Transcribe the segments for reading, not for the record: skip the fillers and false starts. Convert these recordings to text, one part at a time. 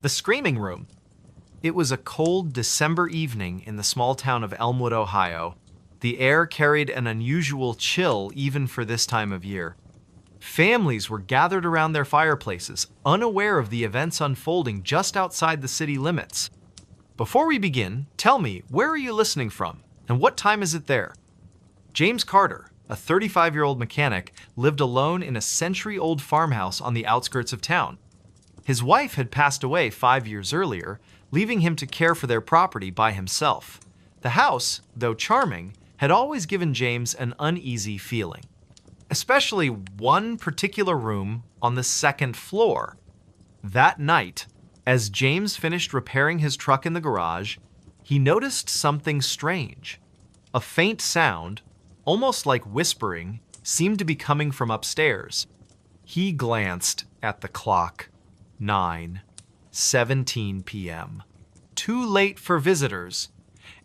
The Screaming Room. It was a cold December evening in the small town of Elmwood, Ohio. The air carried an unusual chill even for this time of year. Families were gathered around their fireplaces, unaware of the events unfolding just outside the city limits. Before we begin, tell me, where are you listening from, and what time is it there? James Carter, a 35-year-old mechanic, lived alone in a century-old farmhouse on the outskirts of town. His wife had passed away 5 years earlier, leaving him to care for their property by himself. The house, though charming, had always given James an uneasy feeling, especially one particular room on the second floor. That night, as James finished repairing his truck in the garage, he noticed something strange. A faint sound, almost like whispering, seemed to be coming from upstairs. He glanced at the clock. 9:17 p.m. Too late for visitors,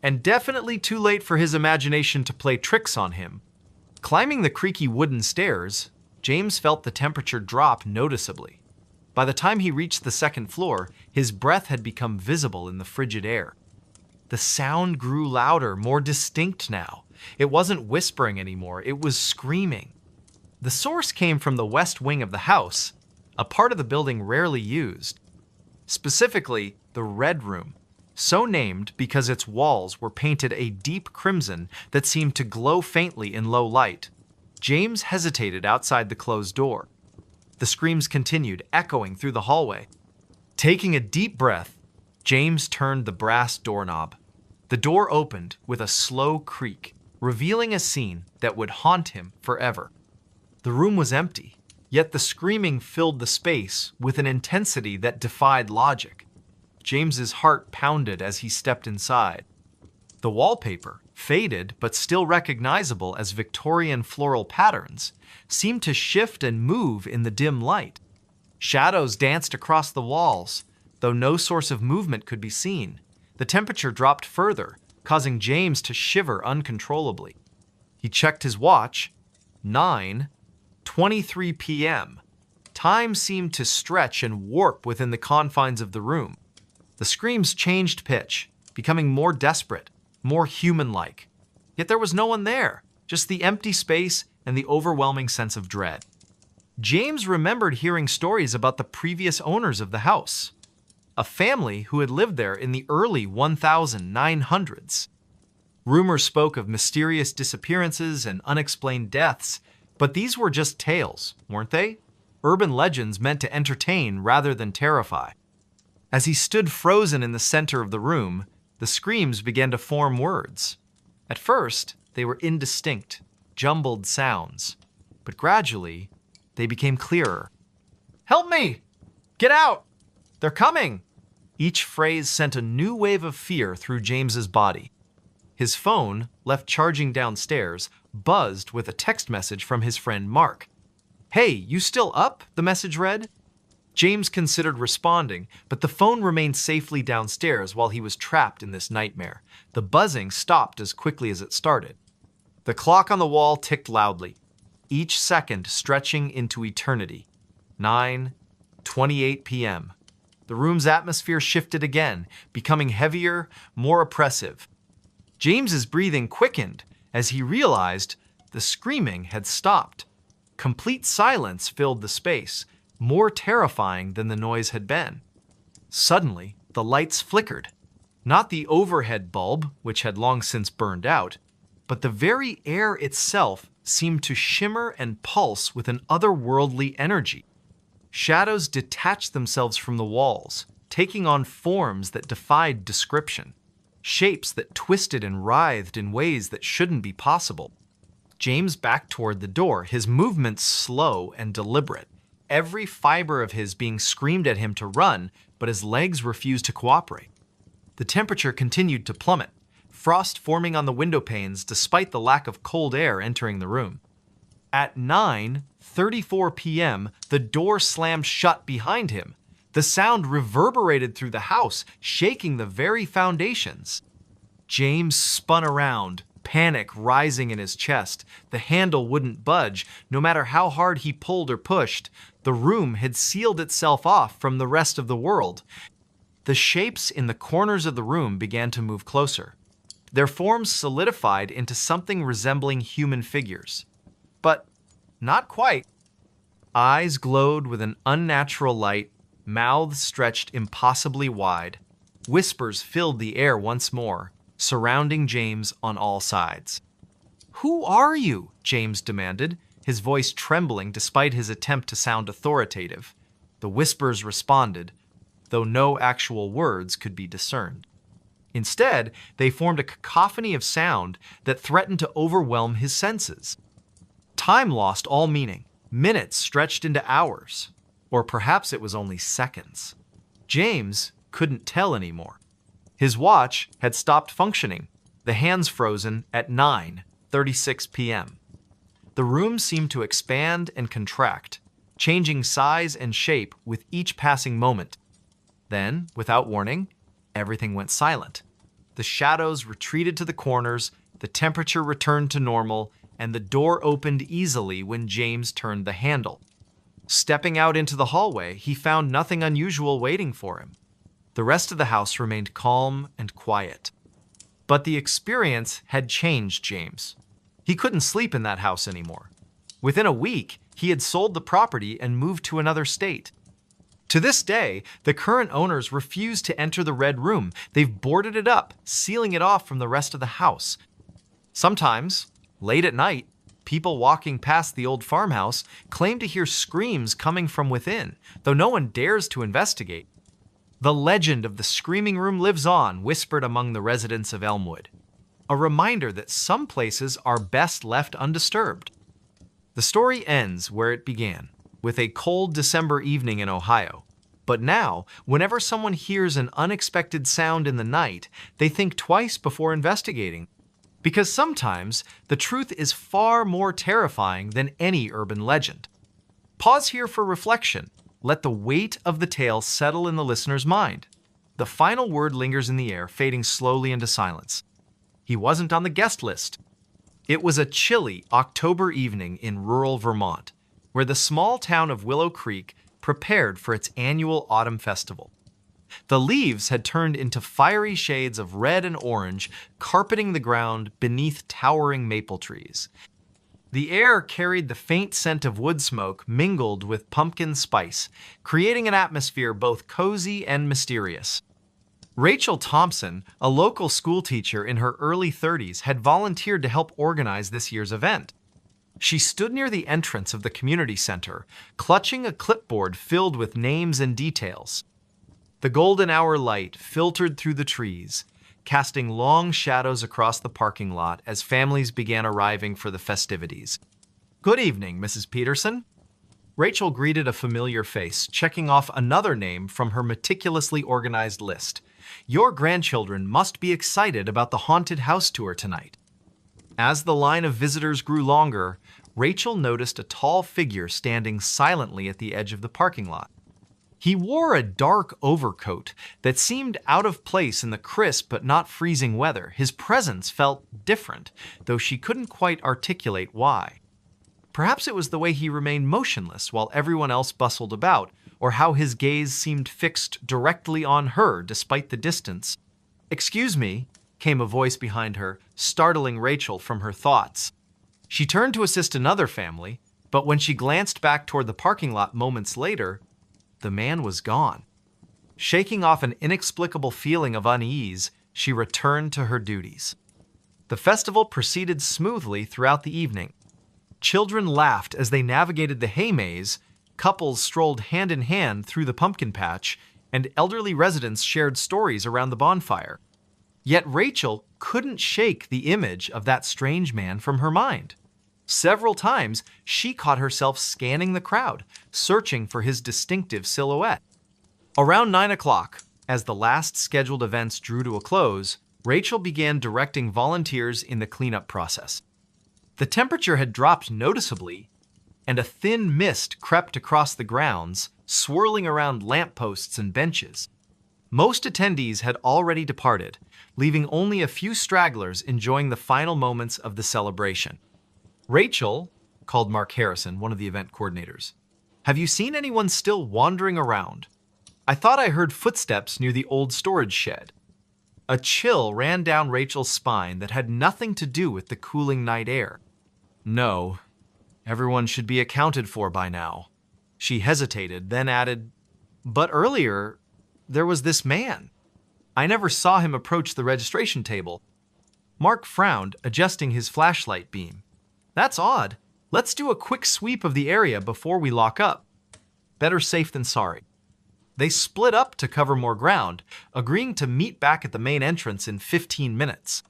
and definitely too late for his imagination to play tricks on him. Climbing the creaky wooden stairs, James felt the temperature drop noticeably. By the time he reached the second floor, his breath had become visible in the frigid air. The sound grew louder, more distinct now. It wasn't whispering anymore, it was screaming. The source came from the west wing of the house, a part of the building rarely used. Specifically, the Red Room, so named because its walls were painted a deep crimson that seemed to glow faintly in low light. James hesitated outside the closed door. The screams continued, echoing through the hallway. Taking a deep breath, James turned the brass doorknob. The door opened with a slow creak, revealing a scene that would haunt him forever. The room was empty, yet the screaming filled the space with an intensity that defied logic. James's heart pounded as he stepped inside. The wallpaper, faded but still recognizable as Victorian floral patterns, seemed to shift and move in the dim light. Shadows danced across the walls, though no source of movement could be seen. The temperature dropped further, causing James to shiver uncontrollably. He checked his watch. 9:23 p.m. Time seemed to stretch and warp within the confines of the room. The screams changed pitch, becoming more desperate, more human-like. Yet there was no one there, just the empty space and the overwhelming sense of dread. James remembered hearing stories about the previous owners of the house, a family who had lived there in the early 1900s. Rumors spoke of mysterious disappearances and unexplained deaths, but these were just tales, weren't they? Urban legends meant to entertain rather than terrify. As he stood frozen in the center of the room, the screams began to form words. At first, they were indistinct, jumbled sounds, but gradually, they became clearer. "Help me! Get out! They're coming!" Each phrase sent a new wave of fear through James's body. His phone, left charging downstairs, buzzed with a text message from his friend Mark. "Hey, you still up?" the message read. James considered responding, but the phone remained safely downstairs while he was trapped in this nightmare. The buzzing stopped as quickly as it started. The clock on the wall ticked loudly, each second stretching into eternity. 9:28 p.m. The room's atmosphere shifted again, becoming heavier, more oppressive. James's breathing quickened as he realized the screaming had stopped. Complete silence filled the space, more terrifying than the noise had been. Suddenly, the lights flickered. Not the overhead bulb, which had long since burned out, but the very air itself seemed to shimmer and pulse with an otherworldly energy. Shadows detached themselves from the walls, taking on forms that defied description, shapes that twisted and writhed in ways that shouldn't be possible. James backed toward the door, his movements slow and deliberate, every fiber of his being screamed at him to run, but his legs refused to cooperate. The temperature continued to plummet, frost forming on the window panes despite the lack of cold air entering the room. At 9:34 p.m., the door slammed shut behind him. The sound reverberated through the house, shaking the very foundations. James spun around, panic rising in his chest. The handle wouldn't budge, no matter how hard he pulled or pushed. The room had sealed itself off from the rest of the world. The shapes in the corners of the room began to move closer. Their forms solidified into something resembling human figures. But not quite. Eyes glowed with an unnatural light, mouths stretched impossibly wide. Whispers filled the air once more, surrounding James on all sides. "Who are you?" James demanded, his voice trembling despite his attempt to sound authoritative. The whispers responded, though no actual words could be discerned. Instead, they formed a cacophony of sound that threatened to overwhelm his senses. Time lost all meaning. Minutes stretched into hours, or perhaps it was only seconds. James couldn't tell anymore. His watch had stopped functioning, the hands frozen at 9:36 p.m. The room seemed to expand and contract, changing size and shape with each passing moment. Then, without warning, everything went silent. The shadows retreated to the corners, the temperature returned to normal, and the door opened easily when James turned the handle. Stepping out into the hallway, he found nothing unusual waiting for him. The rest of the house remained calm and quiet. But the experience had changed James. He couldn't sleep in that house anymore. Within a week, he had sold the property and moved to another state. To this day, the current owners refuse to enter the red room. They've boarded it up, sealing it off from the rest of the house. Sometimes, late at night, people walking past the old farmhouse claim to hear screams coming from within, though no one dares to investigate. The legend of the screaming room lives on, whispered among the residents of Elmwood. A reminder that some places are best left undisturbed. The story ends where it began, with a cold December evening in Ohio. But now, whenever someone hears an unexpected sound in the night, they think twice before investigating. Because sometimes, the truth is far more terrifying than any urban legend. Pause here for reflection. Let the weight of the tale settle in the listener's mind. The final word lingers in the air, fading slowly into silence. He wasn't on the guest list. It was a chilly October evening in rural Vermont, where the small town of Willow Creek prepared for its annual autumn festival. The leaves had turned into fiery shades of red and orange, carpeting the ground beneath towering maple trees. The air carried the faint scent of wood smoke mingled with pumpkin spice, creating an atmosphere both cozy and mysterious. Rachel Thompson, a local schoolteacher in her early 30s, had volunteered to help organize this year's event. She stood near the entrance of the community center, clutching a clipboard filled with names and details. The golden hour light filtered through the trees, casting long shadows across the parking lot as families began arriving for the festivities. "Good evening, Mrs. Peterson." Rachel greeted a familiar face, checking off another name from her meticulously organized list. "Your grandchildren must be excited about the haunted house tour tonight." As the line of visitors grew longer, Rachel noticed a tall figure standing silently at the edge of the parking lot. He wore a dark overcoat that seemed out of place in the crisp but not freezing weather. His presence felt different, though she couldn't quite articulate why. Perhaps it was the way he remained motionless while everyone else bustled about, or how his gaze seemed fixed directly on her despite the distance. "Excuse me," came a voice behind her, startling Rachel from her thoughts. She turned to assist another family, but when she glanced back toward the parking lot moments later, the man was gone. Shaking off an inexplicable feeling of unease, she returned to her duties. The festival proceeded smoothly throughout the evening. Children laughed as they navigated the hay maze, couples strolled hand in hand through the pumpkin patch, and elderly residents shared stories around the bonfire. Yet Rachel couldn't shake the image of that strange man from her mind. Several times, she caught herself scanning the crowd, searching for his distinctive silhouette. Around 9 o'clock, as the last scheduled events drew to a close, Rachel began directing volunteers in the cleanup process. The temperature had dropped noticeably, and a thin mist crept across the grounds, swirling around lampposts and benches. Most attendees had already departed, leaving only a few stragglers enjoying the final moments of the celebration. "Rachel," called Mark Harrison, one of the event coordinators, "have you seen anyone still wandering around?" I thought I heard footsteps near the old storage shed. A chill ran down Rachel's spine that had nothing to do with the cooling night air. No, everyone should be accounted for by now. She hesitated, then added, but earlier, there was this man. I never saw him approach the registration table. Mark frowned, adjusting his flashlight beam. That's odd. Let's do a quick sweep of the area before we lock up. Better safe than sorry. They split up to cover more ground, agreeing to meet back at the main entrance in 15 minutes.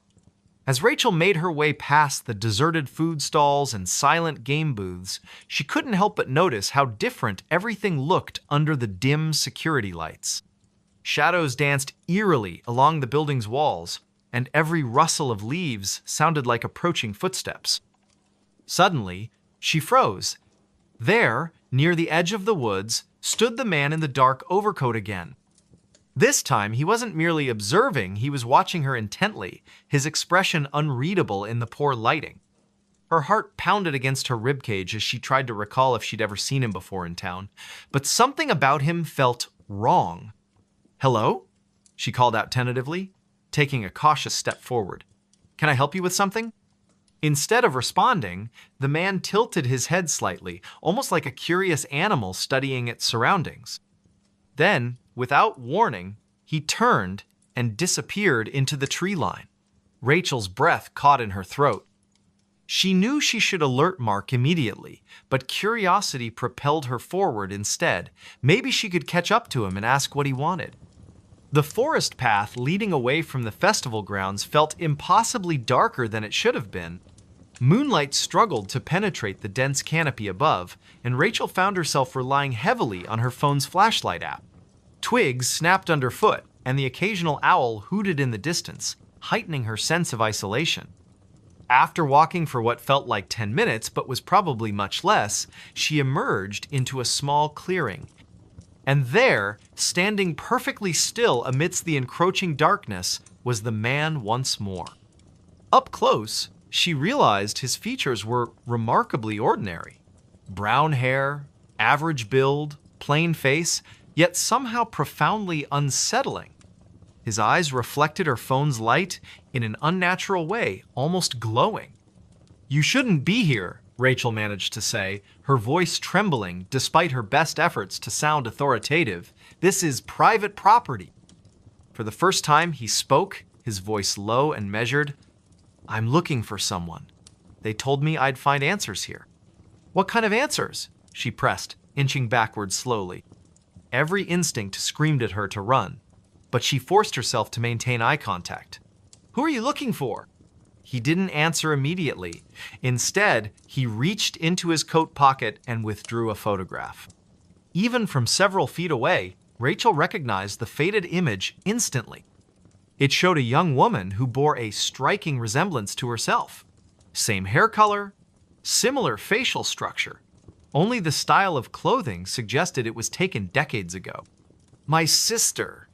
As Rachel made her way past the deserted food stalls and silent game booths, she couldn't help but notice how different everything looked under the dim security lights. Shadows danced eerily along the building's walls, and every rustle of leaves sounded like approaching footsteps. Suddenly, she froze. There, near the edge of the woods, stood the man in the dark overcoat again. This time, he wasn't merely observing, he was watching her intently, his expression unreadable in the poor lighting. Her heart pounded against her ribcage as she tried to recall if she'd ever seen him before in town, but something about him felt wrong. "Hello?" she called out tentatively, taking a cautious step forward. "Can I help you with something?" Instead of responding, the man tilted his head slightly, almost like a curious animal studying its surroundings. Then, without warning, he turned and disappeared into the tree line. Rachel's breath caught in her throat. She knew she should alert Mark immediately, but curiosity propelled her forward instead. Maybe she could catch up to him and ask what he wanted. The forest path leading away from the festival grounds felt impossibly darker than it should have been. Moonlight struggled to penetrate the dense canopy above, and Rachel found herself relying heavily on her phone's flashlight app. Twigs snapped underfoot, and the occasional owl hooted in the distance, heightening her sense of isolation. After walking for what felt like 10 minutes, but was probably much less, she emerged into a small clearing. And there, standing perfectly still amidst the encroaching darkness, was the man once more. Up close, she realized his features were remarkably ordinary. Brown hair, average build, plain face, yet somehow profoundly unsettling. His eyes reflected her phone's light in an unnatural way, almost glowing. "You shouldn't be here," Rachel managed to say, her voice trembling despite her best efforts to sound authoritative. "This is private property." For the first time he spoke, his voice low and measured. "I'm looking for someone. They told me I'd find answers here." "What kind of answers?" she pressed, inching backward slowly. Every instinct screamed at her to run, but she forced herself to maintain eye contact. "Who are you looking for?" He didn't answer immediately. Instead, he reached into his coat pocket and withdrew a photograph. Even from several feet away, Rachel recognized the faded image instantly. It showed a young woman who bore a striking resemblance to herself. Same hair color, similar facial structure. Only the style of clothing suggested it was taken decades ago. "My sister,"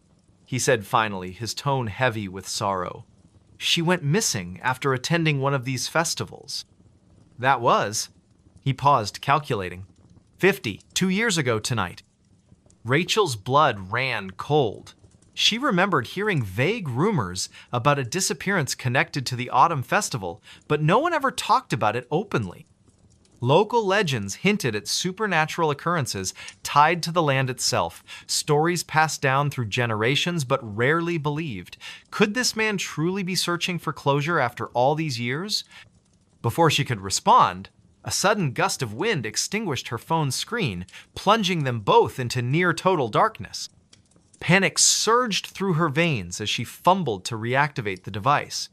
he said finally, his tone heavy with sorrow. "She went missing after attending one of these festivals." "That was," he paused, calculating, 2 years ago tonight." Rachel's blood ran cold. She remembered hearing vague rumors about a disappearance connected to the autumn festival, but no one ever talked about it openly. Local legends hinted at supernatural occurrences tied to the land itself, stories passed down through generations but rarely believed. Could this man truly be searching for closure after all these years? Before she could respond, a sudden gust of wind extinguished her phone's screen, plunging them both into near-total darkness. Panic surged through her veins as she fumbled to reactivate the device.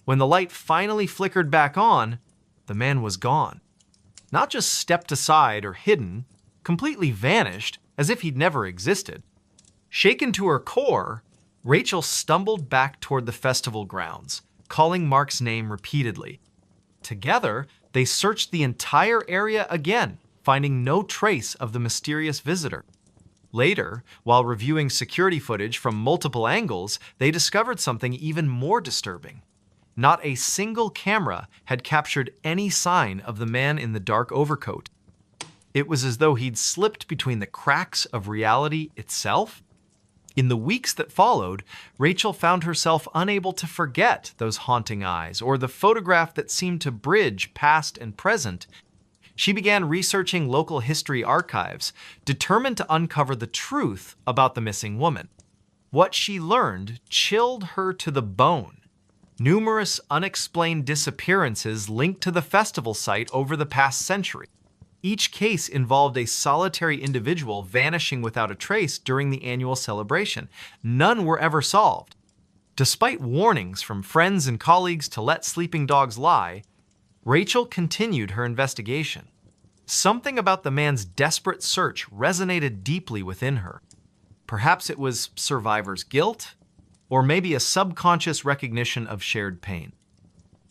When the light finally flickered back on, the man was gone. Not just stepped aside or hidden, completely vanished, as if he'd never existed. Shaken to her core, Rachel stumbled back toward the festival grounds, calling Mark's name repeatedly. Together, they searched the entire area again, finding no trace of the mysterious visitor. Later, while reviewing security footage from multiple angles, they discovered something even more disturbing. Not a single camera had captured any sign of the man in the dark overcoat. It was as though he'd slipped between the cracks of reality itself. In the weeks that followed, Rachel found herself unable to forget those haunting eyes or the photograph that seemed to bridge past and present. She began researching local history archives, determined to uncover the truth about the missing woman. What she learned chilled her to the bone. Numerous unexplained disappearances linked to the festival site over the past century. Each case involved a solitary individual vanishing without a trace during the annual celebration. None were ever solved. Despite warnings from friends and colleagues to let sleeping dogs lie, Rachel continued her investigation. Something about the man's desperate search resonated deeply within her. Perhaps it was survivor's guilt, or maybe a subconscious recognition of shared pain.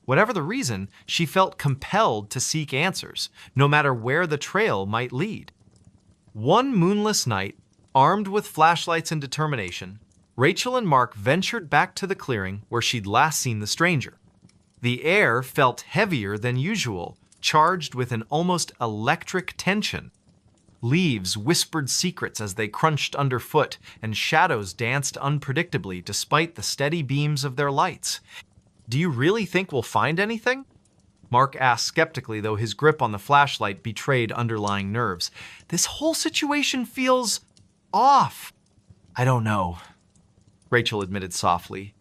Whatever the reason, she felt compelled to seek answers, no matter where the trail might lead. One moonless night, armed with flashlights and determination, Rachel and Mark ventured back to the clearing where she'd last seen the stranger. The air felt heavier than usual, charged with an almost electric tension. Leaves whispered secrets as they crunched underfoot, and shadows danced unpredictably despite the steady beams of their lights. "Do you really think we'll find anything?" Mark asked skeptically, though his grip on the flashlight betrayed underlying nerves. "This whole situation feels off." "I don't know," Rachel admitted softly,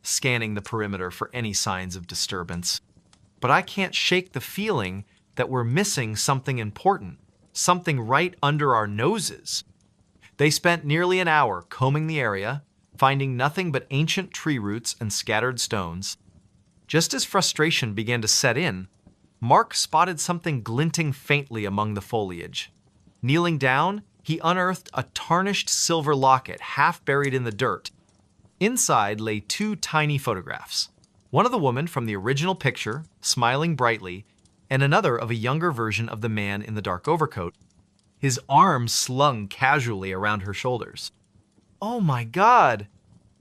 scanning the perimeter for any signs of disturbance. "But I can't shake the feeling that we're missing something important, something right under our noses." They spent nearly an hour combing the area, finding nothing but ancient tree roots and scattered stones. Just as frustration began to set in, Mark spotted something glinting faintly among the foliage. Kneeling down, he unearthed a tarnished silver locket half buried in the dirt. Inside lay two tiny photographs, one of the woman from the original picture, smiling brightly, and another of a younger version of the man in the dark overcoat, his arms slung casually around her shoulders. "Oh my God,"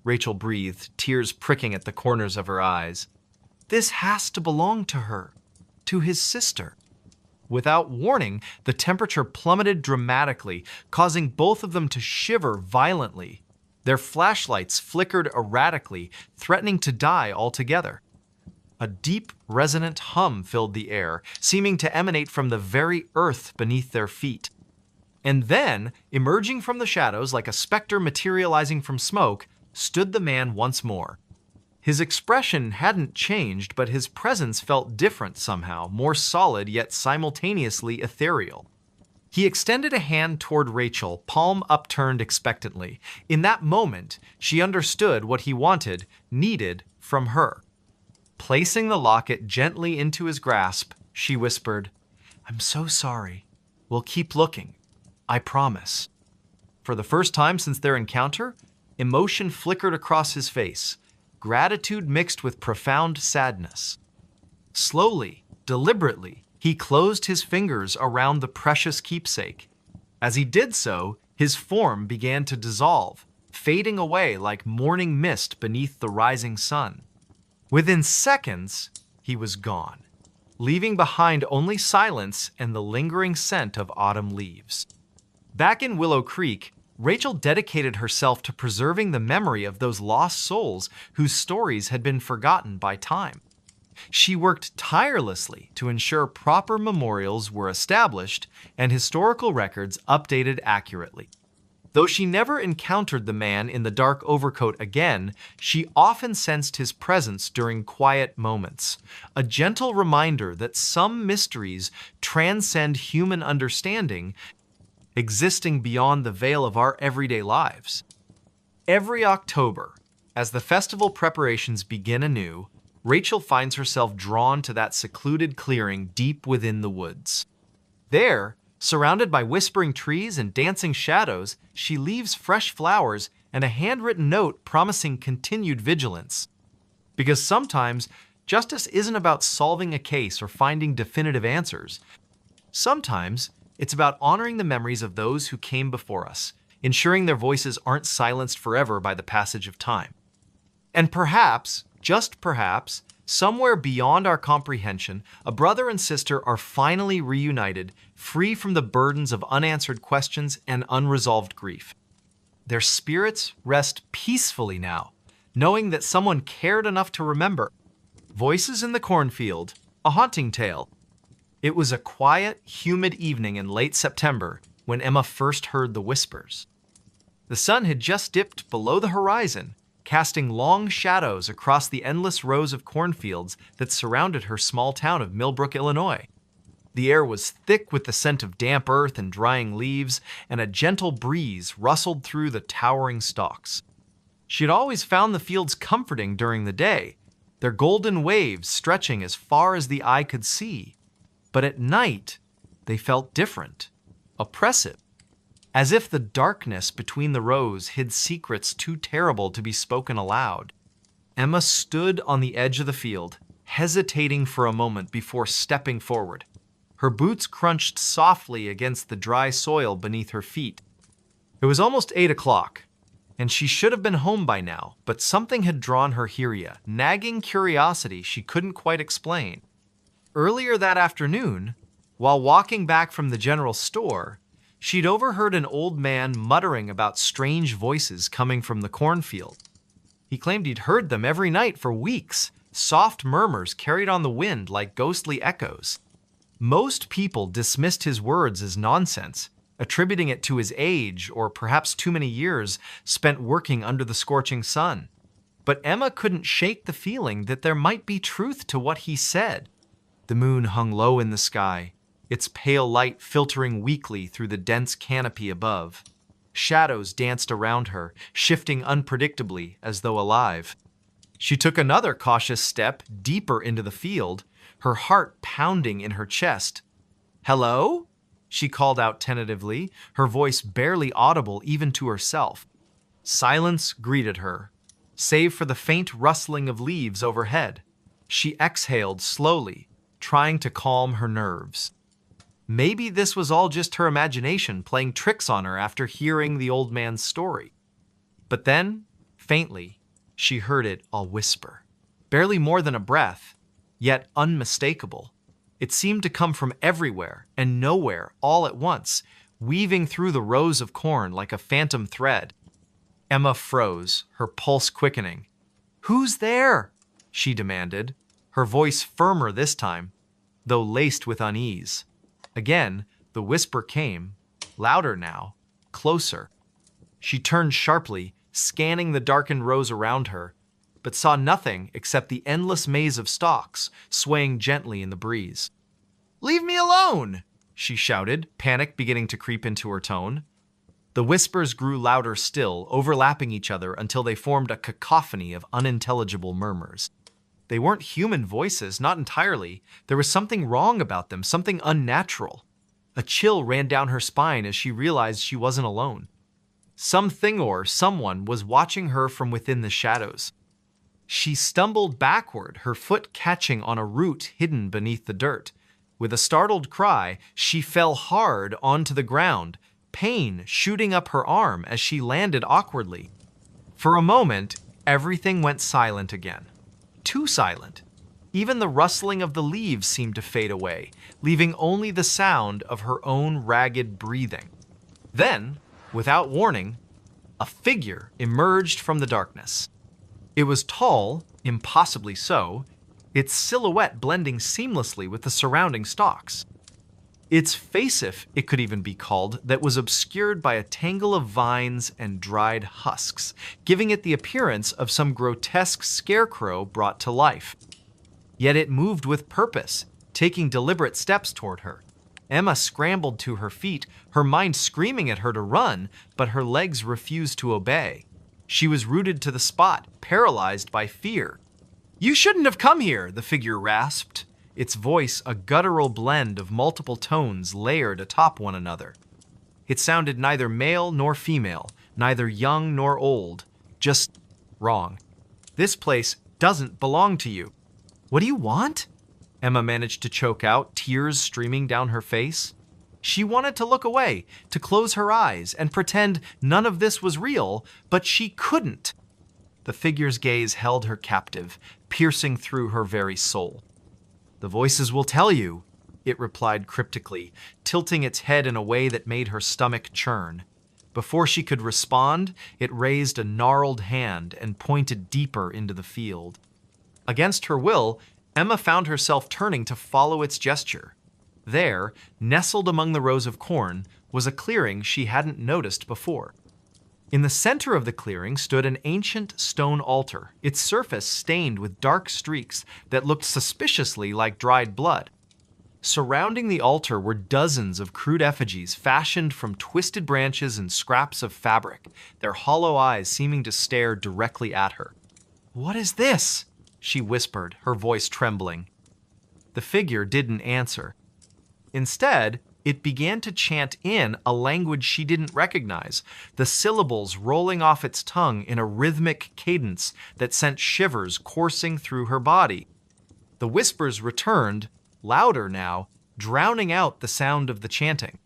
Rachel breathed, tears pricking at the corners of her eyes. "This has to belong to her, to his sister." Without warning, the temperature plummeted dramatically, causing both of them to shiver violently. Their flashlights flickered erratically, threatening to die altogether. A deep, resonant hum filled the air, seeming to emanate from the very earth beneath their feet. And then, emerging from the shadows like a specter materializing from smoke, stood the man once more. His expression hadn't changed, but his presence felt different somehow, more solid yet simultaneously ethereal. He extended a hand toward Rachel, palm upturned expectantly. In that moment, she understood what he wanted, needed from her. Placing the locket gently into his grasp, she whispered, "I'm so sorry. We'll keep looking. I promise." For the first time since their encounter, emotion flickered across his face, gratitude mixed with profound sadness. Slowly, deliberately, he closed his fingers around the precious keepsake. As he did so, his form began to dissolve, fading away like morning mist beneath the rising sun. Within seconds, he was gone, leaving behind only silence and the lingering scent of autumn leaves. Back in Willow Creek, Rachel dedicated herself to preserving the memory of those lost souls whose stories had been forgotten by time. She worked tirelessly to ensure proper memorials were established and historical records updated accurately. Though she never encountered the man in the dark overcoat again, she often sensed his presence during quiet moments, a gentle reminder that some mysteries transcend human understanding, existing beyond the veil of our everyday lives. Every October, as the festival preparations begin anew, Rachel finds herself drawn to that secluded clearing deep within the woods. There, surrounded by whispering trees and dancing shadows, she leaves fresh flowers and a handwritten note promising continued vigilance. Because sometimes, justice isn't about solving a case or finding definitive answers. Sometimes, it's about honoring the memories of those who came before us, ensuring their voices aren't silenced forever by the passage of time. And perhaps, just perhaps, somewhere beyond our comprehension, a brother and sister are finally reunited, free from the burdens of unanswered questions and unresolved grief. Their spirits rest peacefully now, knowing that someone cared enough to remember. Voices in the cornfield, a haunting tale. It was a quiet, humid evening in late September when Emma first heard the whispers. The sun had just dipped below the horizon, casting long shadows across the endless rows of cornfields that surrounded her small town of Millbrook, Illinois. The air was thick with the scent of damp earth and drying leaves, and a gentle breeze rustled through the towering stalks. She had always found the fields comforting during the day, their golden waves stretching as far as the eye could see. But at night, they felt different, oppressive, as if the darkness between the rows hid secrets too terrible to be spoken aloud. Emma stood on the edge of the field, hesitating for a moment before stepping forward. Her boots crunched softly against the dry soil beneath her feet. It was almost 8 o'clock, and she should have been home by now, but something had drawn her here, nagging curiosity she couldn't quite explain. Earlier that afternoon, while walking back from the general store, she'd overheard an old man muttering about strange voices coming from the cornfield. He claimed he'd heard them every night for weeks, soft murmurs carried on the wind like ghostly echoes. Most people dismissed his words as nonsense, attributing it to his age or perhaps too many years spent working under the scorching sun. But Emma couldn't shake the feeling that there might be truth to what he said. The moon hung low in the sky, its pale light filtering weakly through the dense canopy above. Shadows danced around her, shifting unpredictably as though alive. She took another cautious step deeper into the field, her heart pounding in her chest. "Hello?" she called out tentatively, her voice barely audible even to herself. Silence greeted her, save for the faint rustling of leaves overhead. She exhaled slowly, trying to calm her nerves. Maybe this was all just her imagination playing tricks on her after hearing the old man's story. But then, faintly, she heard it all whisper. Barely more than a breath, yet unmistakable. It seemed to come from everywhere and nowhere all at once, weaving through the rows of corn like a phantom thread. Emma froze, her pulse quickening. "Who's there?" she demanded, her voice firmer this time, though laced with unease. Again, the whisper came, louder now, closer. She turned sharply, scanning the darkened rows around her, but saw nothing except the endless maze of stalks swaying gently in the breeze. "Leave me alone!" she shouted, panic beginning to creep into her tone. The whispers grew louder still, overlapping each other until they formed a cacophony of unintelligible murmurs. They weren't human voices, not entirely. There was something wrong about them, something unnatural. A chill ran down her spine as she realized she wasn't alone. Something or someone was watching her from within the shadows. She stumbled backward, her foot catching on a root hidden beneath the dirt. With a startled cry, she fell hard onto the ground, pain shooting up her arm as she landed awkwardly. For a moment, everything went silent again. Too silent. Even the rustling of the leaves seemed to fade away, leaving only the sound of her own ragged breathing. Then, without warning, a figure emerged from the darkness. It was tall, impossibly so, its silhouette blending seamlessly with the surrounding stalks. Its facif, it could even be called, that was obscured by a tangle of vines and dried husks, giving it the appearance of some grotesque scarecrow brought to life. Yet it moved with purpose, taking deliberate steps toward her. Emma scrambled to her feet, her mind screaming at her to run, but her legs refused to obey. She was rooted to the spot, paralyzed by fear. "You shouldn't have come here," the figure rasped, its voice a guttural blend of multiple tones layered atop one another. It sounded neither male nor female, neither young nor old, just wrong. "This place doesn't belong to you." "What do you want?" Emma managed to choke out, tears streaming down her face. She wanted to look away, to close her eyes and pretend none of this was real, but she couldn't. The figure's gaze held her captive, piercing through her very soul. "The voices will tell you," it replied cryptically, tilting its head in a way that made her stomach churn. Before she could respond, it raised a gnarled hand and pointed deeper into the field. Against her will, Emma found herself turning to follow its gesture. There, nestled among the rows of corn, was a clearing she hadn't noticed before. In the center of the clearing stood an ancient stone altar, its surface stained with dark streaks that looked suspiciously like dried blood. Surrounding the altar were dozens of crude effigies fashioned from twisted branches and scraps of fabric, their hollow eyes seeming to stare directly at her. "What is this?" she whispered, her voice trembling. The figure didn't answer. Instead, it began to chant in a language she didn't recognize, the syllables rolling off its tongue in a rhythmic cadence that sent shivers coursing through her body. The whispers returned, louder now, drowning out the sound of the chanting.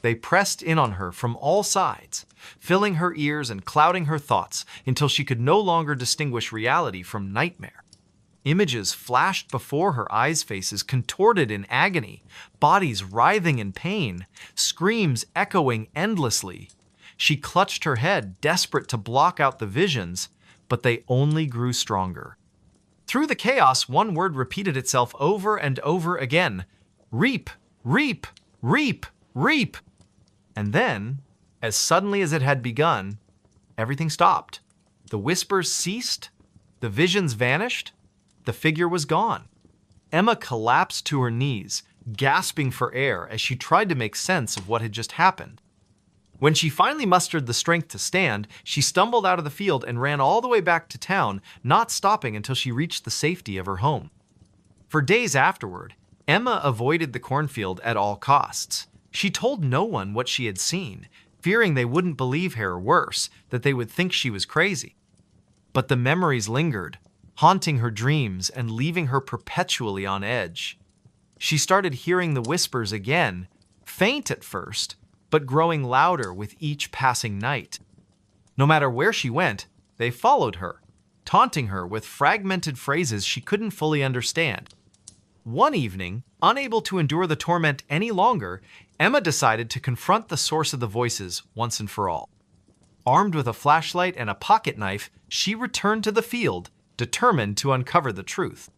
They pressed in on her from all sides, filling her ears and clouding her thoughts until she could no longer distinguish reality from nightmare. Images flashed before her eyes' faces, contorted in agony, bodies writhing in pain, screams echoing endlessly. She clutched her head, desperate to block out the visions, but they only grew stronger. Through the chaos, one word repeated itself over and over again: reap, reap, reap, reap. And then, as suddenly as it had begun, everything stopped. The whispers ceased, the visions vanished, the figure was gone. Emma collapsed to her knees, gasping for air as she tried to make sense of what had just happened. When she finally mustered the strength to stand, she stumbled out of the field and ran all the way back to town, not stopping until she reached the safety of her home. For days afterward, Emma avoided the cornfield at all costs. She told no one what she had seen, fearing they wouldn't believe her, or worse, that they would think she was crazy. But the memories lingered, haunting her dreams and leaving her perpetually on edge. She started hearing the whispers again, faint at first, but growing louder with each passing night. No matter where she went, they followed her, taunting her with fragmented phrases she couldn't fully understand. One evening, unable to endure the torment any longer, Emma decided to confront the source of the voices once and for all. Armed with a flashlight and a pocket knife, she returned to the field, determined to uncover the truth.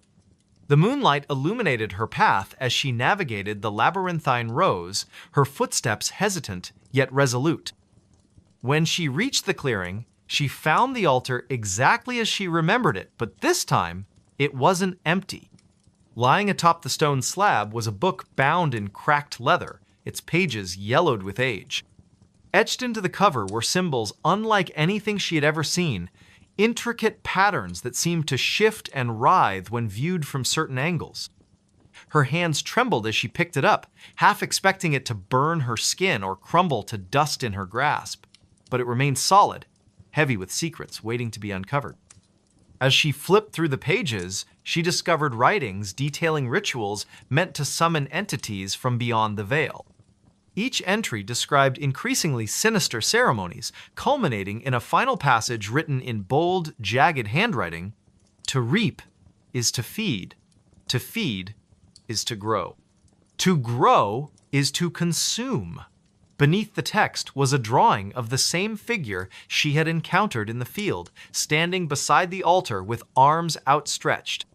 The moonlight illuminated her path as she navigated the labyrinthine rows, her footsteps hesitant yet resolute. When she reached the clearing, she found the altar exactly as she remembered it, but this time, it wasn't empty. Lying atop the stone slab was a book bound in cracked leather, its pages yellowed with age. Etched into the cover were symbols unlike anything she had ever seen, intricate patterns that seemed to shift and writhe when viewed from certain angles. Her hands trembled as she picked it up, half expecting it to burn her skin or crumble to dust in her grasp. But it remained solid, heavy with secrets waiting to be uncovered. As she flipped through the pages, she discovered writings detailing rituals meant to summon entities from beyond the veil. Each entry described increasingly sinister ceremonies, culminating in a final passage written in bold, jagged handwriting: "To reap is to feed is to grow. To grow is to consume." Beneath the text was a drawing of the same figure she had encountered in the field, standing beside the altar with arms outstretched.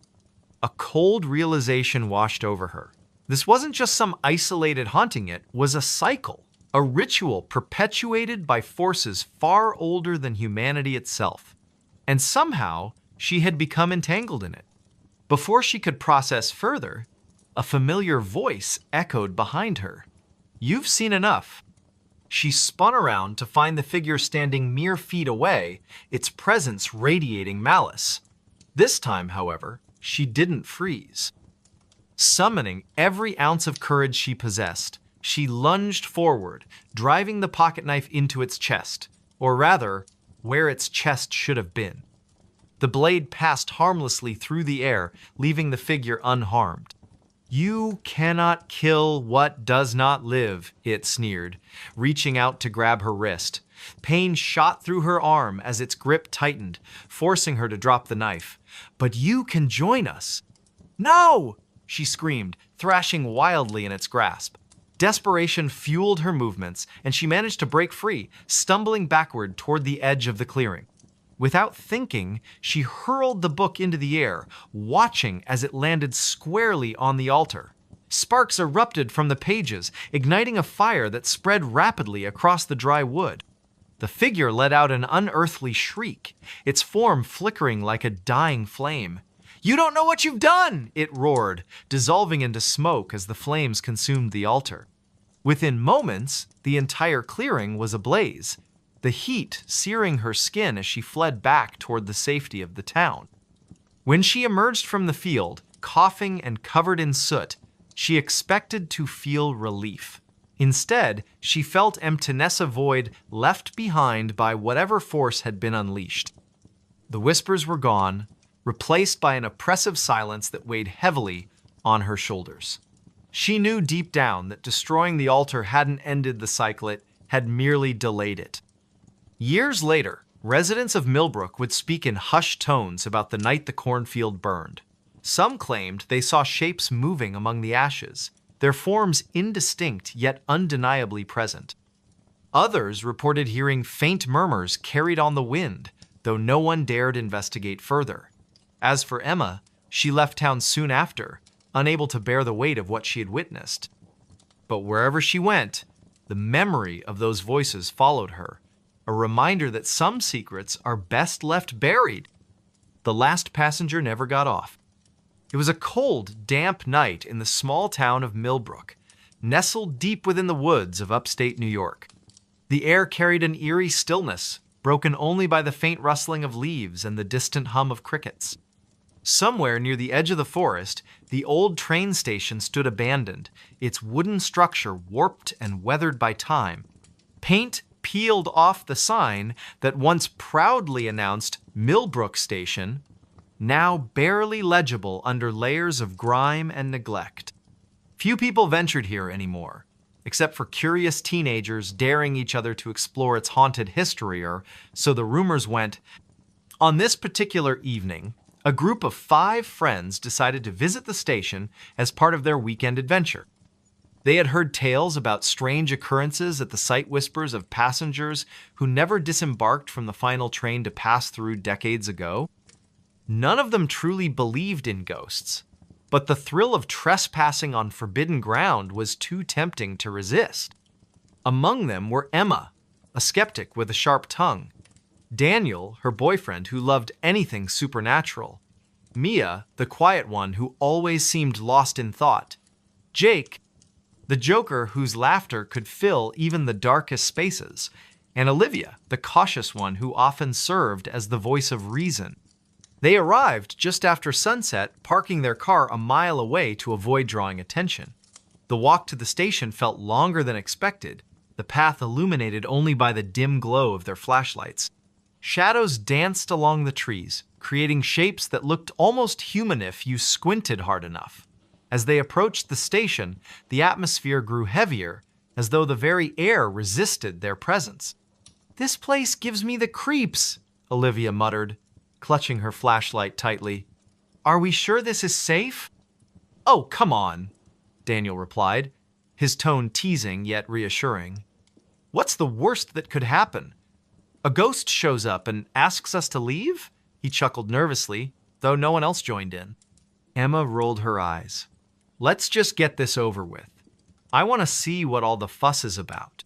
A cold realization washed over her. This wasn't just some isolated haunting, it was a cycle, a ritual perpetuated by forces far older than humanity itself. And somehow, she had become entangled in it. Before she could process further, a familiar voice echoed behind her. "You've seen enough." She spun around to find the figure standing mere feet away, its presence radiating malice. This time, however, she didn't freeze. Summoning every ounce of courage she possessed, she lunged forward, driving the pocket knife into its chest, or rather, where its chest should have been. The blade passed harmlessly through the air, leaving the figure unharmed. "You cannot kill what does not live," it sneered, reaching out to grab her wrist. Pain shot through her arm as its grip tightened, forcing her to drop the knife. "But you can join us." "No!" she screamed, thrashing wildly in its grasp. Desperation fueled her movements, and she managed to break free, stumbling backward toward the edge of the clearing. Without thinking, she hurled the book into the air, watching as it landed squarely on the altar. Sparks erupted from the pages, igniting a fire that spread rapidly across the dry wood. The figure let out an unearthly shriek, its form flickering like a dying flame. "You don't know what you've done!" it roared, dissolving into smoke as the flames consumed the altar. Within moments, the entire clearing was ablaze, the heat searing her skin as she fled back toward the safety of the town. When she emerged from the field, coughing and covered in soot, she expected to feel relief. Instead, she felt emptiness, a void left behind by whatever force had been unleashed. The whispers were gone, replaced by an oppressive silence that weighed heavily on her shoulders. She knew deep down that destroying the altar hadn't ended the cycle, it had merely delayed it. Years later, residents of Millbrook would speak in hushed tones about the night the cornfield burned. Some claimed they saw shapes moving among the ashes, their forms indistinct yet undeniably present. Others reported hearing faint murmurs carried on the wind, though no one dared investigate further. As for Emma, she left town soon after, unable to bear the weight of what she had witnessed. But wherever she went, the memory of those voices followed her, a reminder that some secrets are best left buried. The last passenger never got off. It was a cold, damp night in the small town of Millbrook, nestled deep within the woods of upstate New York. The air carried an eerie stillness, broken only by the faint rustling of leaves and the distant hum of crickets. Somewhere near the edge of the forest, the old train station stood abandoned, its wooden structure warped and weathered by time. Paint peeled off the sign that once proudly announced Millbrook Station, now barely legible under layers of grime and neglect. Few people ventured here anymore, except for curious teenagers daring each other to explore its haunted history, or so the rumors went. On this particular evening, a group of 5 friends decided to visit the station as part of their weekend adventure. They had heard tales about strange occurrences at the sight whispers of passengers who never disembarked from the final train to pass through decades ago. None of them truly believed in ghosts, but the thrill of trespassing on forbidden ground was too tempting to resist. Among them were Emma, a skeptic with a sharp tongue; Daniel, her boyfriend, who loved anything supernatural; Mia, the quiet one who always seemed lost in thought; Jake, the joker whose laughter could fill even the darkest spaces; and Olivia, the cautious one who often served as the voice of reason. They arrived just after sunset, parking their car a mile away to avoid drawing attention. The walk to the station felt longer than expected, the path illuminated only by the dim glow of their flashlights. Shadows danced along the trees, creating shapes that looked almost human if you squinted hard enough. As they approached the station, the atmosphere grew heavier, as though the very air resisted their presence. "This place gives me the creeps," Olivia muttered, clutching her flashlight tightly. "Are we sure this is safe?" "Oh, come on," Daniel replied, his tone teasing yet reassuring. "What's the worst that could happen? A ghost shows up and asks us to leave?" He chuckled nervously, though no one else joined in. Emma rolled her eyes. "Let's just get this over with. I want to see what all the fuss is about."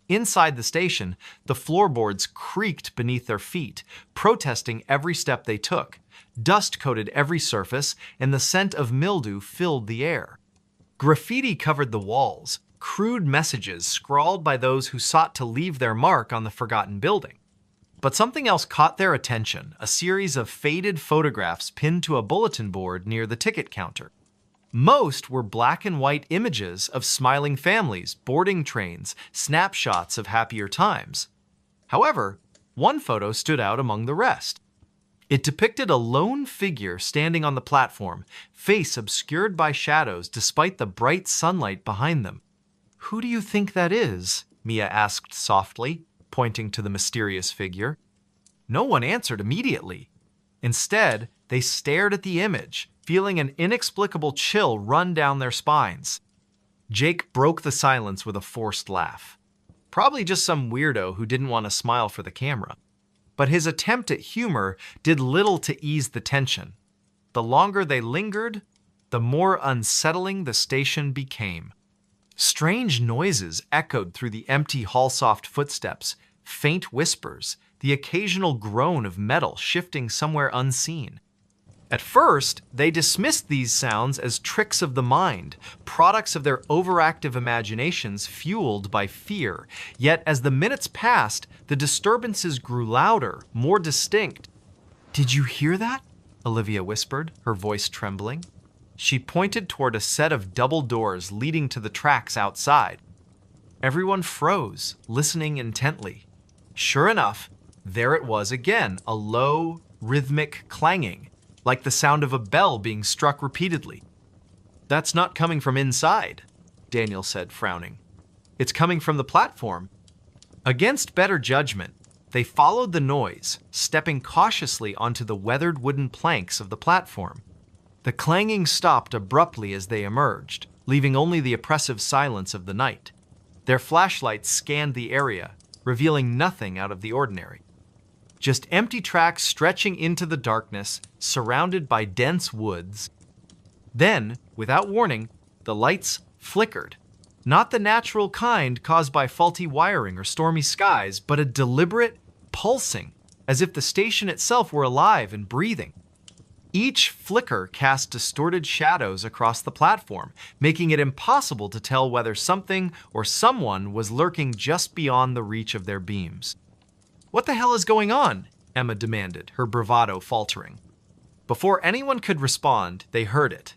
Inside the station, the floorboards creaked beneath their feet, protesting every step they took. Dust coated every surface, and the scent of mildew filled the air. Graffiti covered the walls, crude messages scrawled by those who sought to leave their mark on the forgotten building. But something else caught their attention, a series of faded photographs pinned to a bulletin board near the ticket counter. Most were black and white images of smiling families, boarding trains, snapshots of happier times. However, one photo stood out among the rest. It depicted a lone figure standing on the platform, face obscured by shadows despite the bright sunlight behind them. "Who do you think that is?" Mia asked softly, pointing to the mysterious figure. No one answered immediately. Instead, they stared at the image, feeling an inexplicable chill run down their spines. Jake broke the silence with a forced laugh. Probably just some weirdo who didn't want to smile for the camera. But his attempt at humor did little to ease the tension. The longer they lingered, the more unsettling the station became. Strange noises echoed through the empty hall-soft footsteps, faint whispers, the occasional groan of metal shifting somewhere unseen. At first, they dismissed these sounds as tricks of the mind, products of their overactive imaginations fueled by fear. Yet as the minutes passed, the disturbances grew louder, more distinct. "Did you hear that?" Olivia whispered, her voice trembling. She pointed toward a set of double doors leading to the tracks outside. Everyone froze, listening intently. Sure enough, there it was again, a low, rhythmic clanging, like the sound of a bell being struck repeatedly. "That's not coming from inside," Daniel said, frowning. "It's coming from the platform." Against better judgment, they followed the noise, stepping cautiously onto the weathered wooden planks of the platform. The clanging stopped abruptly as they emerged, leaving only the oppressive silence of the night. Their flashlights scanned the area, revealing nothing out of the ordinary. Just empty tracks stretching into the darkness, surrounded by dense woods. Then, without warning, the lights flickered. Not the natural kind caused by faulty wiring or stormy skies, but a deliberate pulsing, as if the station itself were alive and breathing. Each flicker cast distorted shadows across the platform, making it impossible to tell whether something or someone was lurking just beyond the reach of their beams. "What the hell is going on?" Emma demanded, her bravado faltering. Before anyone could respond, they heard it.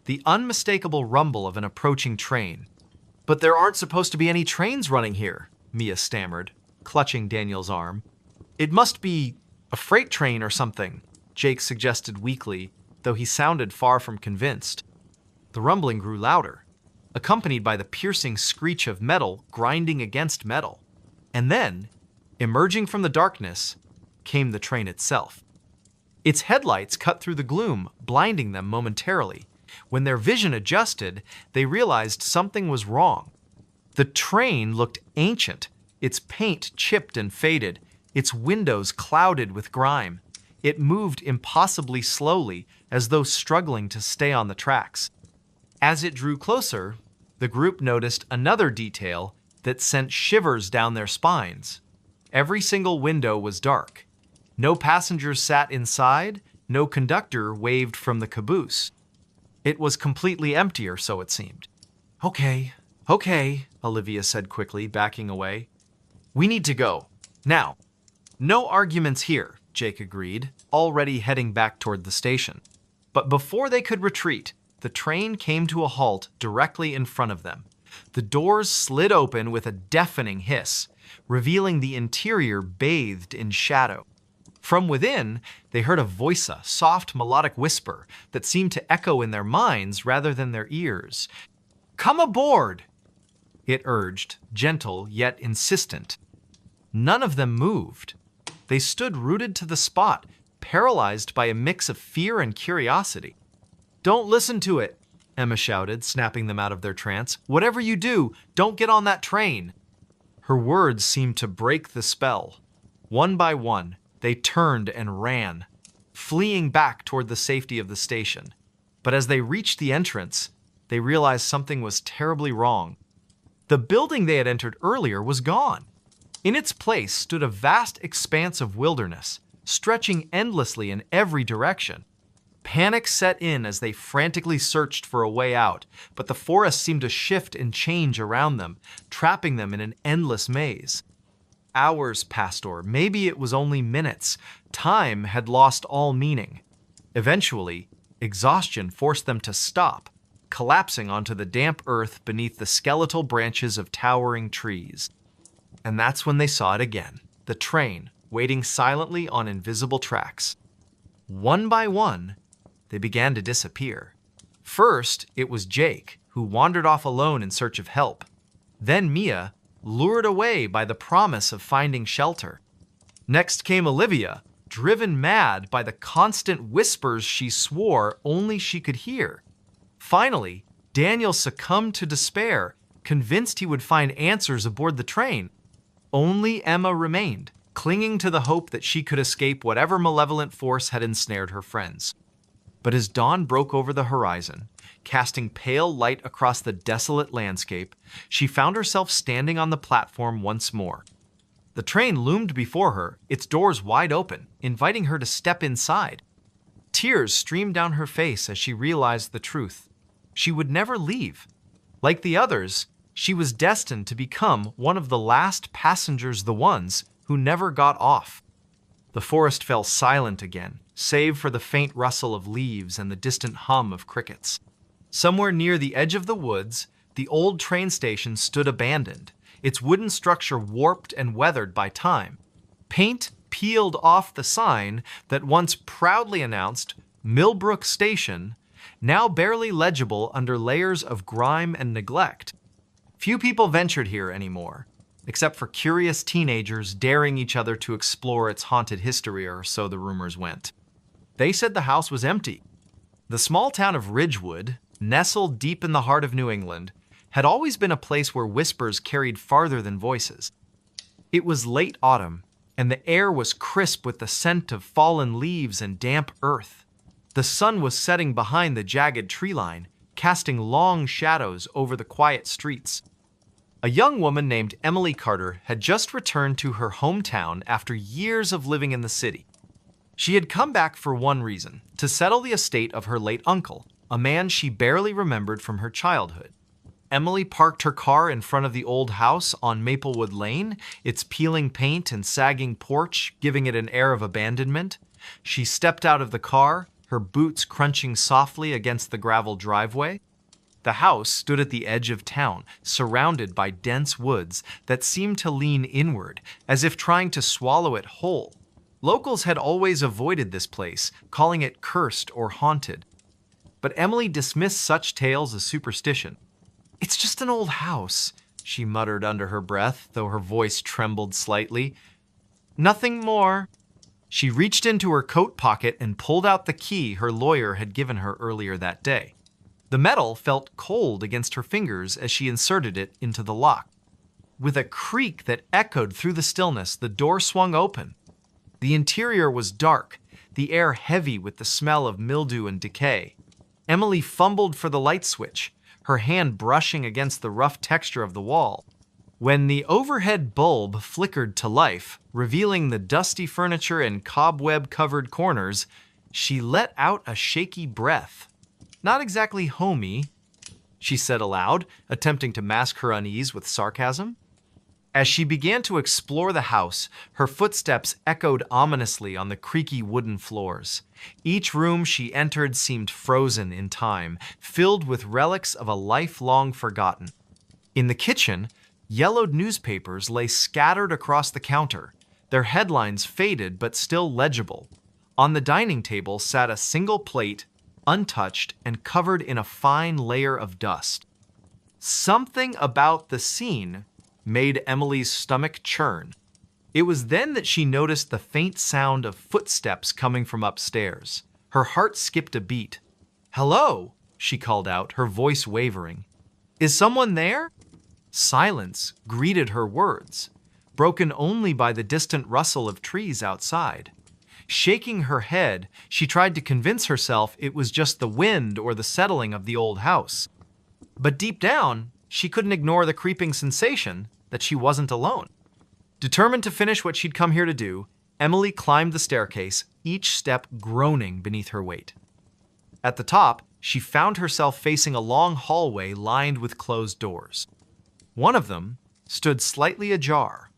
The unmistakable rumble of an approaching train. "But there aren't supposed to be any trains running here," Mia stammered, clutching Daniel's arm. "It must be a freight train or something," Jake suggested weakly, though he sounded far from convinced. The rumbling grew louder, accompanied by the piercing screech of metal grinding against metal. And then, emerging from the darkness, came the train itself. Its headlights cut through the gloom, blinding them momentarily. When their vision adjusted, they realized something was wrong. The train looked ancient, its paint chipped and faded, its windows clouded with grime. It moved impossibly slowly, as though struggling to stay on the tracks. As it drew closer, the group noticed another detail that sent shivers down their spines. Every single window was dark. No passengers sat inside, no conductor waved from the caboose. It was completely empty, or so it seemed. Okay, Olivia said quickly, backing away. "We need to go. Now." "No arguments here," Jake agreed, already heading back toward the station. But before they could retreat, the train came to a halt directly in front of them. The doors slid open with a deafening hiss, revealing the interior bathed in shadow. From within, they heard a soft melodic whisper that seemed to echo in their minds rather than their ears. "Come aboard!" it urged, gentle yet insistent. None of them moved. They stood rooted to the spot, paralyzed by a mix of fear and curiosity. "Don't listen to it," Emma shouted, snapping them out of their trance. "Whatever you do, don't get on that train." Her words seemed to break the spell. One by one, they turned and ran, fleeing back toward the safety of the station. But as they reached the entrance, they realized something was terribly wrong. The building they had entered earlier was gone. In its place stood a vast expanse of wilderness, stretching endlessly in every direction. Panic set in as they frantically searched for a way out, but the forest seemed to shift and change around them, trapping them in an endless maze. Hours passed, or maybe it was only minutes. Time had lost all meaning. Eventually, exhaustion forced them to stop, collapsing onto the damp earth beneath the skeletal branches of towering trees. And that's when they saw it again, the train, waiting silently on invisible tracks. One by one, they began to disappear. First, it was Jake, who wandered off alone in search of help. Then Mia, lured away by the promise of finding shelter. Next came Olivia, driven mad by the constant whispers she swore only she could hear. Finally, Daniel succumbed to despair, convinced he would find answers aboard the train. Only Emma remained, clinging to the hope that she could escape whatever malevolent force had ensnared her friends. But as dawn broke over the horizon, casting pale light across the desolate landscape, she found herself standing on the platform once more. The train loomed before her, its doors wide open, inviting her to step inside. Tears streamed down her face as she realized the truth. She would never leave. Like the others, she was destined to become one of the last passengers, the ones who never got off. The forest fell silent again, save for the faint rustle of leaves and the distant hum of crickets. Somewhere near the edge of the woods, the old train station stood abandoned, its wooden structure warped and weathered by time. Paint peeled off the sign that once proudly announced Millbrook Station, now barely legible under layers of grime and neglect. Few people ventured here anymore, except for curious teenagers daring each other to explore its haunted history, or so the rumors went. They said the house was empty. The small town of Ridgewood, nestled deep in the heart of New England, had always been a place where whispers carried farther than voices. It was late autumn, and the air was crisp with the scent of fallen leaves and damp earth. The sun was setting behind the jagged tree line, casting long shadows over the quiet streets. A young woman named Emily Carter had just returned to her hometown after years of living in the city. She had come back for one reason: to settle the estate of her late uncle, a man she barely remembered from her childhood. Emily parked her car in front of the old house on Maplewood Lane, its peeling paint and sagging porch giving it an air of abandonment. She stepped out of the car, her boots crunching softly against the gravel driveway. The house stood at the edge of town, surrounded by dense woods that seemed to lean inward, as if trying to swallow it whole. Locals had always avoided this place, calling it cursed or haunted. But Emily dismissed such tales as superstition. "It's just an old house," she muttered under her breath, though her voice trembled slightly. "Nothing more." She reached into her coat pocket and pulled out the key her lawyer had given her earlier that day. The metal felt cold against her fingers as she inserted it into the lock. With a creak that echoed through the stillness, the door swung open. The interior was dark, the air heavy with the smell of mildew and decay. Emily fumbled for the light switch, her hand brushing against the rough texture of the wall. When the overhead bulb flickered to life, revealing the dusty furniture and cobweb-covered corners, she let out a shaky breath. "Not exactly homey," she said aloud, attempting to mask her unease with sarcasm. As she began to explore the house, her footsteps echoed ominously on the creaky wooden floors. Each room she entered seemed frozen in time, filled with relics of a life long forgotten. In the kitchen, yellowed newspapers lay scattered across the counter, their headlines faded but still legible. On the dining table sat a single plate, untouched and covered in a fine layer of dust. Something about the scene made Emily's stomach churn. It was then that she noticed the faint sound of footsteps coming from upstairs. Her heart skipped a beat. "Hello," she called out, her voice wavering. "Is someone there?" Silence greeted her words, broken only by the distant rustle of trees outside. Shaking her head, she tried to convince herself it was just the wind or the settling of the old house. But deep down, she couldn't ignore the creeping sensation that she wasn't alone. Determined to finish what she'd come here to do, Emily climbed the staircase, each step groaning beneath her weight. At the top, she found herself facing a long hallway lined with closed doors. One of them stood slightly ajar,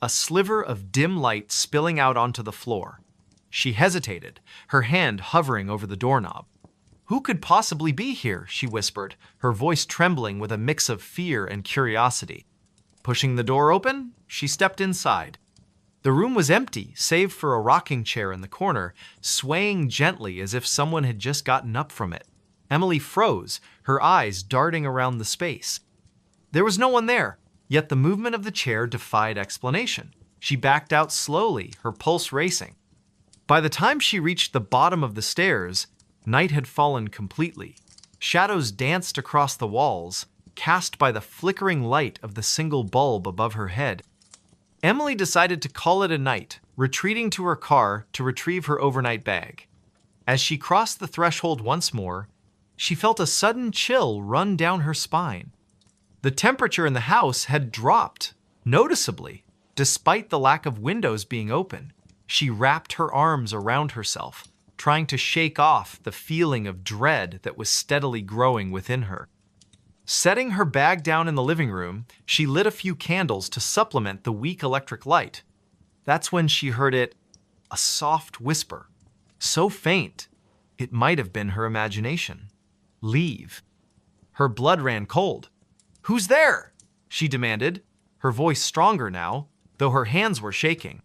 a sliver of dim light spilling out onto the floor. She hesitated, her hand hovering over the doorknob. "Who could possibly be here?" she whispered, her voice trembling with a mix of fear and curiosity. Pushing the door open, she stepped inside. The room was empty, save for a rocking chair in the corner, swaying gently as if someone had just gotten up from it. Emily froze, her eyes darting around the space. There was no one there, yet the movement of the chair defied explanation. She backed out slowly, her pulse racing. By the time she reached the bottom of the stairs, night had fallen completely. Shadows danced across the walls, cast by the flickering light of the single bulb above her head. Emily decided to call it a night, retreating to her car to retrieve her overnight bag. As she crossed the threshold once more, she felt a sudden chill run down her spine. The temperature in the house had dropped noticeably, despite the lack of windows being open. She wrapped her arms around herself, trying to shake off the feeling of dread that was steadily growing within her. Setting her bag down in the living room, she lit a few candles to supplement the weak electric light. That's when she heard a soft whisper, so faint it might have been her imagination. Leave. Her blood ran cold. "Who's there?" she demanded, her voice stronger now, though her hands were shaking.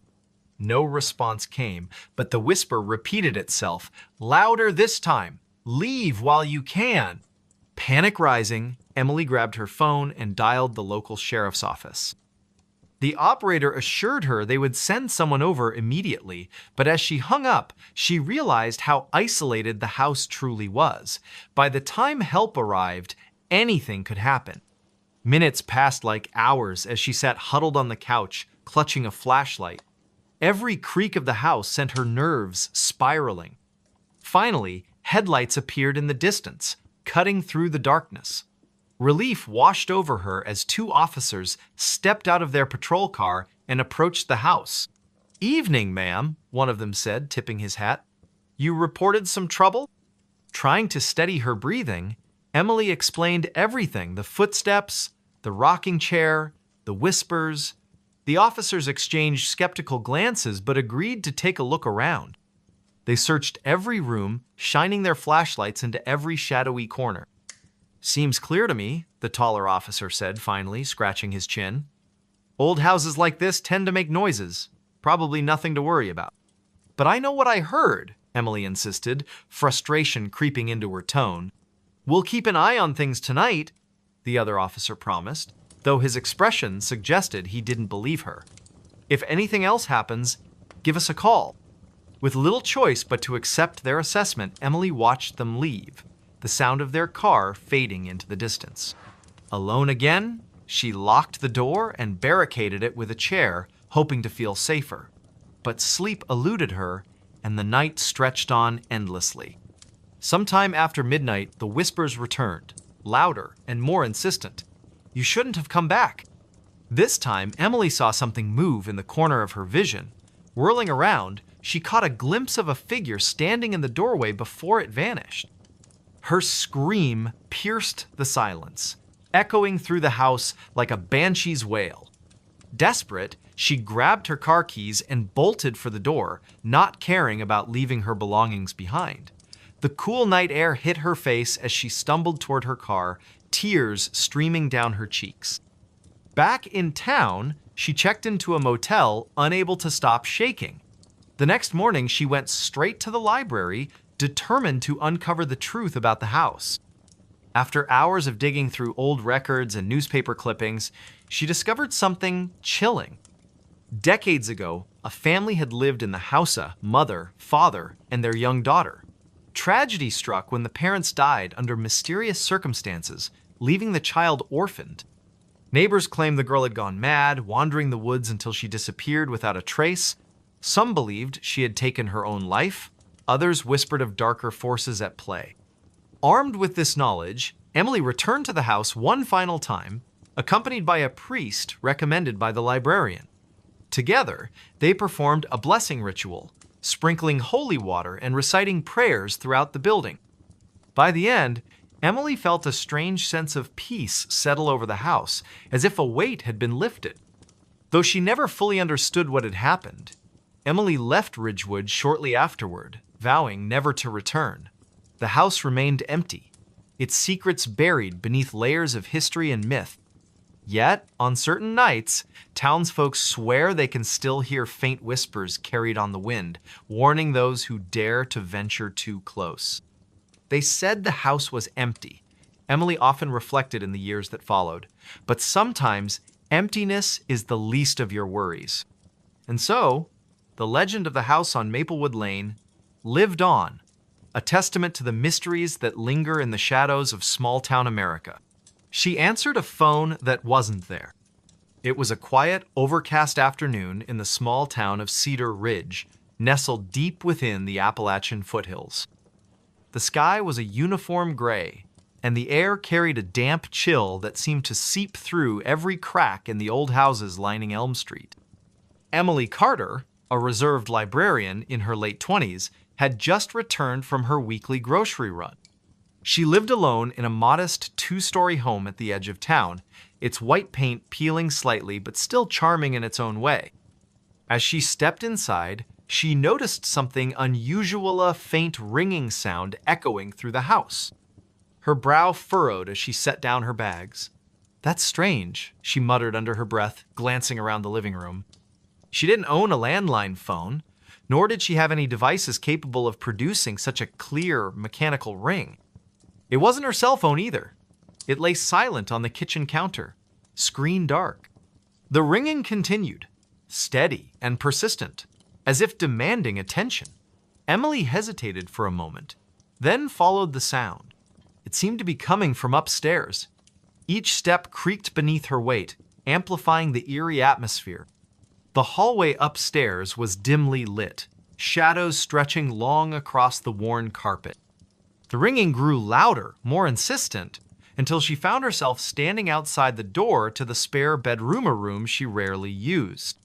No response came, but the whisper repeated itself, louder this time. "Leave while you can." Panic rising, Emily grabbed her phone and dialed the local sheriff's office. The operator assured her they would send someone over immediately, but as she hung up, she realized how isolated the house truly was. By the time help arrived, anything could happen. Minutes passed like hours as she sat huddled on the couch, clutching a flashlight. Every creak of the house sent her nerves spiraling. Finally, headlights appeared in the distance, cutting through the darkness. Relief washed over her as two officers stepped out of their patrol car and approached the house. "Evening, ma'am," one of them said, tipping his hat. "You reported some trouble?" Trying to steady her breathing, Emily explained everything: the footsteps, the rocking chair, the whispers. The officers exchanged skeptical glances but agreed to take a look around. They searched every room, shining their flashlights into every shadowy corner. "Seems clear to me," the taller officer said finally, scratching his chin. "Old houses like this tend to make noises. Probably nothing to worry about." "But I know what I heard," Emily insisted, frustration creeping into her tone. "We'll keep an eye on things tonight," the other officer promised, though his expression suggested he didn't believe her. "If anything else happens, give us a call." With little choice but to accept their assessment, Emily watched them leave, the sound of their car fading into the distance. Alone again, she locked the door and barricaded it with a chair, hoping to feel safer. But sleep eluded her, and the night stretched on endlessly. Sometime after midnight, the whispers returned, louder and more insistent. "You shouldn't have come back." This time, Emily saw something move in the corner of her vision. Whirling around, she caught a glimpse of a figure standing in the doorway before it vanished. Her scream pierced the silence, echoing through the house like a banshee's wail. Desperate, she grabbed her car keys and bolted for the door, not caring about leaving her belongings behind. The cool night air hit her face as she stumbled toward her car, tears streaming down her cheeks. Back in town, she checked into a motel, unable to stop shaking. The next morning, she went straight to the library, determined to uncover the truth about the house. After hours of digging through old records and newspaper clippings, she discovered something chilling. Decades ago, a family had lived in the house: a mother, father, and their young daughter. Tragedy struck when the parents died under mysterious circumstances, leaving the child orphaned. Neighbors claimed the girl had gone mad, wandering the woods until she disappeared without a trace. Some believed she had taken her own life. Others whispered of darker forces at play. Armed with this knowledge, Emily returned to the house one final time, accompanied by a priest recommended by the librarian. Together, they performed a blessing ritual, sprinkling holy water and reciting prayers throughout the building. By the end, Emily felt a strange sense of peace settle over the house, as if a weight had been lifted. Though she never fully understood what had happened, Emily left Ridgewood shortly afterward, vowing never to return. The house remained empty, its secrets buried beneath layers of history and myth. Yet, on certain nights, townsfolk swear they can still hear faint whispers carried on the wind, warning those who dare to venture too close. They said the house was empty. Emily often reflected in the years that followed. But sometimes, emptiness is the least of your worries. And so, the legend of the house on Maplewood Lane lived on, a testament to the mysteries that linger in the shadows of small-town America. She answered a phone that wasn't there. It was a quiet, overcast afternoon in the small town of Cedar Ridge, nestled deep within the Appalachian foothills. The sky was a uniform gray, and the air carried a damp chill that seemed to seep through every crack in the old houses lining Elm Street. Emily Carter, a reserved librarian in her late 20s, had just returned from her weekly grocery run. She lived alone in a modest two-story home at the edge of town, its white paint peeling slightly but still charming in its own way. As she stepped inside, she noticed something unusual, a faint ringing sound echoing through the house. Her brow furrowed as she set down her bags. "That's strange," she muttered under her breath, glancing around the living room. She didn't own a landline phone, nor did she have any devices capable of producing such a clear, mechanical ring. It wasn't her cell phone either. It lay silent on the kitchen counter, screen dark. The ringing continued, steady and persistent, as if demanding attention. Emily hesitated for a moment, then followed the sound. It seemed to be coming from upstairs. Each step creaked beneath her weight, amplifying the eerie atmosphere. The hallway upstairs was dimly lit, shadows stretching long across the worn carpet. The ringing grew louder, more insistent, until she found herself standing outside the door to the spare bedroom, a room she rarely used.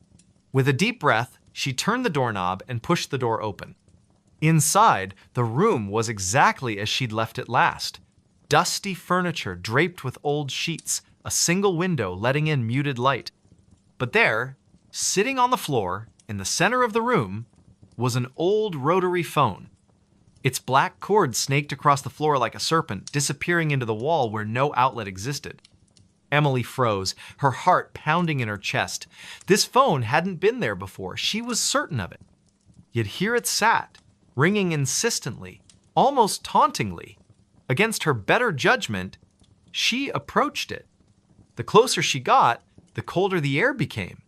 With a deep breath, she turned the doorknob and pushed the door open. Inside, the room was exactly as she'd left it last. Dusty furniture draped with old sheets, a single window letting in muted light. But there, sitting on the floor, in the center of the room, was an old rotary phone. Its black cord snaked across the floor like a serpent, disappearing into the wall where no outlet existed. Emily froze, her heart pounding in her chest. This phone hadn't been there before, she was certain of it. Yet here it sat, ringing insistently, almost tauntingly. Against her better judgment, she approached it. The closer she got, the colder the air became,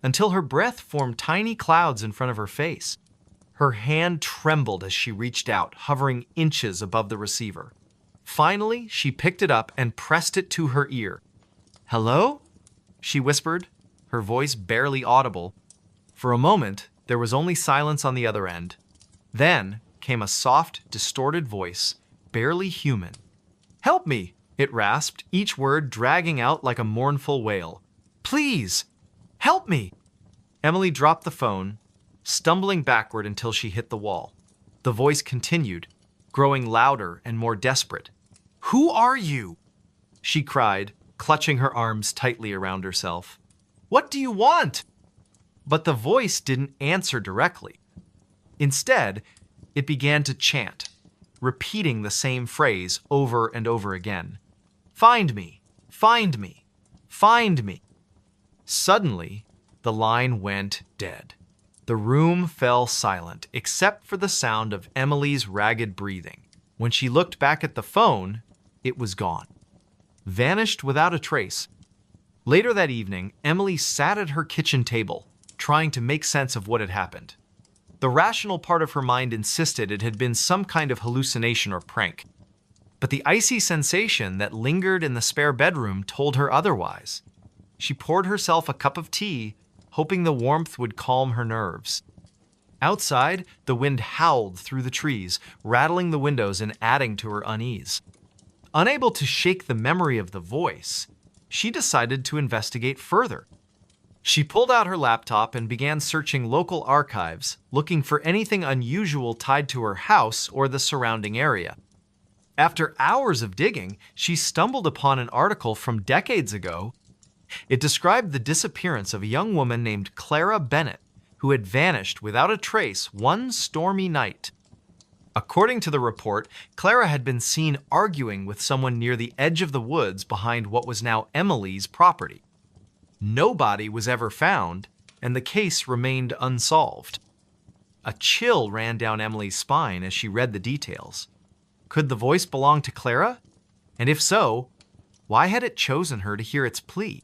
until her breath formed tiny clouds in front of her face. Her hand trembled as she reached out, hovering inches above the receiver. Finally, she picked it up and pressed it to her ear. "Hello?" she whispered, her voice barely audible. For a moment, there was only silence on the other end. Then came a soft, distorted voice, barely human. "Help me!" it rasped, each word dragging out like a mournful wail. "Please, help me!" Emily dropped the phone, stumbling backward until she hit the wall. The voice continued, growing louder and more desperate. "Who are you?" she cried, clutching her arms tightly around herself. "What do you want?" But the voice didn't answer directly. Instead, it began to chant, repeating the same phrase over and over again. "Find me, find me, find me." Suddenly, the line went dead. The room fell silent, except for the sound of Emily's ragged breathing. When she looked back at the phone, it was gone. Vanished without a trace. Later that evening, Emily sat at her kitchen table, trying to make sense of what had happened. The rational part of her mind insisted it had been some kind of hallucination or prank. But the icy sensation that lingered in the spare bedroom told her otherwise. She poured herself a cup of tea, hoping the warmth would calm her nerves. Outside, the wind howled through the trees, rattling the windows and adding to her unease. Unable to shake the memory of the voice, she decided to investigate further. She pulled out her laptop and began searching local archives, looking for anything unusual tied to her house or the surrounding area. After hours of digging, she stumbled upon an article from decades ago. It described the disappearance of a young woman named Clara Bennett, who had vanished without a trace one stormy night. According to the report, Clara had been seen arguing with someone near the edge of the woods behind what was now Emily's property. No body was ever found, and the case remained unsolved. A chill ran down Emily's spine as she read the details. Could the voice belong to Clara? And if so, why had it chosen her to hear its plea?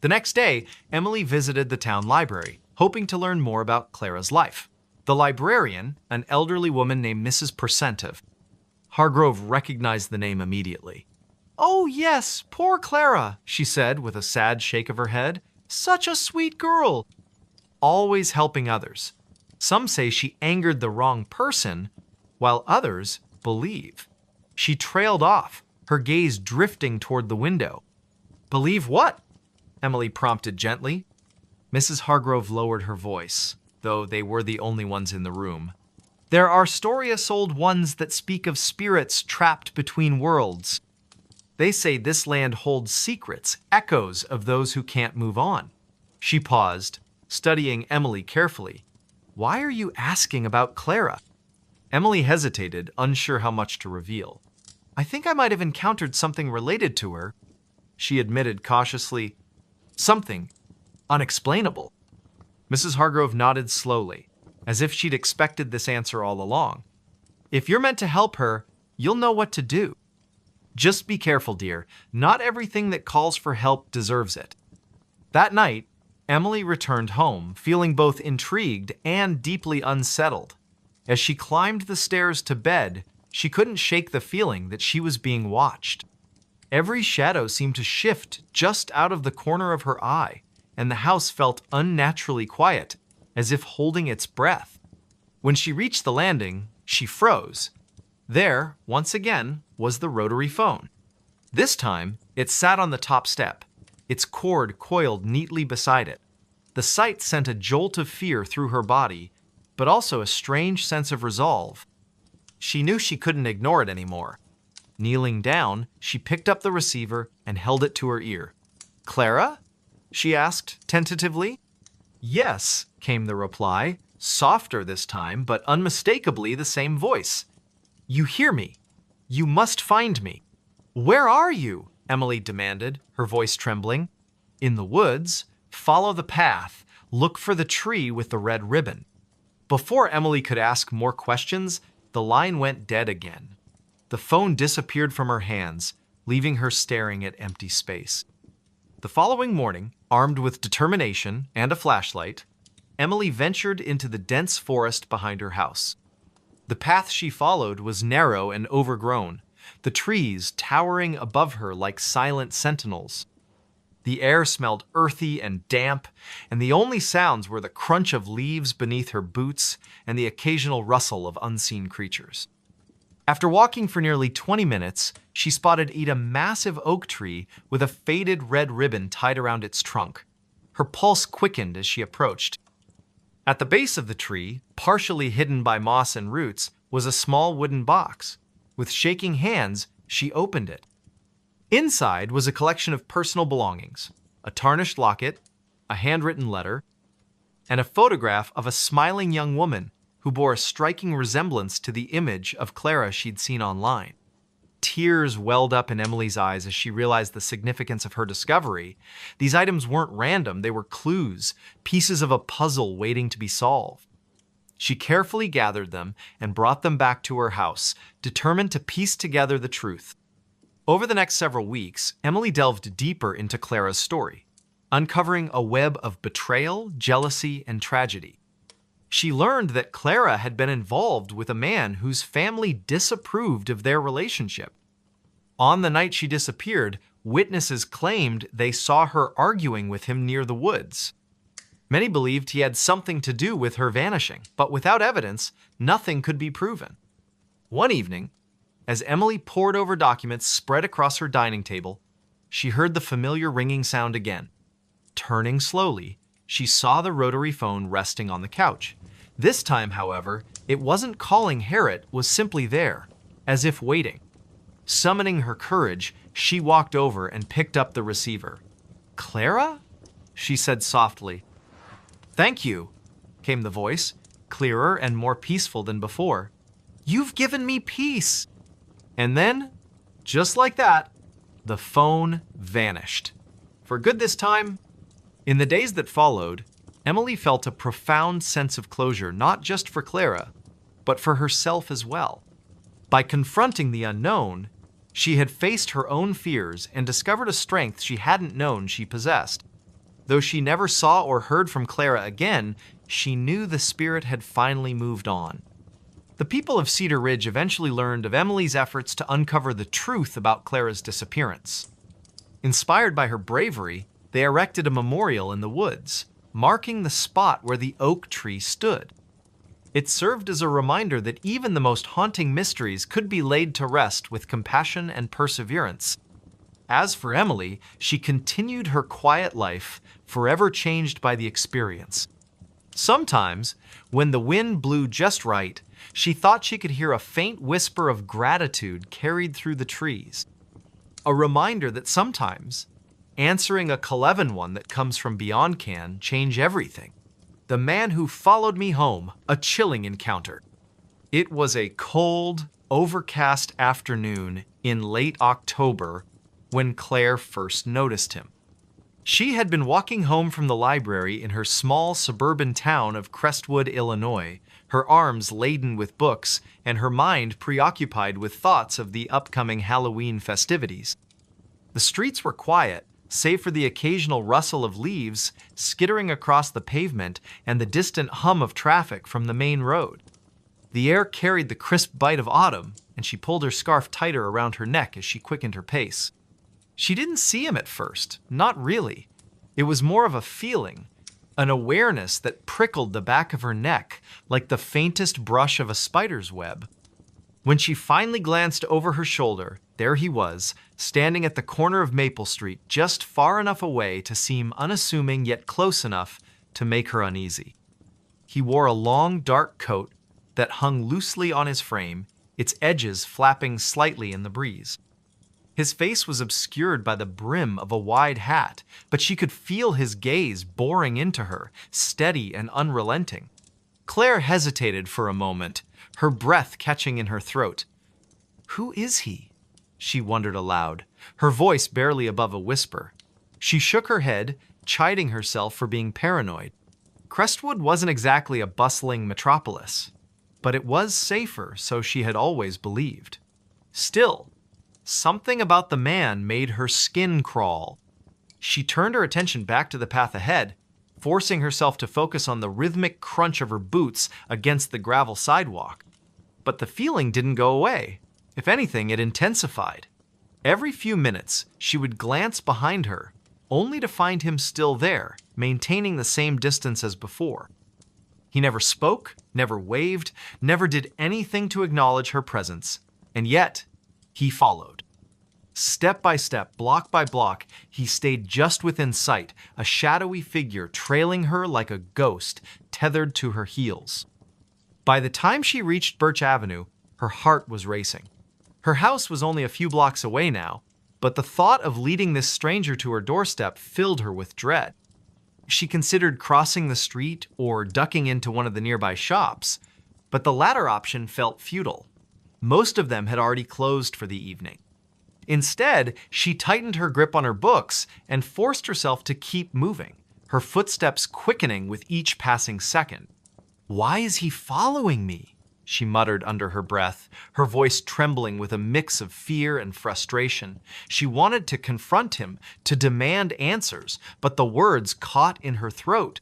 The next day, Emily visited the town library, hoping to learn more about Clara's life. The librarian, an elderly woman named Mrs. Percentive. Hargrove recognized the name immediately. "Oh, yes, poor Clara," she said with a sad shake of her head. "Such a sweet girl. Always helping others. Some say she angered the wrong person, while others believe." She trailed off, her gaze drifting toward the window. "Believe what?" Emily prompted gently. Mrs. Hargrove lowered her voice, though they were the only ones in the room. "There are stories old ones that speak of spirits trapped between worlds. They say this land holds secrets, echoes of those who can't move on." She paused, studying Emily carefully. "Why are you asking about Clara?" Emily hesitated, unsure how much to reveal. "I think I might have encountered something related to her," she admitted cautiously. "Something unexplainable." Mrs. Hargrove nodded slowly, as if she'd expected this answer all along. "If you're meant to help her, you'll know what to do. Just be careful, dear. Not everything that calls for help deserves it." That night, Emily returned home, feeling both intrigued and deeply unsettled. As she climbed the stairs to bed, she couldn't shake the feeling that she was being watched. Every shadow seemed to shift just out of the corner of her eye, and the house felt unnaturally quiet, as if holding its breath. When she reached the landing, she froze. There, once again, was the rotary phone. This time, it sat on the top step, its cord coiled neatly beside it. The sight sent a jolt of fear through her body, but also a strange sense of resolve. She knew she couldn't ignore it anymore. Kneeling down, she picked up the receiver and held it to her ear. "Clara?" she asked tentatively. "Yes," came the reply, softer this time, but unmistakably the same voice. "You hear me. You must find me." "Where are you?" Emily demanded, her voice trembling. "In the woods. Follow the path. Look for the tree with the red ribbon." Before Emily could ask more questions, the line went dead again. The phone disappeared from her hands, leaving her staring at empty space. The following morning, armed with determination and a flashlight, Emily ventured into the dense forest behind her house. The path she followed was narrow and overgrown, the trees towering above her like silent sentinels. The air smelled earthy and damp, and the only sounds were the crunch of leaves beneath her boots and the occasional rustle of unseen creatures. After walking for nearly 20 minutes, she spotted a massive oak tree with a faded red ribbon tied around its trunk. Her pulse quickened as she approached. At the base of the tree, partially hidden by moss and roots, was a small wooden box. With shaking hands, she opened it. Inside was a collection of personal belongings, a tarnished locket, a handwritten letter, and a photograph of a smiling young woman who bore a striking resemblance to the image of Clara she'd seen online. Tears welled up in Emily's eyes as she realized the significance of her discovery. These items weren't random, they were clues, pieces of a puzzle waiting to be solved. She carefully gathered them and brought them back to her house, determined to piece together the truth. Over the next several weeks, Emily delved deeper into Clara's story, uncovering a web of betrayal, jealousy, and tragedy. She learned that Clara had been involved with a man whose family disapproved of their relationship. On the night she disappeared, witnesses claimed they saw her arguing with him near the woods. Many believed he had something to do with her vanishing, but without evidence, nothing could be proven. One evening, as Emily pored over documents spread across her dining table, she heard the familiar ringing sound again. Turning slowly, she saw the rotary phone resting on the couch. This time, however, it wasn't calling Harriet, was simply there, as if waiting. Summoning her courage, she walked over and picked up the receiver. "Clara?" she said softly. "Thank you," came the voice, clearer and more peaceful than before. "You've given me peace." And then, just like that, the phone vanished. For good this time. In the days that followed, Emily felt a profound sense of closure, not just for Clara, but for herself as well. By confronting the unknown, she had faced her own fears and discovered a strength she hadn't known she possessed. Though she never saw or heard from Clara again, she knew the spirit had finally moved on. The people of Cedar Ridge eventually learned of Emily's efforts to uncover the truth about Clara's disappearance. Inspired by her bravery, they erected a memorial in the woods, marking the spot where the oak tree stood. It served as a reminder that even the most haunting mysteries could be laid to rest with compassion and perseverance. As for Emily, she continued her quiet life, forever changed by the experience. Sometimes, when the wind blew just right, she thought she could hear a faint whisper of gratitude carried through the trees. A reminder that sometimes, answering a Cleven one that comes from beyond can change everything. The Man Who Followed Me Home, a chilling encounter. It was a cold, overcast afternoon in late October when Claire first noticed him. She had been walking home from the library in her small suburban town of Crestwood, Illinois, her arms laden with books and her mind preoccupied with thoughts of the upcoming Halloween festivities. The streets were quiet, save for the occasional rustle of leaves skittering across the pavement and the distant hum of traffic from the main road. The air carried the crisp bite of autumn, and she pulled her scarf tighter around her neck as she quickened her pace. She didn't see him at first, not really. It was more of a feeling, an awareness that prickled the back of her neck like the faintest brush of a spider's web. When she finally glanced over her shoulder, there he was, standing at the corner of Maple Street, just far enough away to seem unassuming yet close enough to make her uneasy. He wore a long, dark coat that hung loosely on his frame, its edges flapping slightly in the breeze. His face was obscured by the brim of a wide hat, but she could feel his gaze boring into her, steady and unrelenting. Claire hesitated for a moment, her breath catching in her throat. "Who is he?" she wondered aloud, her voice barely above a whisper. She shook her head, chiding herself for being paranoid. Crestwood wasn't exactly a bustling metropolis, but it was safer, so she had always believed. Still, something about the man made her skin crawl. She turned her attention back to the path ahead, forcing herself to focus on the rhythmic crunch of her boots against the gravel sidewalk. But the feeling didn't go away. If anything, it intensified. Every few minutes, she would glance behind her, only to find him still there, maintaining the same distance as before. He never spoke, never waved, never did anything to acknowledge her presence. And yet, he followed. Step by step, block by block, he stayed just within sight, a shadowy figure trailing her like a ghost tethered to her heels. By the time she reached Birch Avenue, her heart was racing. Her house was only a few blocks away now, but the thought of leading this stranger to her doorstep filled her with dread. She considered crossing the street or ducking into one of the nearby shops, but the latter option felt futile. Most of them had already closed for the evening. Instead, she tightened her grip on her books and forced herself to keep moving, her footsteps quickening with each passing second. "Why is he following me?" she muttered under her breath, her voice trembling with a mix of fear and frustration. She wanted to confront him, to demand answers, but the words caught in her throat.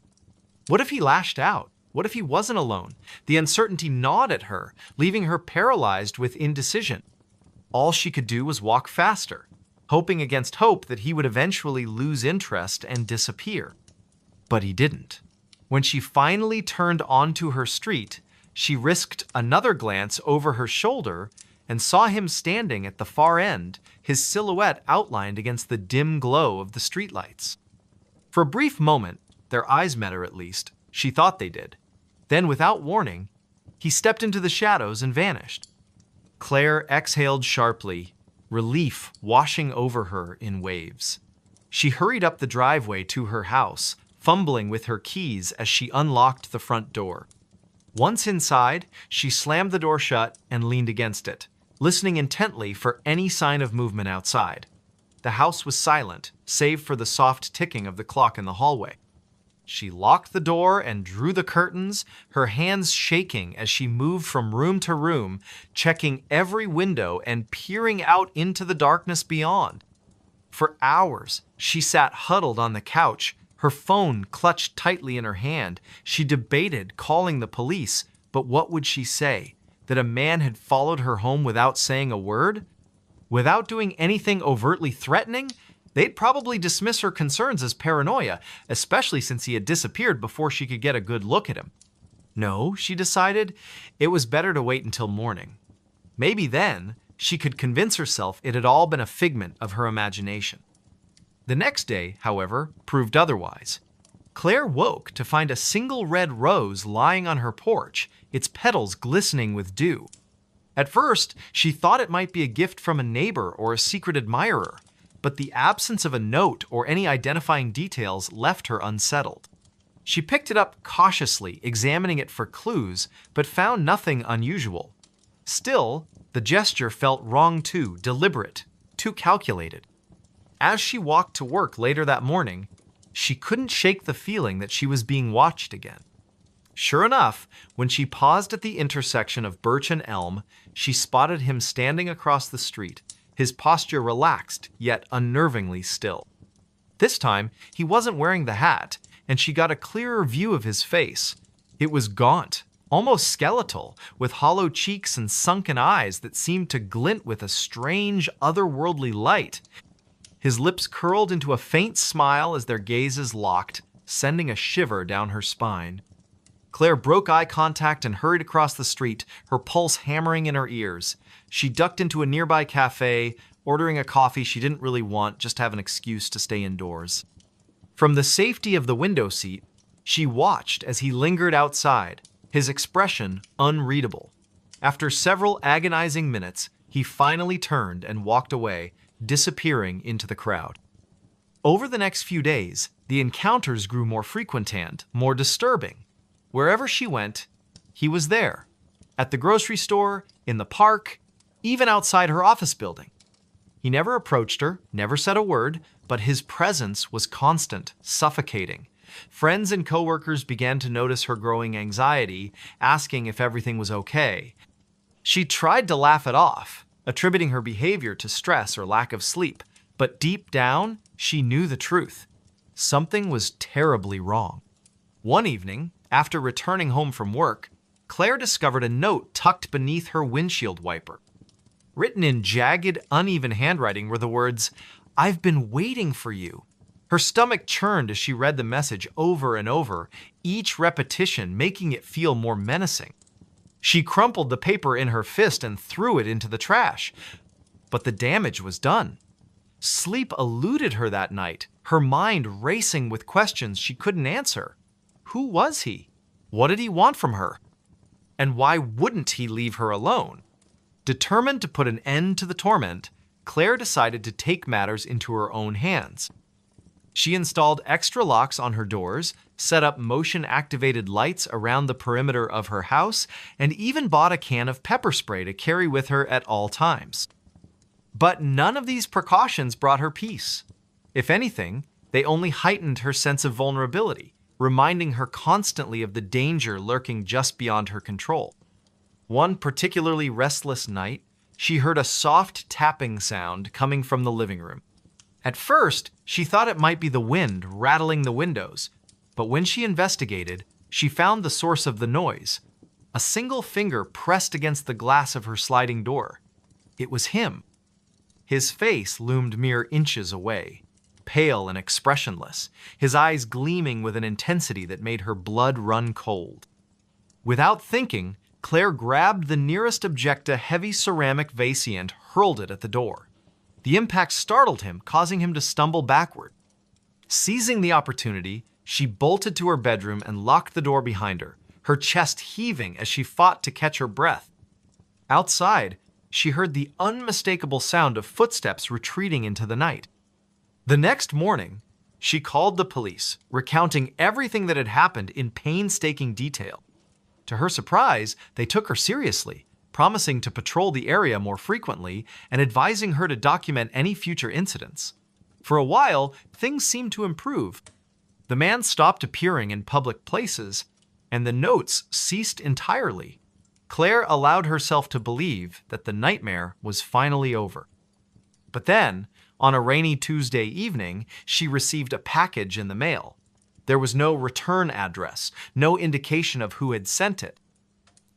What if he lashed out? What if he wasn't alone? The uncertainty gnawed at her, leaving her paralyzed with indecision. All she could do was walk faster, hoping against hope that he would eventually lose interest and disappear. But he didn't. When she finally turned onto her street, she risked another glance over her shoulder and saw him standing at the far end, his silhouette outlined against the dim glow of the streetlights. For a brief moment, their eyes met, or at least, she thought they did. Then, without warning, he stepped into the shadows and vanished. Claire exhaled sharply, relief washing over her in waves. She hurried up the driveway to her house, fumbling with her keys as she unlocked the front door. Once inside, she slammed the door shut and leaned against it, listening intently for any sign of movement outside. The house was silent, save for the soft ticking of the clock in the hallway. She locked the door and drew the curtains, her hands shaking as she moved from room to room, checking every window and peering out into the darkness beyond. For hours, she sat huddled on the couch, Her phone clutched tightly in her hand. She debated calling the police, but what would she say? That a man had followed her home without saying a word? Without doing anything overtly threatening? They'd probably dismiss her concerns as paranoia, especially since he had disappeared before she could get a good look at him. No, she decided, it was better to wait until morning. Maybe then she could convince herself it had all been a figment of her imagination. The next day, however, proved otherwise. Claire woke to find a single red rose lying on her porch, its petals glistening with dew. At first, she thought it might be a gift from a neighbor or a secret admirer, but the absence of a note or any identifying details left her unsettled. She picked it up cautiously, examining it for clues, but found nothing unusual. Still, the gesture felt wrong too, deliberate, too calculated. As she walked to work later that morning, she couldn't shake the feeling that she was being watched again. Sure enough, when she paused at the intersection of Birch and Elm, she spotted him standing across the street, his posture relaxed, yet unnervingly still. This time, he wasn't wearing the hat, and she got a clearer view of his face. It was gaunt, almost skeletal, with hollow cheeks and sunken eyes that seemed to glint with a strange, otherworldly light. His lips curled into a faint smile as their gazes locked, sending a shiver down her spine. Claire broke eye contact and hurried across the street, her pulse hammering in her ears. She ducked into a nearby cafe, ordering a coffee she didn't really want, just to have an excuse to stay indoors. From the safety of the window seat, she watched as he lingered outside, his expression unreadable. After several agonizing minutes, he finally turned and walked away, disappearing into the crowd. Over the next few days, the encounters grew more frequent and more disturbing. Wherever she went, he was there. At the grocery store, in the park, even outside her office building. He never approached her, never said a word, but his presence was constant, suffocating. Friends and coworkers began to notice her growing anxiety, asking if everything was okay. She tried to laugh it off, attributing her behavior to stress or lack of sleep, but deep down, she knew the truth. Something was terribly wrong. One evening, after returning home from work, Claire discovered a note tucked beneath her windshield wiper. Written in jagged, uneven handwriting were the words, "I've been waiting for you." Her stomach churned as she read the message over and over, each repetition making it feel more menacing. She crumpled the paper in her fist and threw it into the trash. But the damage was done. Sleep eluded her that night, her mind racing with questions she couldn't answer. Who was he? What did he want from her? And why wouldn't he leave her alone? Determined to put an end to the torment, Claire decided to take matters into her own hands. She installed extra locks on her doors, set up motion-activated lights around the perimeter of her house, and even bought a can of pepper spray to carry with her at all times. But none of these precautions brought her peace. If anything, they only heightened her sense of vulnerability, reminding her constantly of the danger lurking just beyond her control. One particularly restless night, she heard a soft tapping sound coming from the living room. At first, she thought it might be the wind rattling the windows, but when she investigated, she found the source of the noise. A single finger pressed against the glass of her sliding door. It was him. His face loomed mere inches away, pale and expressionless, his eyes gleaming with an intensity that made her blood run cold. Without thinking, Claire grabbed the nearest object, a heavy ceramic vase, and hurled it at the door. The impact startled him, causing him to stumble backward. Seizing the opportunity, she bolted to her bedroom and locked the door behind her, her chest heaving as she fought to catch her breath. Outside, she heard the unmistakable sound of footsteps retreating into the night. The next morning, she called the police, recounting everything that had happened in painstaking detail. To her surprise, they took her seriously, promising to patrol the area more frequently and advising her to document any future incidents. For a while, things seemed to improve. The man stopped appearing in public places, and the notes ceased entirely. Claire allowed herself to believe that the nightmare was finally over. But then, on a rainy Tuesday evening, she received a package in the mail. There was no return address, no indication of who had sent it.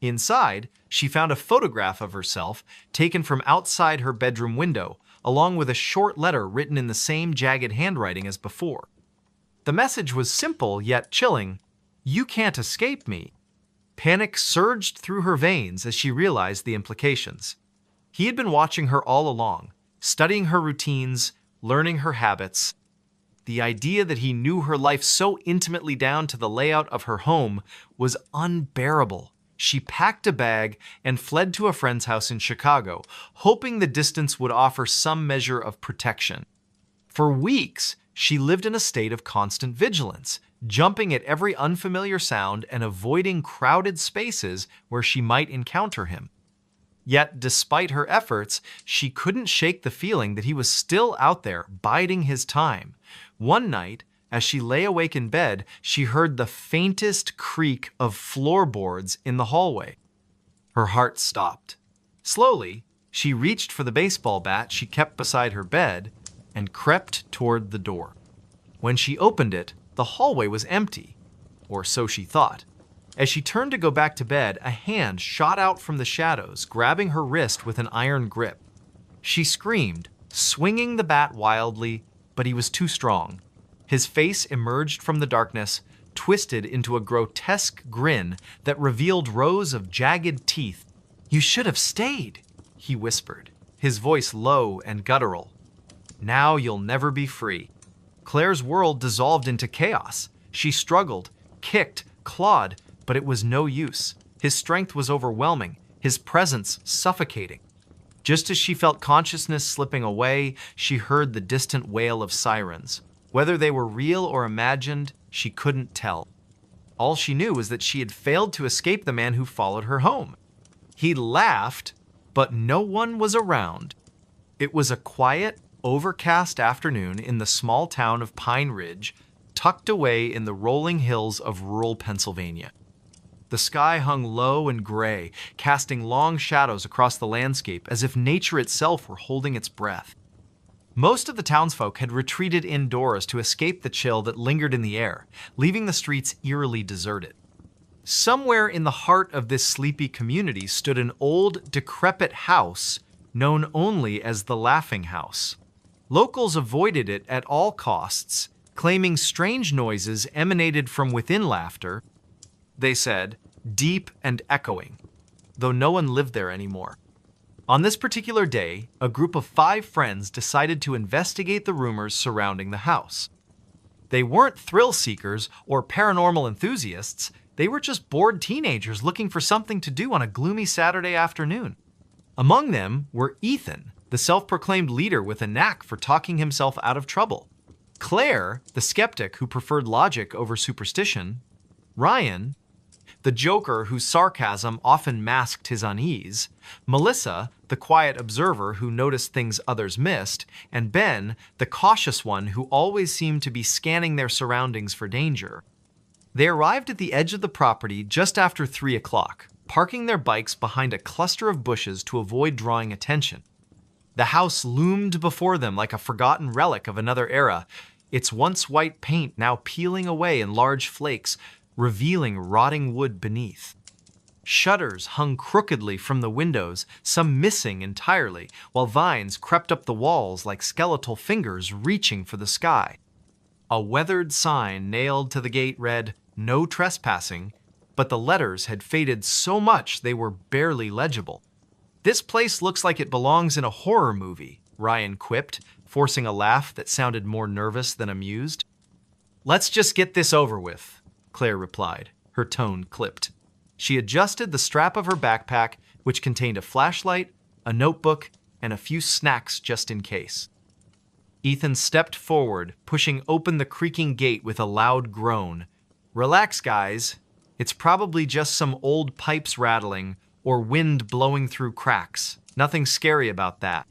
Inside, she found a photograph of herself taken from outside her bedroom window, along with a short letter written in the same jagged handwriting as before. The message was simple yet chilling. "You can't escape me." Panic surged through her veins as she realized the implications. He had been watching her all along, studying her routines, learning her habits. The idea that he knew her life so intimately down to the layout of her home was unbearable. She packed a bag and fled to a friend's house in Chicago, hoping the distance would offer some measure of protection. For weeks, she lived in a state of constant vigilance, jumping at every unfamiliar sound and avoiding crowded spaces where she might encounter him. Yet, despite her efforts, she couldn't shake the feeling that he was still out there, biding his time. One night, as she lay awake in bed, she heard the faintest creak of floorboards in the hallway. Her heart stopped. Slowly, she reached for the baseball bat she kept beside her bed and crept toward the door. When she opened it, the hallway was empty, or so she thought. As she turned to go back to bed, a hand shot out from the shadows, grabbing her wrist with an iron grip. She screamed, swinging the bat wildly, but he was too strong. His face emerged from the darkness, twisted into a grotesque grin that revealed rows of jagged teeth. "You should have stayed," he whispered, his voice low and guttural. "Now you'll never be free." Claire's world dissolved into chaos. She struggled, kicked, clawed, but it was no use. His strength was overwhelming, his presence suffocating. Just as she felt consciousness slipping away, she heard the distant wail of sirens. Whether they were real or imagined, she couldn't tell. All she knew was that she had failed to escape the man who followed her home. He laughed, but no one was around. It was a quiet, overcast afternoon in the small town of Pine Ridge, tucked away in the rolling hills of rural Pennsylvania. The sky hung low and gray, casting long shadows across the landscape as if nature itself were holding its breath. Most of the townsfolk had retreated indoors to escape the chill that lingered in the air, leaving the streets eerily deserted. Somewhere in the heart of this sleepy community stood an old, decrepit house known only as the Laughing House. Locals avoided it at all costs, claiming strange noises emanated from within laughter, they said, deep and echoing, though no one lived there anymore. On this particular day, a group of 5 friends decided to investigate the rumors surrounding the house. They weren't thrill seekers or paranormal enthusiasts, they were just bored teenagers looking for something to do on a gloomy Saturday afternoon. Among them were Ethan, the self-proclaimed leader with a knack for talking himself out of trouble; Claire, the skeptic who preferred logic over superstition; Ryan, the joker whose sarcasm often masked his unease; Melissa, the quiet observer who noticed things others missed; and Ben, the cautious one who always seemed to be scanning their surroundings for danger. They arrived at the edge of the property just after 3 o'clock, parking their bikes behind a cluster of bushes to avoid drawing attention. The house loomed before them like a forgotten relic of another era, its once white paint now peeling away in large flakes, revealing rotting wood beneath. Shutters hung crookedly from the windows, some missing entirely, while vines crept up the walls like skeletal fingers reaching for the sky. A weathered sign nailed to the gate read, "No trespassing," but the letters had faded so much they were barely legible. "This place looks like it belongs in a horror movie," Ryan quipped, forcing a laugh that sounded more nervous than amused. "Let's just get this over with," Claire replied, her tone clipped. She adjusted the strap of her backpack, which contained a flashlight, a notebook, and a few snacks just in case. Ethan stepped forward, pushing open the creaking gate with a loud groan. "Relax, guys. It's probably just some old pipes rattling or wind blowing through cracks. Nothing scary about that."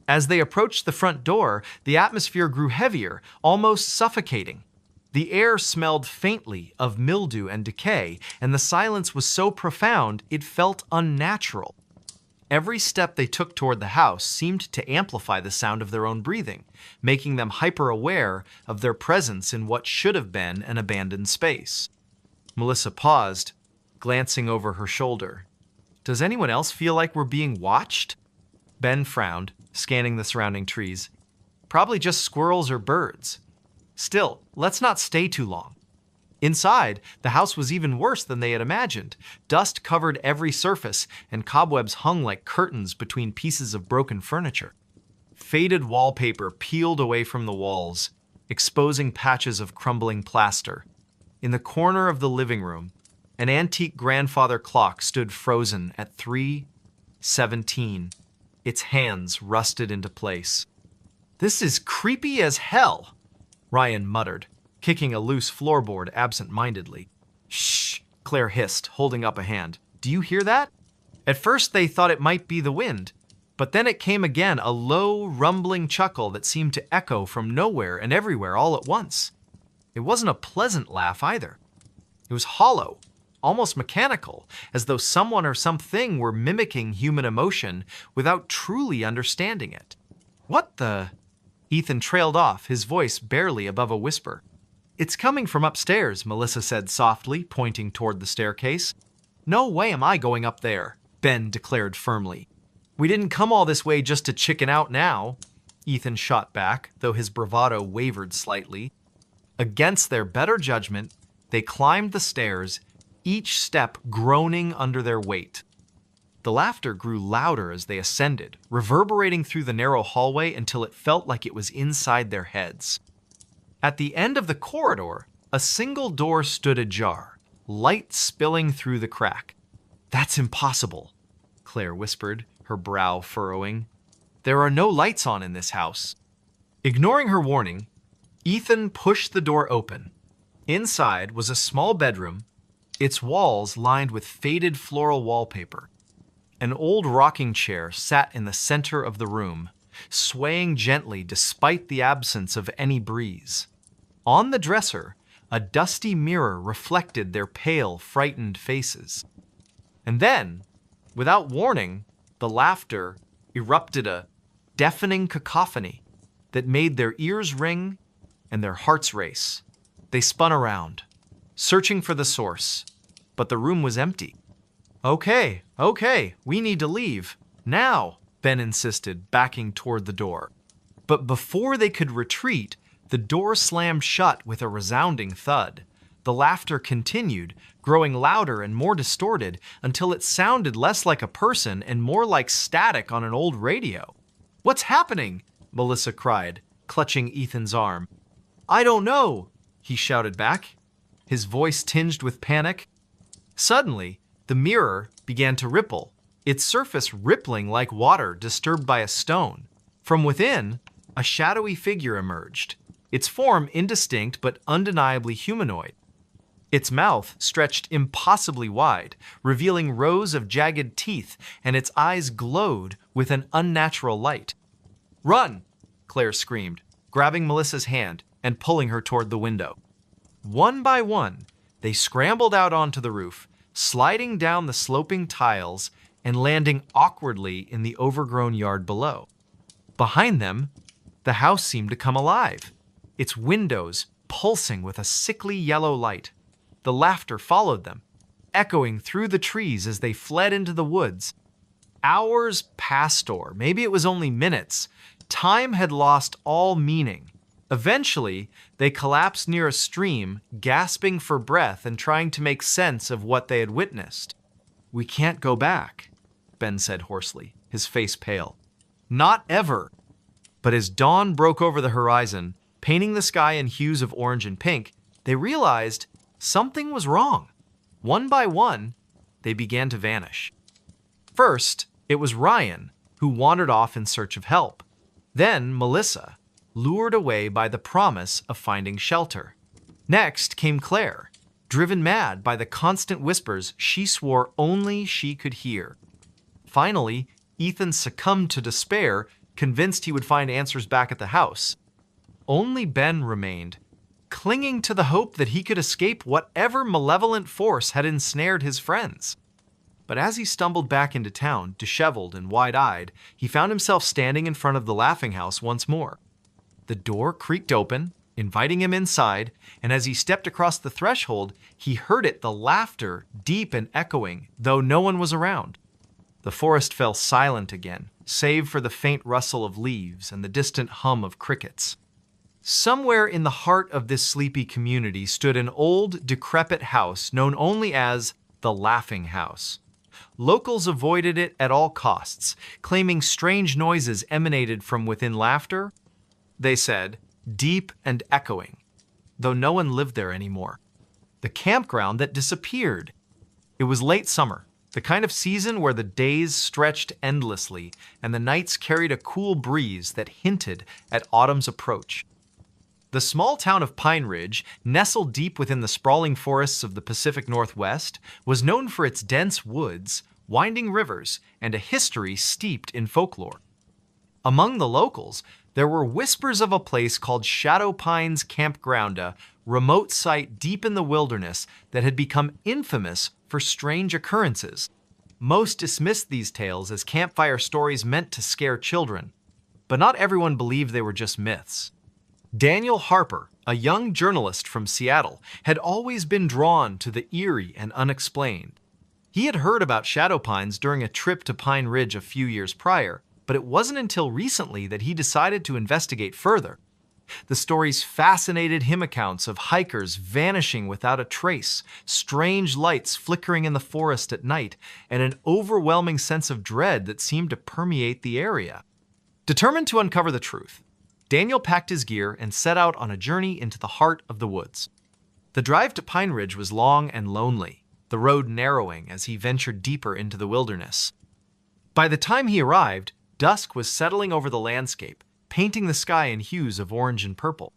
As they approached the front door, the atmosphere grew heavier, almost suffocating. The air smelled faintly of mildew and decay, and the silence was so profound it felt unnatural. Every step they took toward the house seemed to amplify the sound of their own breathing, making them hyper-aware of their presence in what should have been an abandoned space. Melissa paused, glancing over her shoulder. Does anyone else feel like we're being watched? Ben frowned, scanning the surrounding trees. Probably just squirrels or birds. Still, let's not stay too long. Inside, the house was even worse than they had imagined. Dust covered every surface, and cobwebs hung like curtains between pieces of broken furniture. Faded wallpaper peeled away from the walls, exposing patches of crumbling plaster. In the corner of the living room, an antique grandfather clock stood frozen at 3:17. Its hands rusted into place. "This is creepy as hell," Ryan muttered, kicking a loose floorboard absent-mindedly. "Shh," Claire hissed, holding up a hand. "Do you hear that?" At first they thought it might be the wind, but then it came again, a low, rumbling chuckle that seemed to echo from nowhere and everywhere all at once. It wasn't a pleasant laugh either. It was hollow, almost mechanical, as though someone or something were mimicking human emotion without truly understanding it. "What the?" Ethan trailed off, his voice barely above a whisper. "It's coming from upstairs," Melissa said softly, pointing toward the staircase. "No way am I going up there," Ben declared firmly. "We didn't come all this way just to chicken out now," Ethan shot back, though his bravado wavered slightly. Against their better judgment, they climbed the stairs, each step groaning under their weight. The laughter grew louder as they ascended, reverberating through the narrow hallway until it felt like it was inside their heads. At the end of the corridor, a single door stood ajar, light spilling through the crack. "That's impossible," Claire whispered, her brow furrowing. "There are no lights on in this house." Ignoring her warning, Ethan pushed the door open. Inside was a small bedroom, its walls lined with faded floral wallpaper. An old rocking chair sat in the center of the room, swaying gently despite the absence of any breeze. On the dresser, a dusty mirror reflected their pale, frightened faces. And then, without warning, the laughter erupted, a deafening cacophony that made their ears ring and their hearts race. They spun around, searching for the source, but the room was empty. Okay, we need to leave. Now," Ben insisted, backing toward the door. But before they could retreat, the door slammed shut with a resounding thud. The laughter continued, growing louder and more distorted until it sounded less like a person and more like static on an old radio. "What's happening?" Melissa cried, clutching Ethan's arm. "I don't know," he shouted back, his voice tinged with panic. Suddenly, the mirror began to ripple, its surface rippling like water disturbed by a stone. From within, a shadowy figure emerged, its form indistinct but undeniably humanoid. Its mouth stretched impossibly wide, revealing rows of jagged teeth, and its eyes glowed with an unnatural light. "Run!" Claire screamed, grabbing Melissa's hand and pulling her toward the window. One by one, they scrambled out onto the roof, sliding down the sloping tiles and landing awkwardly in the overgrown yard below. Behind them, the house seemed to come alive, its windows pulsing with a sickly yellow light. The laughter followed them, echoing through the trees as they fled into the woods. Hours passed, or maybe it was only minutes. Time had lost all meaning. Eventually, they collapsed near a stream, gasping for breath and trying to make sense of what they had witnessed. "We can't go back," Ben said hoarsely, his face pale. "Not ever." But as dawn broke over the horizon, painting the sky in hues of orange and pink, they realized something was wrong. One by one, they began to vanish. First, it was Ryan, who wandered off in search of help. Then Melissa, lured away by the promise of finding shelter. Next came Claire, driven mad by the constant whispers she swore only she could hear. Finally, Ethan succumbed to despair, convinced he would find answers back at the house. Only Ben remained, clinging to the hope that he could escape whatever malevolent force had ensnared his friends. But as he stumbled back into town, disheveled and wide-eyed, he found himself standing in front of the laughing house once more. The door creaked open, inviting him inside, and as he stepped across the threshold, he heard the laughter, deep and echoing, though no one was around. The forest fell silent again, save for the faint rustle of leaves and the distant hum of crickets. Somewhere in the heart of this sleepy community stood an old, decrepit house known only as the Laughing House. Locals avoided it at all costs, claiming strange noises emanated from within laughter, they said, deep and echoing, though no one lived there anymore. The campground that disappeared. It was late summer, the kind of season where the days stretched endlessly and the nights carried a cool breeze that hinted at autumn's approach. The small town of Pine Ridge, nestled deep within the sprawling forests of the Pacific Northwest, was known for its dense woods, winding rivers, and a history steeped in folklore. Among the locals, there were whispers of a place called Shadow Pines Campground, a remote site deep in the wilderness that had become infamous for strange occurrences. Most dismissed these tales as campfire stories meant to scare children, but not everyone believed they were just myths. Daniel Harper, a young journalist from Seattle, had always been drawn to the eerie and unexplained. He had heard about shadow pines during a trip to Pine Ridge a few years prior, but it wasn't until recently that he decided to investigate further. The stories fascinated him, accounts of hikers vanishing without a trace, strange lights flickering in the forest at night, and an overwhelming sense of dread that seemed to permeate the area. Determined to uncover the truth, Daniel packed his gear and set out on a journey into the heart of the woods. The drive to Pine Ridge was long and lonely, the road narrowing as he ventured deeper into the wilderness. By the time he arrived, dusk was settling over the landscape, painting the sky in hues of orange and purple.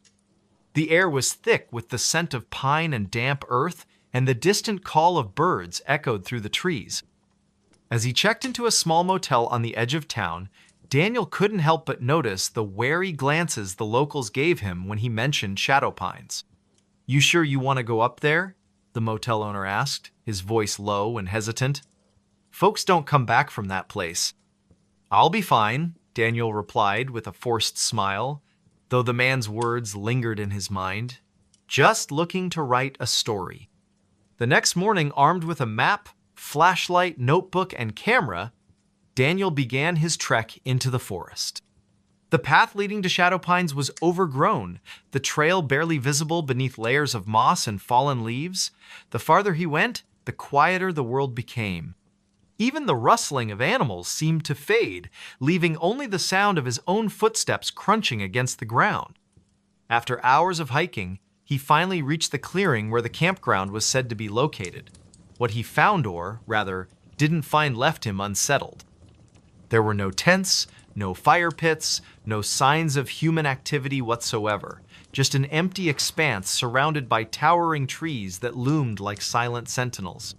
The air was thick with the scent of pine and damp earth, and the distant call of birds echoed through the trees. As he checked into a small motel on the edge of town, Daniel couldn't help but notice the wary glances the locals gave him when he mentioned shadow pines. "You sure you want to go up there?" the motel owner asked, his voice low and hesitant. "Folks don't come back from that place." "I'll be fine," Daniel replied with a forced smile, though the man's words lingered in his mind. "Just looking to write a story." The next morning, armed with a map, flashlight, notebook, and camera, Daniel began his trek into the forest. The path leading to Shadow Pines was overgrown, the trail barely visible beneath layers of moss and fallen leaves. The farther he went, the quieter the world became. Even the rustling of animals seemed to fade, leaving only the sound of his own footsteps crunching against the ground. After hours of hiking, he finally reached the clearing where the campground was said to be located. What he found, or rather, didn't find, left him unsettled. There were no tents, no fire pits, no signs of human activity whatsoever, just an empty expanse surrounded by towering trees that loomed like silent sentinels.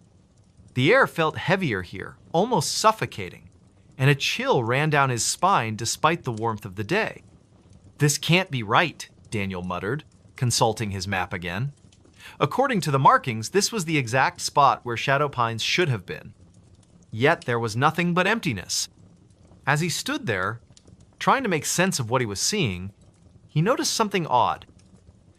The air felt heavier here, almost suffocating, and a chill ran down his spine despite the warmth of the day. "This can't be right," Daniel muttered, consulting his map again. According to the markings, this was the exact spot where Shadow Pines should have been. Yet there was nothing but emptiness. As he stood there, trying to make sense of what he was seeing, he noticed something odd.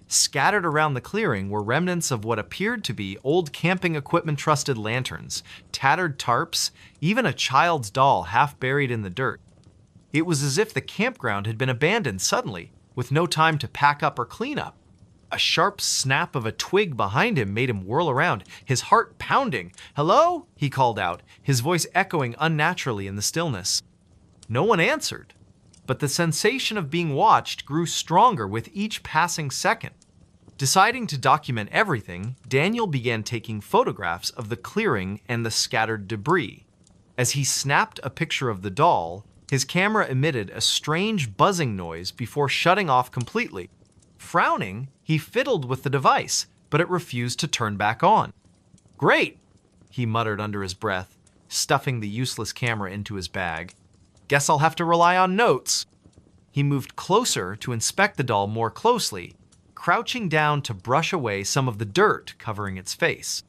Scattered around the clearing were remnants of what appeared to be old camping equipment-trusted lanterns, tattered tarps, even a child's doll half buried in the dirt. It was as if the campground had been abandoned suddenly, with no time to pack up or clean up. A sharp snap of a twig behind him made him whirl around, his heart pounding. "Hello?" he called out, his voice echoing unnaturally in the stillness. No one answered, but the sensation of being watched grew stronger with each passing second. Deciding to document everything, Daniel began taking photographs of the clearing and the scattered debris. As he snapped a picture of the doll, his camera emitted a strange buzzing noise before shutting off completely. Frowning, he fiddled with the device, but it refused to turn back on. "Great," he muttered under his breath, stuffing the useless camera into his bag. "Guess I'll have to rely on notes." He moved closer to inspect the doll more closely, crouching down to brush away some of the dirt covering its face.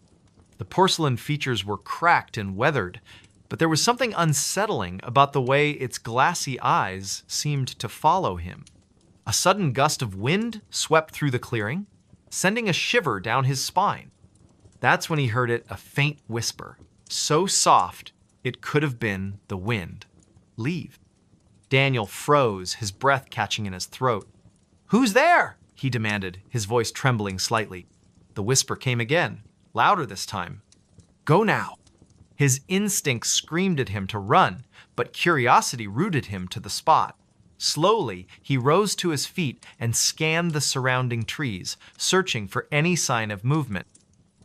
The porcelain features were cracked and weathered, but there was something unsettling about the way its glassy eyes seemed to follow him. A sudden gust of wind swept through the clearing, sending a shiver down his spine. That's when he heard a faint whisper, so soft it could have been the wind. "Leave." Daniel froze, his breath catching in his throat. "Who's there?" he demanded, his voice trembling slightly. The whisper came again, louder this time. "Go now." His instinct screamed at him to run, but curiosity rooted him to the spot. Slowly, he rose to his feet and scanned the surrounding trees, searching for any sign of movement.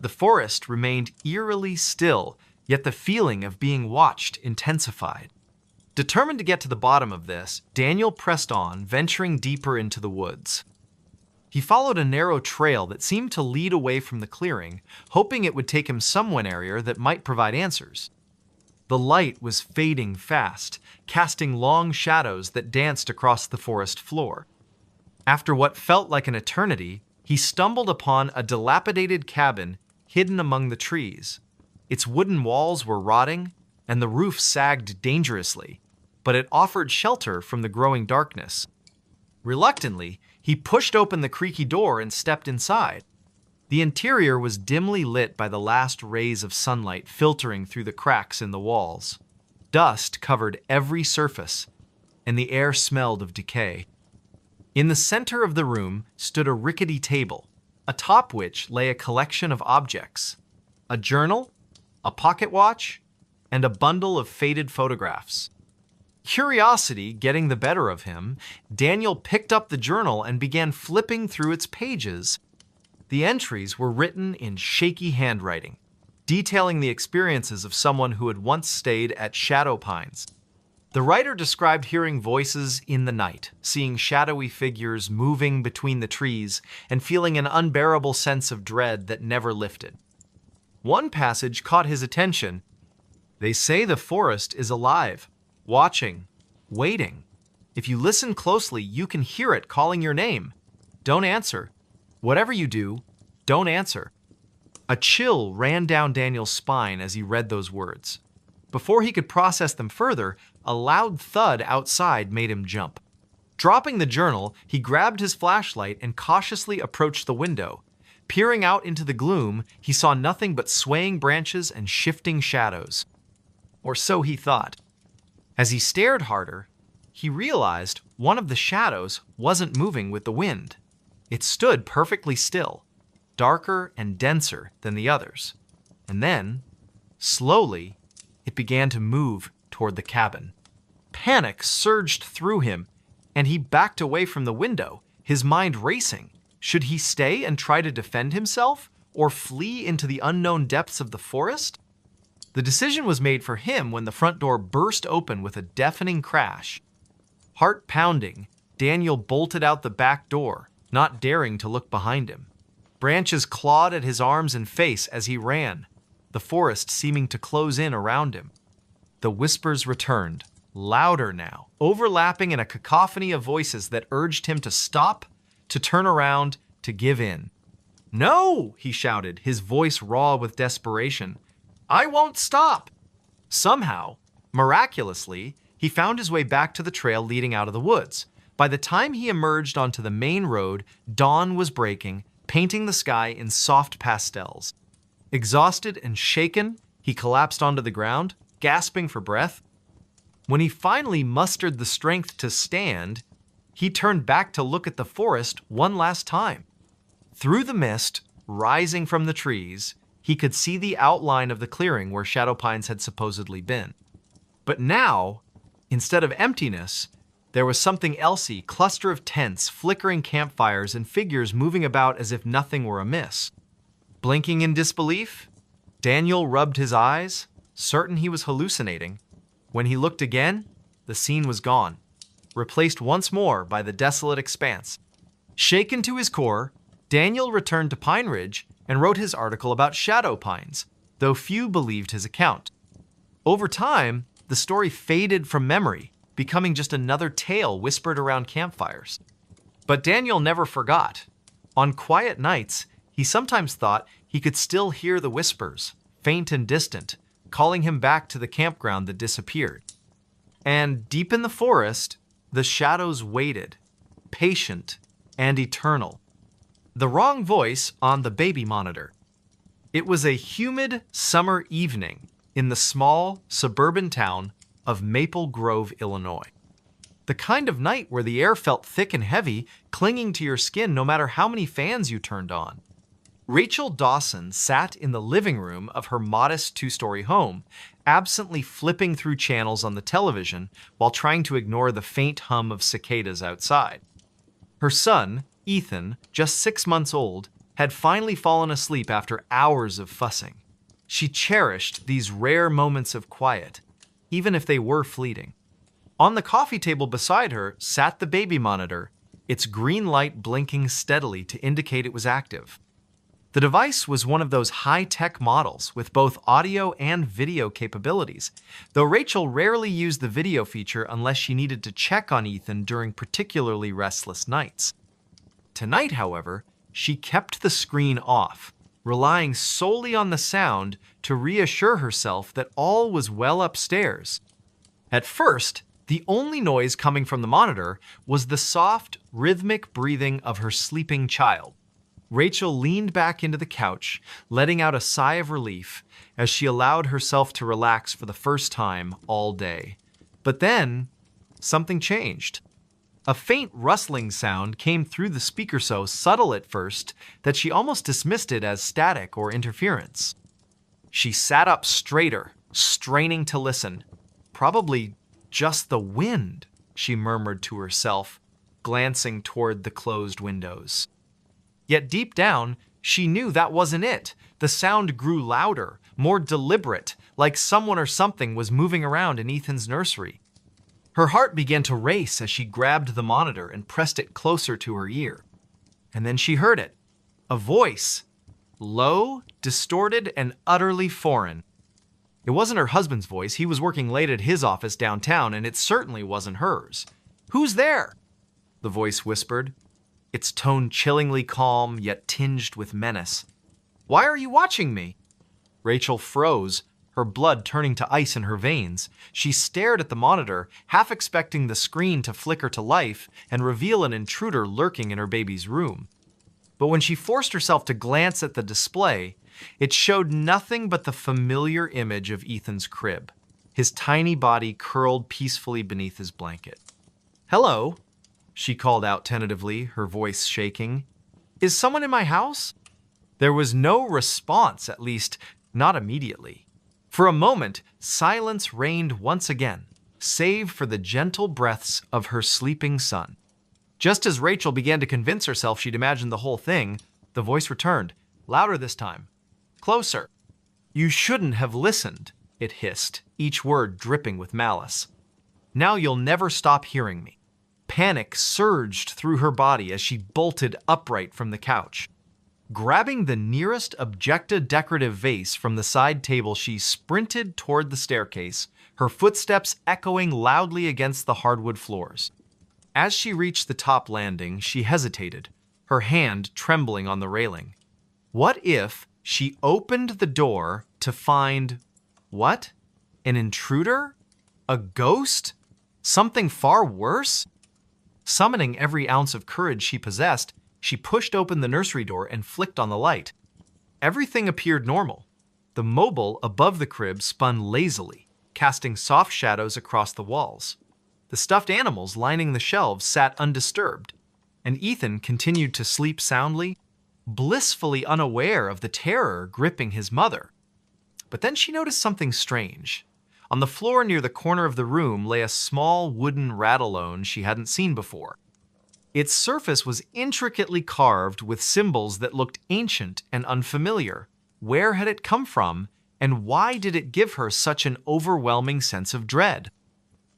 The forest remained eerily still, yet the feeling of being watched intensified. Determined to get to the bottom of this, Daniel pressed on, venturing deeper into the woods. He followed a narrow trail that seemed to lead away from the clearing, hoping it would take him somewhere area that might provide answers. The light was fading fast, casting long shadows that danced across the forest floor. After what felt like an eternity, he stumbled upon a dilapidated cabin hidden among the trees. Its wooden walls were rotting, and the roof sagged dangerously, but it offered shelter from the growing darkness. Reluctantly, he pushed open the creaky door and stepped inside. The interior was dimly lit by the last rays of sunlight filtering through the cracks in the walls. Dust covered every surface, and the air smelled of decay. In the center of the room stood a rickety table, atop which lay a collection of objects: a journal, a pocket watch, and a bundle of faded photographs. Curiosity getting the better of him, Daniel picked up the journal and began flipping through its pages. The entries were written in shaky handwriting, detailing the experiences of someone who had once stayed at Shadow Pines. The writer described hearing voices in the night, seeing shadowy figures moving between the trees, and feeling an unbearable sense of dread that never lifted. One passage caught his attention. "They say the forest is alive, watching, waiting. If you listen closely, you can hear it calling your name. Don't answer. Whatever you do, don't answer." A chill ran down Daniel's spine as he read those words. Before he could process them further, a loud thud outside made him jump. Dropping the journal, he grabbed his flashlight and cautiously approached the window. Peering out into the gloom, he saw nothing but swaying branches and shifting shadows. Or so he thought. As he stared harder, he realized one of the shadows wasn't moving with the wind. It stood perfectly still, darker and denser than the others. And then, slowly, it began to move toward the cabin. Panic surged through him, and he backed away from the window, his mind racing. Should he stay and try to defend himself, or flee into the unknown depths of the forest? The decision was made for him when the front door burst open with a deafening crash. Heart pounding, Daniel bolted out the back door, not daring to look behind him. Branches clawed at his arms and face as he ran, the forest seeming to close in around him. The whispers returned, louder now, overlapping in a cacophony of voices that urged him to stop, to turn around, to give in. "No!" he shouted, his voice raw with desperation. "I won't stop!" Somehow, miraculously, he found his way back to the trail leading out of the woods. By the time he emerged onto the main road, dawn was breaking, painting the sky in soft pastels. Exhausted and shaken, he collapsed onto the ground, gasping for breath. When he finally mustered the strength to stand, he turned back to look at the forest one last time. Through the mist, rising from the trees, he could see the outline of the clearing where Shadow Pines had supposedly been. But now, instead of emptiness, there was something elsey, cluster of tents, flickering campfires, and figures moving about as if nothing were amiss. Blinking in disbelief, Daniel rubbed his eyes, certain he was hallucinating. When he looked again, the scene was gone, replaced once more by the desolate expanse. Shaken to his core, Daniel returned to Pine Ridge and wrote his article about Shadow Pines, though few believed his account. Over time, the story faded from memory, becoming just another tale whispered around campfires. But Daniel never forgot. On quiet nights, he sometimes thought he could still hear the whispers, faint and distant, calling him back to the campground that disappeared. And deep in the forest, the shadows waited, patient and eternal. The wrong voice on the baby monitor. It was a humid summer evening in the small suburban town of Maple Grove, Illinois. The kind of night where the air felt thick and heavy, clinging to your skin no matter how many fans you turned on. Rachel Dawson sat in the living room of her modest two-story home, absently flipping through channels on the television while trying to ignore the faint hum of cicadas outside. Her son, Ethan, just 6 months old, had finally fallen asleep after hours of fussing. She cherished these rare moments of quiet, even if they were fleeting. On the coffee table beside her sat the baby monitor, its green light blinking steadily to indicate it was active. The device was one of those high-tech models with both audio and video capabilities, though Rachel rarely used the video feature unless she needed to check on Ethan during particularly restless nights. Tonight, however, she kept the screen off, relying solely on the sound to reassure herself that all was well upstairs. At first, the only noise coming from the monitor was the soft, rhythmic breathing of her sleeping child. Rachel leaned back into the couch, letting out a sigh of relief as she allowed herself to relax for the first time all day. But then, something changed. A faint rustling sound came through the speaker so subtle at first that she almost dismissed it as static or interference. She sat up straighter, straining to listen. Probably just the wind, she murmured to herself, glancing toward the closed windows. Yet deep down, she knew that wasn't it. The sound grew louder, more deliberate, like someone or something was moving around in Ethan's nursery. Her heart began to race as she grabbed the monitor and pressed it closer to her ear. And then she heard it. A voice. Low, distorted, and utterly foreign. It wasn't her husband's voice. He was working late at his office downtown, and it certainly wasn't hers. "Who's there?" the voice whispered, its tone chillingly calm yet tinged with menace. "Why are you watching me?" Rachel froze, her blood turning to ice in her veins. She stared at the monitor, half expecting the screen to flicker to life and reveal an intruder lurking in her baby's room. But when she forced herself to glance at the display, it showed nothing but the familiar image of Ethan's crib, his tiny body curled peacefully beneath his blanket. "Hello," she called out tentatively, her voice shaking. "Is someone in my house?" There was no response, at least not immediately. For a moment, silence reigned once again, save for the gentle breaths of her sleeping son. Just as Rachel began to convince herself she'd imagined the whole thing, the voice returned, louder this time. "Closer." "You shouldn't have listened," it hissed, each word dripping with malice. "Now you'll never stop hearing me." Panic surged through her body as she bolted upright from the couch. Grabbing the nearest Objecta decorative vase from the side table, she sprinted toward the staircase, her footsteps echoing loudly against the hardwood floors. As she reached the top landing, she hesitated, her hand trembling on the railing. What if she opened the door to find... what? An intruder? A ghost? Something far worse? Summoning every ounce of courage she possessed, she pushed open the nursery door and flicked on the light. Everything appeared normal. The mobile above the crib spun lazily, casting soft shadows across the walls. The stuffed animals lining the shelves sat undisturbed, and Ethan continued to sleep soundly, blissfully unaware of the terror gripping his mother. But then she noticed something strange. On the floor near the corner of the room lay a small wooden ratalone she hadn't seen before. Its surface was intricately carved with symbols that looked ancient and unfamiliar. Where had it come from, and why did it give her such an overwhelming sense of dread?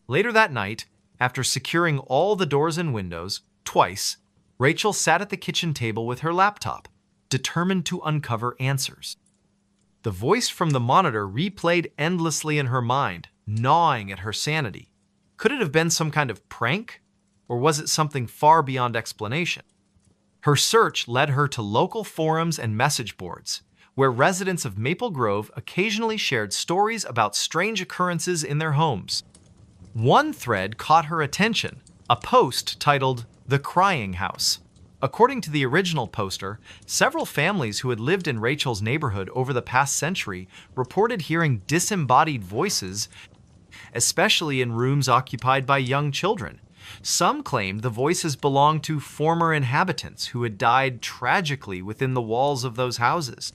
Later that night, after securing all the doors and windows, twice, Rachel sat at the kitchen table with her laptop, determined to uncover answers. The voice from the monitor replayed endlessly in her mind, gnawing at her sanity. Could it have been some kind of prank? Or was it something far beyond explanation? Her search led her to local forums and message boards, where residents of Maple Grove occasionally shared stories about strange occurrences in their homes. One thread caught her attention, a post titled "The Crying House." According to the original poster, several families who had lived in Rachel's neighborhood over the past century reported hearing disembodied voices, especially in rooms occupied by young children. Some claimed the voices belonged to former inhabitants who had died tragically within the walls of those houses.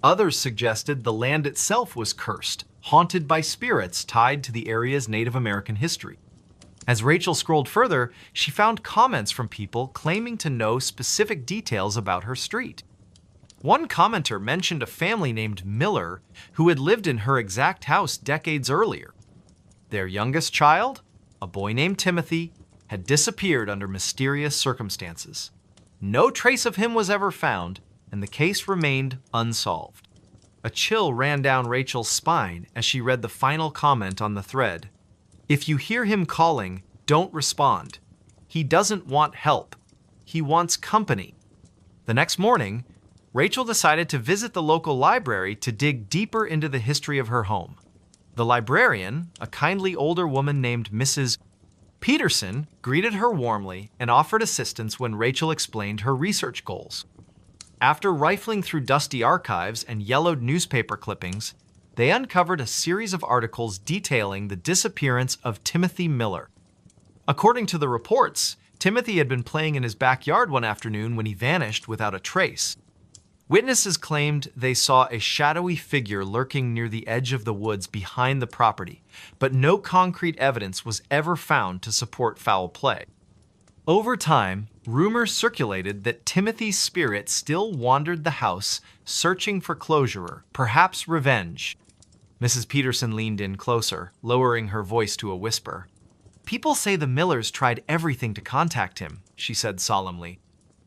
Others suggested the land itself was cursed, haunted by spirits tied to the area's Native American history. As Rachel scrolled further, she found comments from people claiming to know specific details about her street. One commenter mentioned a family named Miller who had lived in her exact house decades earlier. Their youngest child, a boy named Timothy, had disappeared under mysterious circumstances. No trace of him was ever found, and the case remained unsolved. A chill ran down Rachel's spine as she read the final comment on the thread. "If you hear him calling, don't respond. He doesn't want help. He wants company." The next morning, Rachel decided to visit the local library to dig deeper into the history of her home. The librarian, a kindly older woman named Mrs. Peterson, greeted her warmly and offered assistance when Rachel explained her research goals. After rifling through dusty archives and yellowed newspaper clippings, they uncovered a series of articles detailing the disappearance of Timothy Miller. According to the reports, Timothy had been playing in his backyard one afternoon when he vanished without a trace. Witnesses claimed they saw a shadowy figure lurking near the edge of the woods behind the property, but no concrete evidence was ever found to support foul play. Over time, rumors circulated that Timothy's spirit still wandered the house, searching for closure, perhaps revenge. Mrs. Peterson leaned in closer, lowering her voice to a whisper. "People say the Millers tried everything to contact him," she said solemnly.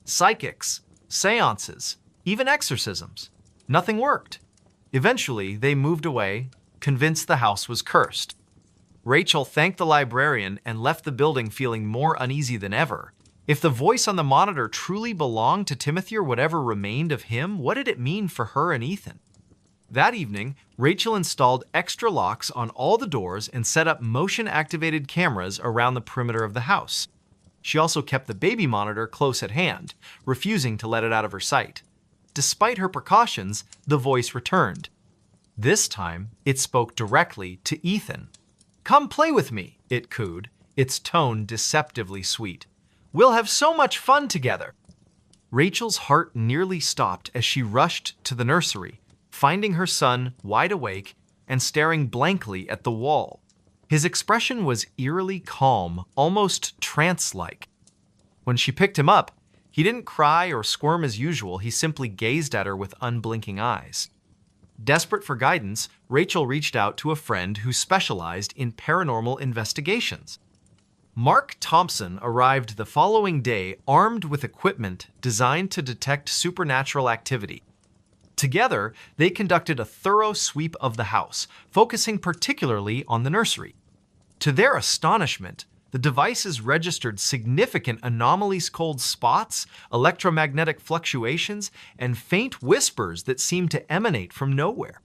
"Psychics, seances, even exorcisms. Nothing worked. Eventually, they moved away, convinced the house was cursed." Rachel thanked the librarian and left the building feeling more uneasy than ever. If the voice on the monitor truly belonged to Timothy or whatever remained of him, what did it mean for her and Ethan? That evening, Rachel installed extra locks on all the doors and set up motion-activated cameras around the perimeter of the house. She also kept the baby monitor close at hand, refusing to let it out of her sight. Despite her precautions, the voice returned. This time, it spoke directly to Ethan. "Come play with me," it cooed, its tone deceptively sweet. "We'll have so much fun together." Rachel's heart nearly stopped as she rushed to the nursery, finding her son wide awake and staring blankly at the wall. His expression was eerily calm, almost trance-like. When she picked him up, he didn't cry or squirm as usual, he simply gazed at her with unblinking eyes. Desperate for guidance, Rachel reached out to a friend who specialized in paranormal investigations. Mark Thompson arrived the following day armed with equipment designed to detect supernatural activity. Together, they conducted a thorough sweep of the house, focusing particularly on the nursery. To their astonishment, the devices registered significant anomalies, cold spots, electromagnetic fluctuations, and faint whispers that seemed to emanate from nowhere.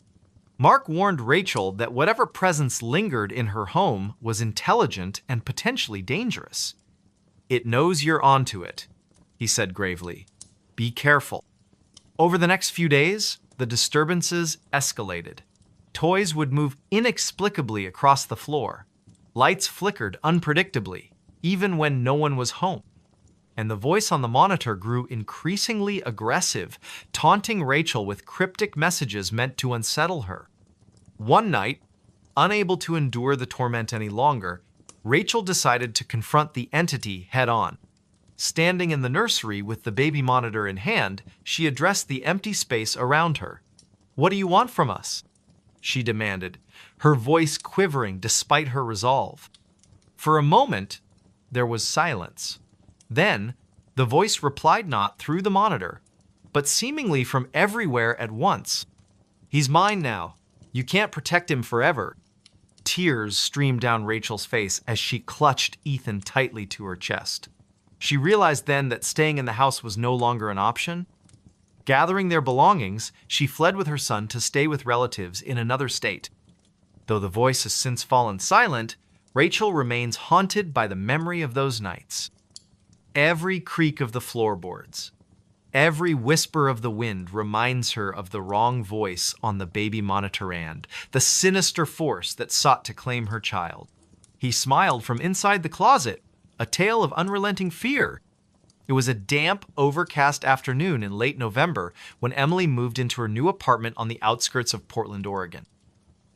Mark warned Rachel that whatever presence lingered in her home was intelligent and potentially dangerous. "It knows you're onto it," he said gravely. "Be careful." Over the next few days, the disturbances escalated. Toys would move inexplicably across the floor. Lights flickered unpredictably, even when no one was home. And the voice on the monitor grew increasingly aggressive, taunting Rachel with cryptic messages meant to unsettle her. One night, unable to endure the torment any longer, Rachel decided to confront the entity head-on. Standing in the nursery with the baby monitor in hand, she addressed the empty space around her. "What do you want from us?" she demanded, her voice quivering despite her resolve. For a moment, there was silence. Then, the voice replied not through the monitor, but seemingly from everywhere at once. "He's mine now. You can't protect him forever." Tears streamed down Rachel's face as she clutched Ethan tightly to her chest. She realized then that staying in the house was no longer an option. Gathering their belongings, she fled with her son to stay with relatives in another state. Though the voice has since fallen silent, Rachel remains haunted by the memory of those nights. Every creak of the floorboards, every whisper of the wind reminds her of the wrong voice on the baby monitorand, the sinister force that sought to claim her child. He smiled from inside the closet, a tale of unrelenting fear. It was a damp, overcast afternoon in late November when Emily moved into her new apartment on the outskirts of Portland, Oregon.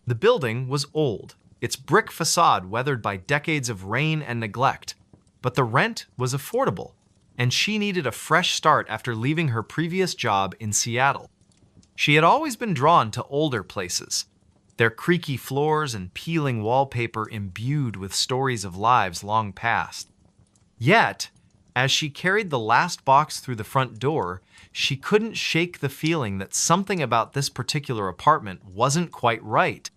The building was old, its brick facade weathered by decades of rain and neglect, but the rent was affordable, and she needed a fresh start after leaving her previous job in Seattle. She had always been drawn to older places, their creaky floors and peeling wallpaper imbued with stories of lives long past. Yet, as she carried the last box through the front door, she couldn't shake the feeling that something about this particular apartment wasn't quite right.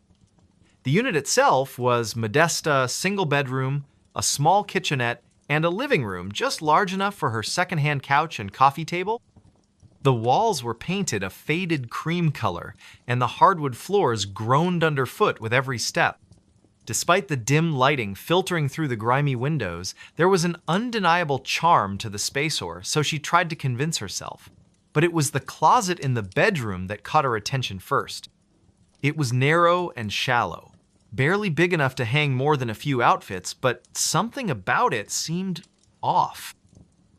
The unit itself was Modesta single bedroom, a small kitchenette, and a living room just large enough for her secondhand couch and coffee table. The walls were painted a faded cream color, and the hardwood floors groaned underfoot with every step. Despite the dim lighting filtering through the grimy windows, there was an undeniable charm to the spaceor, so she tried to convince herself. But it was the closet in the bedroom that caught her attention first. It was narrow and shallow, barely big enough to hang more than a few outfits, but something about it seemed off.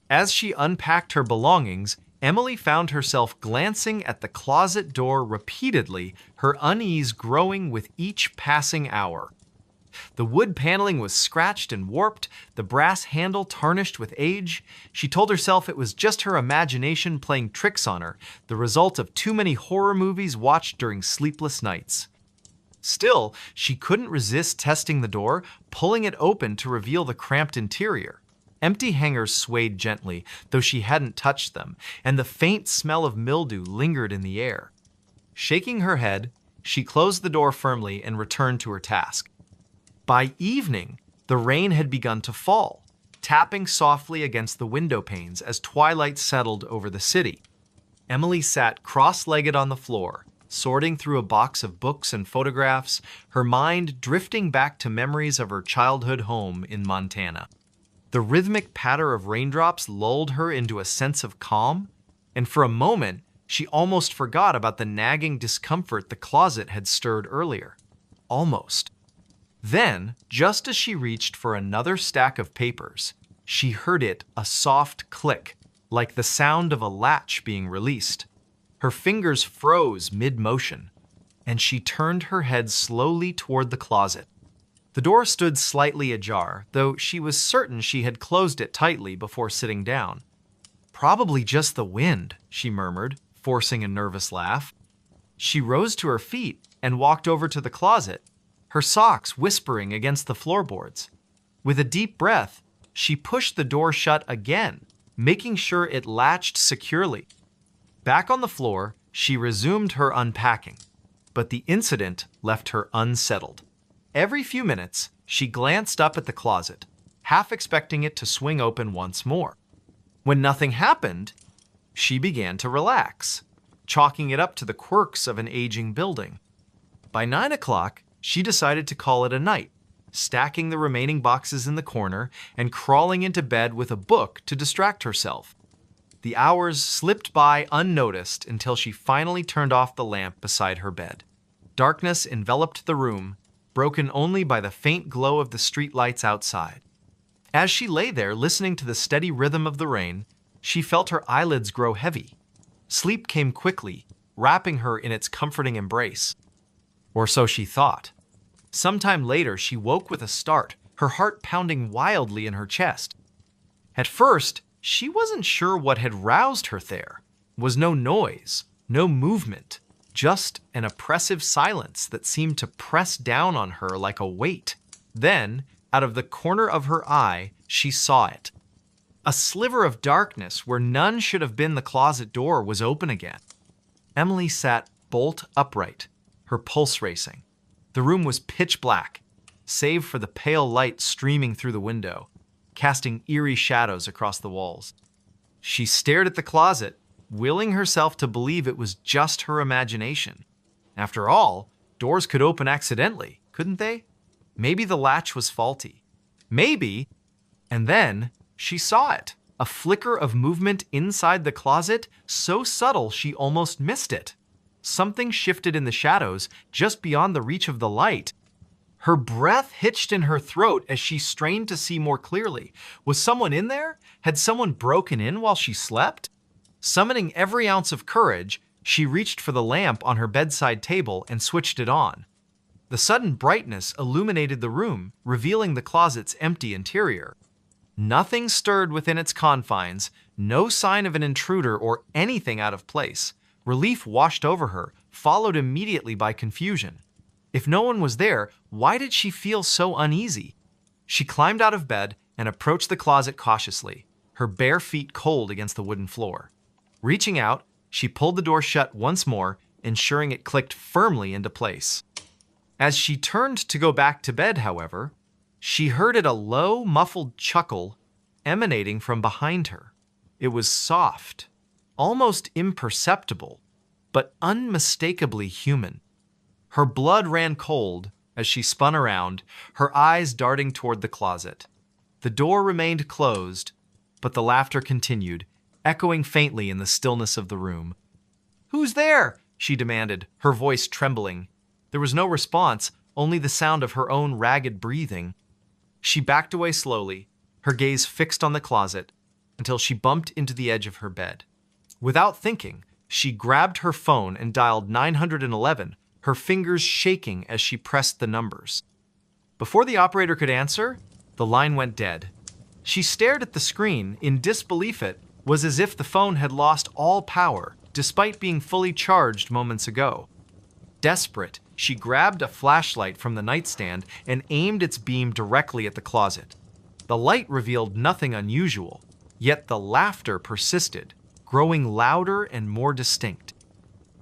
As she unpacked her belongings, Emily found herself glancing at the closet door repeatedly, her unease growing with each passing hour. The wood paneling was scratched and warped, the brass handle tarnished with age. She told herself it was just her imagination playing tricks on her, the result of too many horror movies watched during sleepless nights. Still, she couldn't resist testing the door, pulling it open to reveal the cramped interior. Empty hangers swayed gently, though she hadn't touched them, and the faint smell of mildew lingered in the air. Shaking her head, she closed the door firmly and returned to her task. By evening, the rain had begun to fall, tapping softly against the window panes as twilight settled over the city. Emily sat cross-legged on the floor, sorting through a box of books and photographs, her mind drifting back to memories of her childhood home in Montana. The rhythmic patter of raindrops lulled her into a sense of calm, and for a moment, she almost forgot about the nagging discomfort the closet had stirred earlier. Almost. Then, just as she reached for another stack of papers, she heard a soft click, like the sound of a latch being released. Her fingers froze mid-motion, and she turned her head slowly toward the closet. The door stood slightly ajar, though she was certain she had closed it tightly before sitting down. "Probably just the wind," she murmured, forcing a nervous laugh. She rose to her feet and walked over to the closet, her socks whispering against the floorboards. With a deep breath, she pushed the door shut again, making sure it latched securely. Back on the floor, she resumed her unpacking, but the incident left her unsettled. Every few minutes, she glanced up at the closet, half expecting it to swing open once more. When nothing happened, she began to relax, chalking it up to the quirks of an aging building. By 9 o'clock, she decided to call it a night, stacking the remaining boxes in the corner and crawling into bed with a book to distract herself. The hours slipped by unnoticed until she finally turned off the lamp beside her bed. Darkness enveloped the room, broken only by the faint glow of the streetlights outside. As she lay there listening to the steady rhythm of the rain, she felt her eyelids grow heavy. Sleep came quickly, wrapping her in its comforting embrace. Or so she thought. Sometime later, she woke with a start, her heart pounding wildly in her chest. At first, she wasn't sure what had roused her there. There was no noise, no movement, just an oppressive silence that seemed to press down on her like a weight. Then, out of the corner of her eye, she saw it. A sliver of darkness where none should have been the closet door was open again. Emily sat bolt upright, her pulse racing. The room was pitch black, save for the pale light streaming through the window, casting eerie shadows across the walls. She stared at the closet, willing herself to believe it was just her imagination. After all, doors could open accidentally, couldn't they? Maybe the latch was faulty. Maybe. And then she saw it. A flicker of movement inside the closet, so subtle she almost missed it. Something shifted in the shadows, just beyond the reach of the light. Her breath hitched in her throat as she strained to see more clearly. Was someone in there? Had someone broken in while she slept? Summoning every ounce of courage, she reached for the lamp on her bedside table and switched it on. The sudden brightness illuminated the room, revealing the closet's empty interior. Nothing stirred within its confines, no sign of an intruder or anything out of place. Relief washed over her, followed immediately by confusion. If no one was there, why did she feel so uneasy? She climbed out of bed and approached the closet cautiously, her bare feet cold against the wooden floor. Reaching out, she pulled the door shut once more, ensuring it clicked firmly into place. As she turned to go back to bed, however, she heard a low, muffled chuckle emanating from behind her. It was soft, almost imperceptible, but unmistakably human. Her blood ran cold as she spun around, her eyes darting toward the closet. The door remained closed, but the laughter continued, echoing faintly in the stillness of the room. "Who's there?" she demanded, her voice trembling. There was no response, only the sound of her own ragged breathing. She backed away slowly, her gaze fixed on the closet, until she bumped into the edge of her bed. Without thinking, she grabbed her phone and dialed 911, her fingers shaking as she pressed the numbers. Before the operator could answer, the line went dead. She stared at the screen in disbelief. It was as if the phone had lost all power, despite being fully charged moments ago. Desperate, she grabbed a flashlight from the nightstand and aimed its beam directly at the closet. The light revealed nothing unusual, yet the laughter persisted, growing louder and more distinct.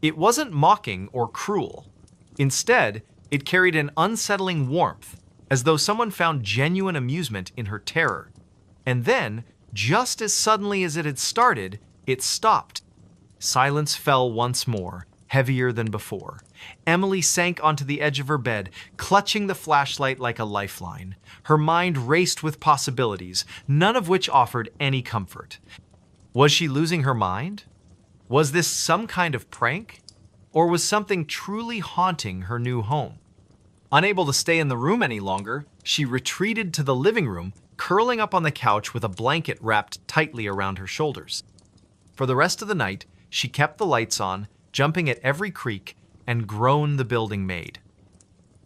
It wasn't mocking or cruel. Instead, it carried an unsettling warmth, as though someone found genuine amusement in her terror. And then, just as suddenly as it had started, it stopped. Silence fell once more, heavier than before. Emily sank onto the edge of her bed, clutching the flashlight like a lifeline. Her mind raced with possibilities, none of which offered any comfort. Was she losing her mind? Was this some kind of prank? Or was something truly haunting her new home? Unable to stay in the room any longer, she retreated to the living room, curling up on the couch with a blanket wrapped tightly around her shoulders. For the rest of the night, she kept the lights on, jumping at every creak and groan the building made.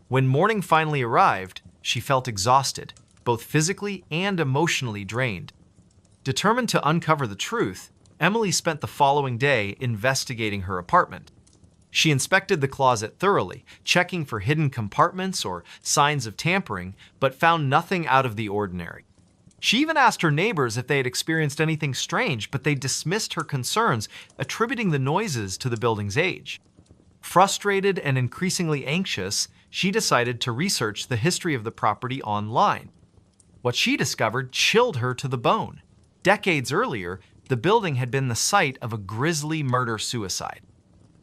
When morning finally arrived, she felt exhausted, both physically and emotionally drained. Determined to uncover the truth, Emily spent the following day investigating her apartment. She inspected the closet thoroughly, checking for hidden compartments or signs of tampering, but found nothing out of the ordinary. She even asked her neighbors if they had experienced anything strange, but they dismissed her concerns, attributing the noises to the building's age. Frustrated and increasingly anxious, she decided to research the history of the property online. What she discovered chilled her to the bone. Decades earlier, the building had been the site of a grisly murder-suicide.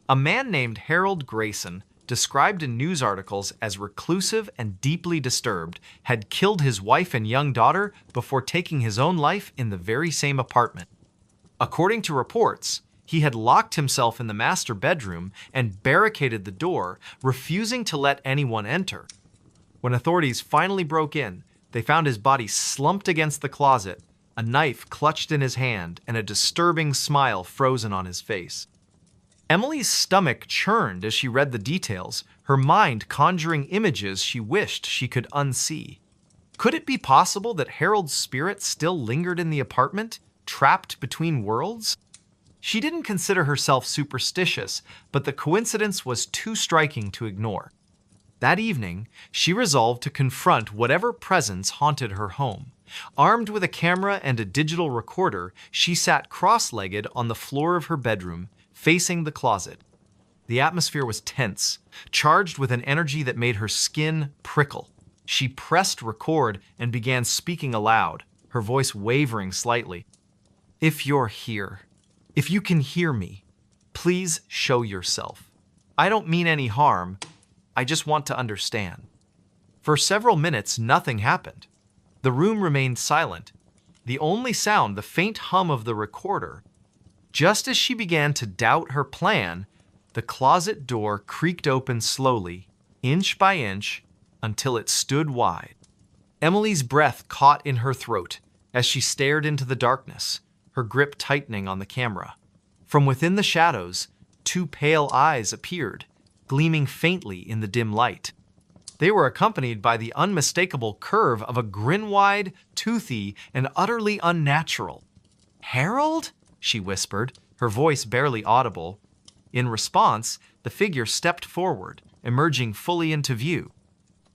A man named Harold Grayson, described in news articles as reclusive and deeply disturbed, had killed his wife and young daughter before taking his own life in the very same apartment. According to reports, he had locked himself in the master bedroom and barricaded the door, refusing to let anyone enter. When authorities finally broke in, they found his body slumped against the closet, a knife clutched in his hand, and a disturbing smile frozen on his face. Emily's stomach churned as she read the details, her mind conjuring images she wished she could unsee. Could it be possible that Harold's spirit still lingered in the apartment, trapped between worlds? She didn't consider herself superstitious, but the coincidence was too striking to ignore. That evening, she resolved to confront whatever presence haunted her home. Armed with a camera and a digital recorder, she sat cross-legged on the floor of her bedroom, facing the closet. The atmosphere was tense, charged with an energy that made her skin prickle. She pressed record and began speaking aloud, her voice wavering slightly. "If you're here, If you can hear me, please show yourself. I don't mean any harm. I just want to understand." For several minutes, nothing happened. The room remained silent, the only sound the faint hum of the recorder. Just as she began to doubt her plan, the closet door creaked open slowly, inch by inch, until it stood wide. Emily's breath caught in her throat as she stared into the darkness, her grip tightening on the camera. From within the shadows, two pale eyes appeared, gleaming faintly in the dim light. They were accompanied by the unmistakable curve of a grin-wide, toothy, and utterly unnatural. "Harold?" she whispered, her voice barely audible. In response, the figure stepped forward, emerging fully into view.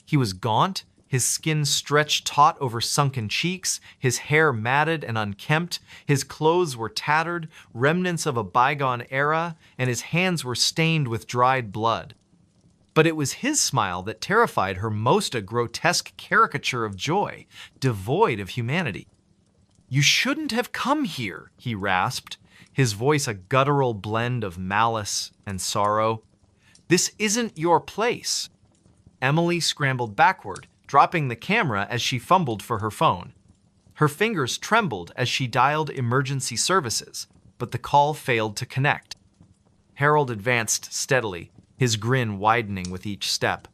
He was gaunt, his skin stretched taut over sunken cheeks, his hair matted and unkempt, his clothes were tattered, remnants of a bygone era, and his hands were stained with dried blood. But it was his smile that terrified her most, a grotesque caricature of joy, devoid of humanity. "You shouldn't have come here," he rasped, his voice a guttural blend of malice and sorrow. "This isn't your place." Emily scrambled backward, dropping the camera as she fumbled for her phone. Her fingers trembled as she dialed emergency services, but the call failed to connect. Harold advanced steadily, his grin widening with each step.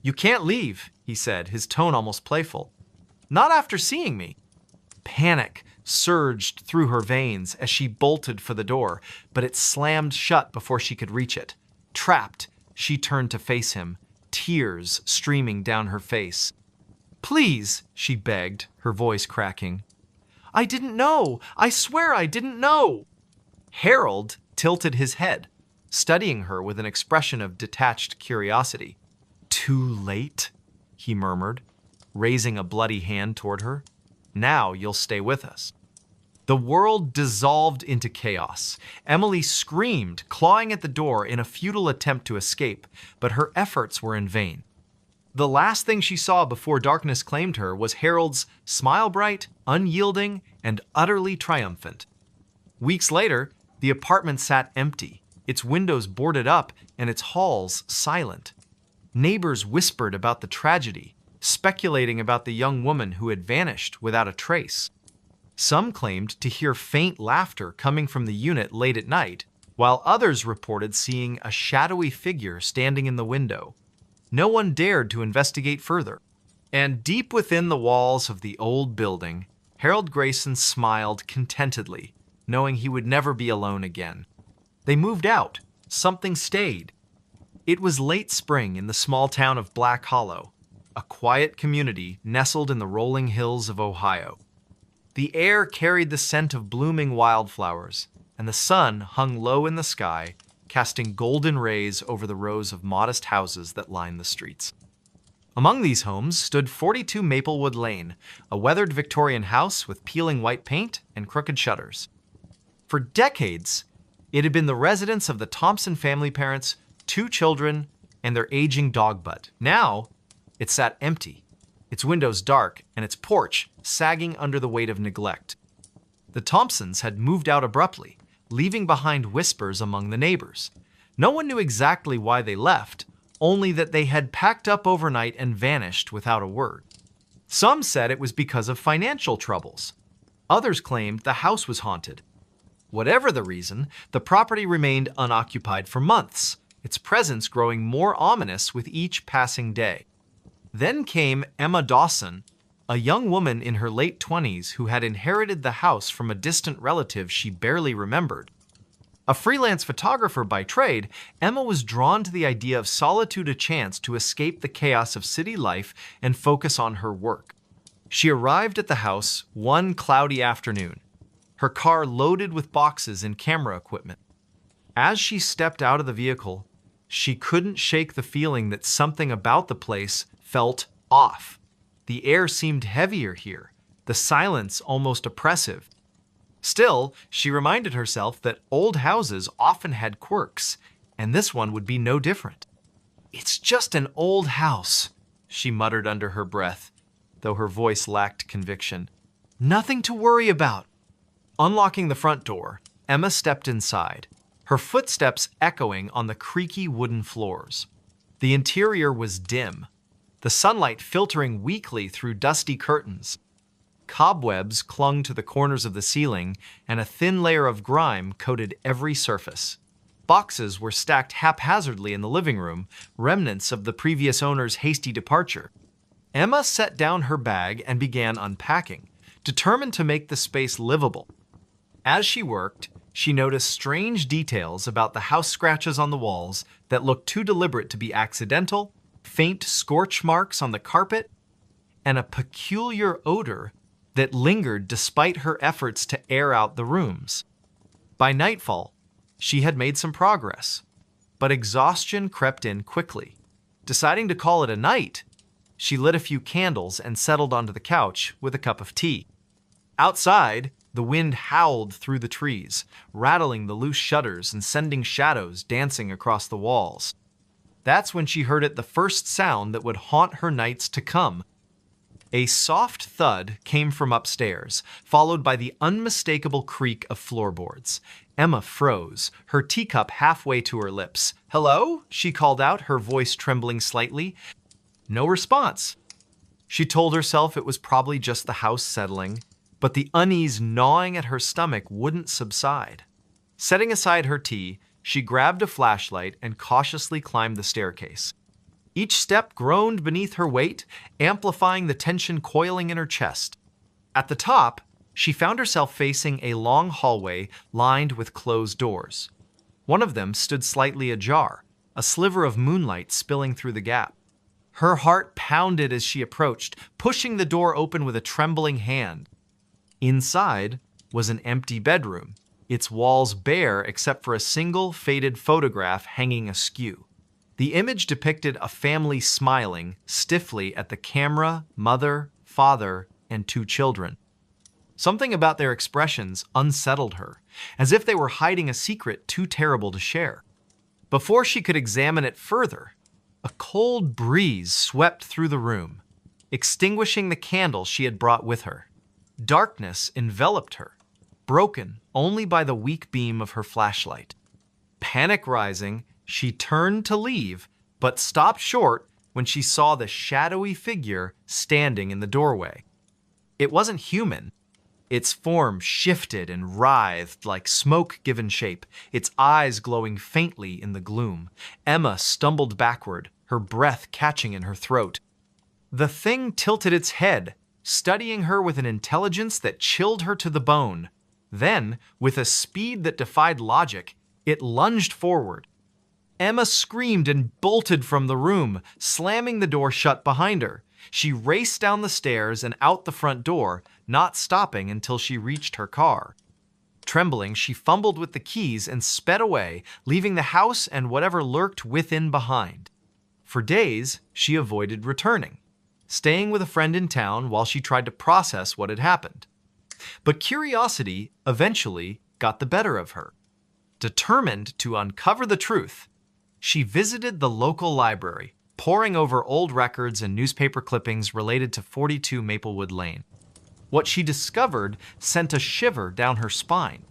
"You can't leave," he said, his tone almost playful. "Not after seeing me." Panic surged through her veins as she bolted for the door, but it slammed shut before she could reach it. Trapped, she turned to face him, tears streaming down her face. "Please," she begged, her voice cracking. "I didn't know. I swear I didn't know." Harold tilted his head, studying her with an expression of detached curiosity. "Too late?" he murmured, raising a bloody hand toward her. "Now you'll stay with us." The world dissolved into chaos. Emily screamed, clawing at the door in a futile attempt to escape, but her efforts were in vain. The last thing she saw before darkness claimed her was Harold's smile bright, unyielding, and utterly triumphant. Weeks later, the apartment sat empty, its windows boarded up and its halls silent. Neighbors whispered about the tragedy, speculating about the young woman who had vanished without a trace. Some claimed to hear faint laughter coming from the unit late at night, while others reported seeing a shadowy figure standing in the window. No one dared to investigate further. And deep within the walls of the old building, Harold Grayson smiled contentedly, knowing he would never be alone again. They moved out. Something stayed. It was late spring in the small town of Black Hollow, a quiet community nestled in the rolling hills of Ohio. The air carried the scent of blooming wildflowers, and the sun hung low in the sky, casting golden rays over the rows of modest houses that lined the streets. Among these homes stood 42 Maplewood Lane, a weathered Victorian house with peeling white paint and crooked shutters. For decades, it had been the residence of the Thompson family parents, 2 children, and their aging dog Bud. Now, it sat empty, its windows dark and its porch sagging under the weight of neglect. The Thompsons had moved out abruptly, leaving behind whispers among the neighbors. No one knew exactly why they left, only that they had packed up overnight and vanished without a word. Some said it was because of financial troubles. Others claimed the house was haunted. Whatever the reason, the property remained unoccupied for months, its presence growing more ominous with each passing day. Then came Emma Dawson, a young woman in her late 20s who had inherited the house from a distant relative she barely remembered. A freelance photographer by trade, Emma was drawn to the idea of solitude, a chance to escape the chaos of city life and focus on her work. She arrived at the house one cloudy afternoon, her car loaded with boxes and camera equipment. As she stepped out of the vehicle, she couldn't shake the feeling that something about the place felt off. The air seemed heavier here, the silence almost oppressive. Still, she reminded herself that old houses often had quirks, and this one would be no different. "It's just an old house," she muttered under her breath, though her voice lacked conviction. "Nothing to worry about." Unlocking the front door, Emma stepped inside, her footsteps echoing on the creaky wooden floors. The interior was dim, the sunlight filtering weakly through dusty curtains. Cobwebs clung to the corners of the ceiling, and a thin layer of grime coated every surface. Boxes were stacked haphazardly in the living room, remnants of the previous owner's hasty departure. Emma set down her bag and began unpacking, determined to make the space livable. As she worked, she noticed strange details about the house scratches on the walls that looked too deliberate to be accidental, faint scorch marks on the carpet, and a peculiar odor that lingered despite her efforts to air out the rooms. By nightfall, she had made some progress, but exhaustion crept in quickly. Deciding to call it a night, she lit a few candles and settled onto the couch with a cup of tea. Outside, the wind howled through the trees, rattling the loose shutters and sending shadows dancing across the walls. That's when she heard the first sound that would haunt her nights to come. A soft thud came from upstairs, followed by the unmistakable creak of floorboards. Emma froze, her teacup halfway to her lips. "Hello?" she called out, her voice trembling slightly. No response. She told herself it was probably just the house settling, but the unease gnawing at her stomach wouldn't subside. Setting aside her tea, she grabbed a flashlight and cautiously climbed the staircase. Each step groaned beneath her weight, amplifying the tension coiling in her chest. At the top, she found herself facing a long hallway lined with closed doors. One of them stood slightly ajar, a sliver of moonlight spilling through the gap. Her heart pounded as she approached, pushing the door open with a trembling hand. Inside was an empty bedroom, its walls bare except for a single faded photograph hanging askew. The image depicted a family smiling stiffly at the camera, mother, father, and 2 children. Something about their expressions unsettled her, as if they were hiding a secret too terrible to share. Before she could examine it further, a cold breeze swept through the room, extinguishing the candle she had brought with her. Darkness enveloped her, broken only by the weak beam of her flashlight. Panic rising, she turned to leave, but stopped short when she saw the shadowy figure standing in the doorway. It wasn't human. Its form shifted and writhed like smoke given shape, its eyes glowing faintly in the gloom. Emma stumbled backward, her breath catching in her throat. The thing tilted its head, studying her with an intelligence that chilled her to the bone. Then, with a speed that defied logic, it lunged forward. Emma screamed and bolted from the room, slamming the door shut behind her. She raced down the stairs and out the front door, not stopping until she reached her car. Trembling, she fumbled with the keys and sped away, leaving the house and whatever lurked within behind. For days, she avoided returning, staying with a friend in town while she tried to process what had happened. But curiosity eventually got the better of her. Determined to uncover the truth, she visited the local library, poring over old records and newspaper clippings related to 42 Maplewood Lane. What she discovered sent a shiver down her spine.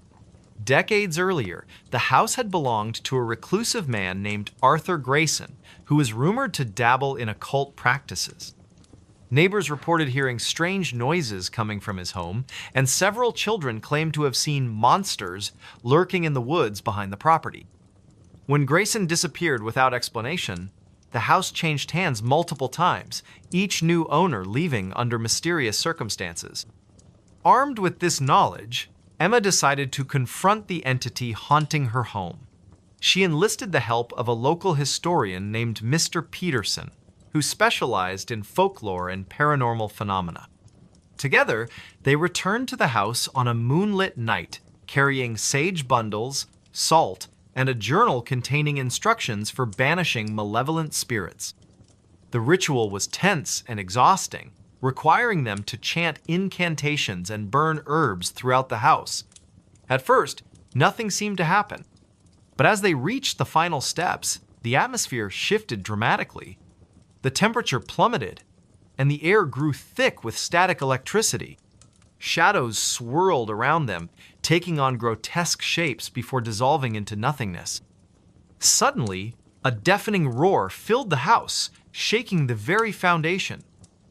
Decades earlier, the house had belonged to a reclusive man named Arthur Grayson, who was rumored to dabble in occult practices. Neighbors reported hearing strange noises coming from his home, and several children claimed to have seen monsters lurking in the woods behind the property. When Grayson disappeared without explanation, the house changed hands multiple times, each new owner leaving under mysterious circumstances. Armed with this knowledge, Emma decided to confront the entity haunting her home. She enlisted the help of a local historian named Mr. Peterson, who specialized in folklore and paranormal phenomena. Together, they returned to the house on a moonlit night, carrying sage bundles, salt, and a journal containing instructions for banishing malevolent spirits. The ritual was tense and exhausting, requiring them to chant incantations and burn herbs throughout the house. At first, nothing seemed to happen. But as they reached the final steps, the atmosphere shifted dramatically. The temperature plummeted, and the air grew thick with static electricity. Shadows swirled around them, taking on grotesque shapes before dissolving into nothingness. Suddenly, a deafening roar filled the house, shaking the very foundation.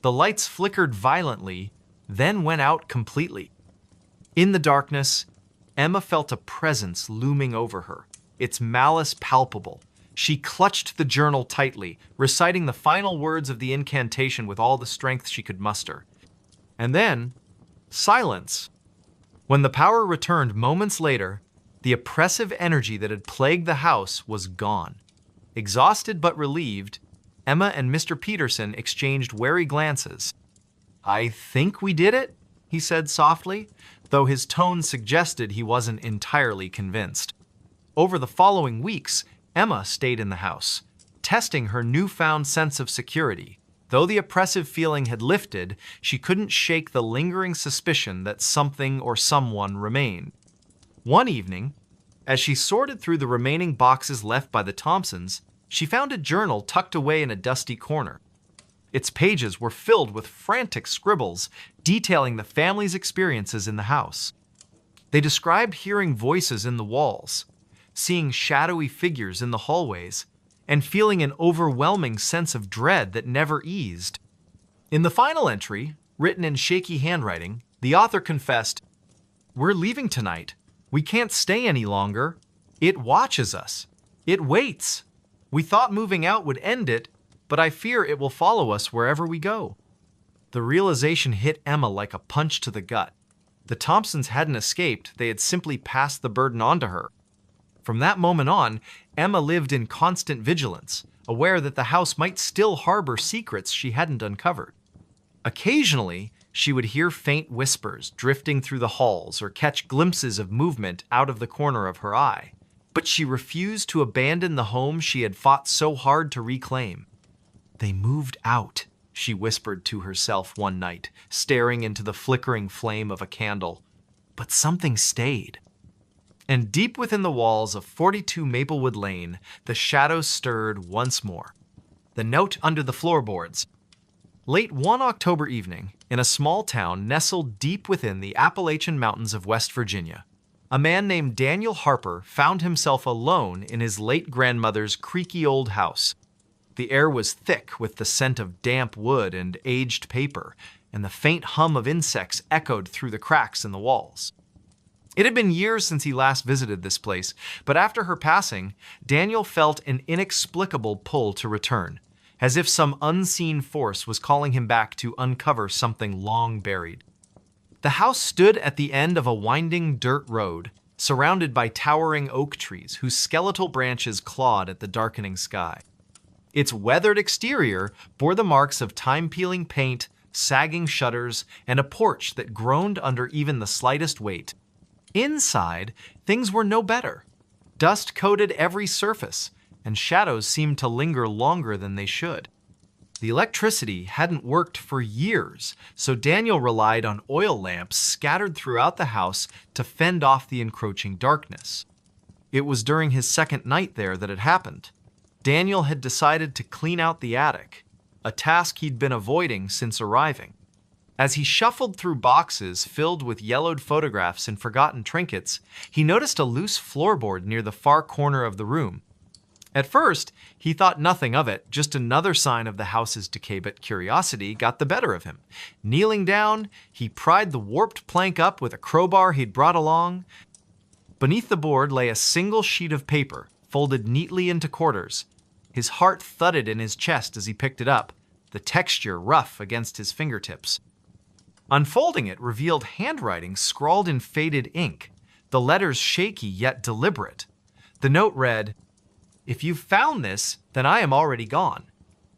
The lights flickered violently, then went out completely. In the darkness, Emma felt a presence looming over her, its malice palpable. She clutched the journal tightly, reciting the final words of the incantation with all the strength she could muster. And then, silence. When the power returned moments later, the oppressive energy that had plagued the house was gone. Exhausted but relieved, Emma and Mr. Peterson exchanged wary glances. "I think we did it," he said softly, though his tone suggested he wasn't entirely convinced. Over the following weeks, Emma stayed in the house, testing her newfound sense of security. Though the oppressive feeling had lifted, she couldn't shake the lingering suspicion that something or someone remained. One evening, as she sorted through the remaining boxes left by the Thompsons, she found a journal tucked away in a dusty corner. Its pages were filled with frantic scribbles detailing the family's experiences in the house. They described hearing voices in the walls, seeing shadowy figures in the hallways, and feeling an overwhelming sense of dread that never eased. In the final entry, written in shaky handwriting, the author confessed, "We're leaving tonight. We can't stay any longer. It watches us. It waits. We thought moving out would end it, but I fear it will follow us wherever we go." The realization hit Emma like a punch to the gut. The Thompsons hadn't escaped, they had simply passed the burden on to her. From that moment on, Emma lived in constant vigilance, aware that the house might still harbor secrets she hadn't uncovered. Occasionally, she would hear faint whispers drifting through the halls or catch glimpses of movement out of the corner of her eye. But she refused to abandon the home she had fought so hard to reclaim. "They moved out," she whispered to herself one night, staring into the flickering flame of a candle. But something stayed. And deep within the walls of 42 Maplewood Lane, the shadows stirred once more. The note under the floorboards. Late one October evening, in a small town nestled deep within the Appalachian Mountains of West Virginia, a man named Daniel Harper found himself alone in his late grandmother's creaky old house. The air was thick with the scent of damp wood and aged paper, and the faint hum of insects echoed through the cracks in the walls. It had been years since he last visited this place, but after her passing, Daniel felt an inexplicable pull to return, as if some unseen force was calling him back to uncover something long buried. The house stood at the end of a winding dirt road, surrounded by towering oak trees whose skeletal branches clawed at the darkening sky. Its weathered exterior bore the marks of time-peeling paint, sagging shutters, and a porch that groaned under even the slightest weight. Inside, things were no better. Dust coated every surface, and shadows seemed to linger longer than they should. The electricity hadn't worked for years, so Daniel relied on oil lamps scattered throughout the house to fend off the encroaching darkness. It was during his second night there that it happened. Daniel had decided to clean out the attic, a task he'd been avoiding since arriving. As he shuffled through boxes filled with yellowed photographs and forgotten trinkets, he noticed a loose floorboard near the far corner of the room. At first, he thought nothing of it, just another sign of the house's decay, but curiosity got the better of him. Kneeling down, he pried the warped plank up with a crowbar he'd brought along. Beneath the board lay a single sheet of paper, folded neatly into quarters. His heart thudded in his chest as he picked it up, the texture rough against his fingertips. Unfolding it revealed handwriting scrawled in faded ink, the letters shaky yet deliberate. The note read, "If you've found this, then I am already gone.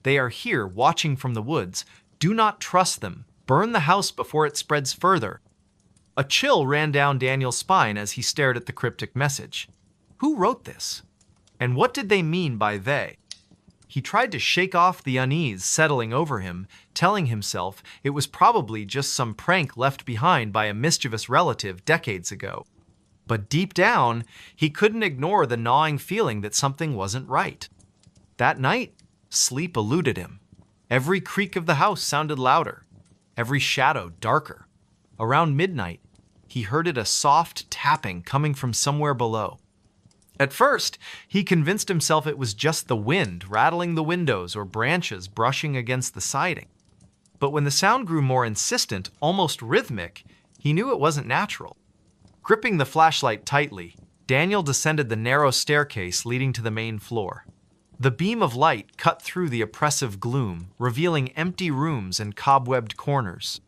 They are here watching from the woods. Do not trust them. Burn the house before it spreads further." A chill ran down Daniel's spine as he stared at the cryptic message. Who wrote this? And what did they mean by they? He tried to shake off the unease settling over him, telling himself it was probably just some prank left behind by a mischievous relative decades ago. But deep down, he couldn't ignore the gnawing feeling that something wasn't right. That night, sleep eluded him. Every creak of the house sounded louder, every shadow darker. Around midnight, he heard a soft tapping coming from somewhere below. At first, he convinced himself it was just the wind rattling the windows or branches brushing against the siding. But when the sound grew more insistent, almost rhythmic, he knew it wasn't natural. Gripping the flashlight tightly, Daniel descended the narrow staircase leading to the main floor. The beam of light cut through the oppressive gloom, revealing empty rooms and cobwebbed corners.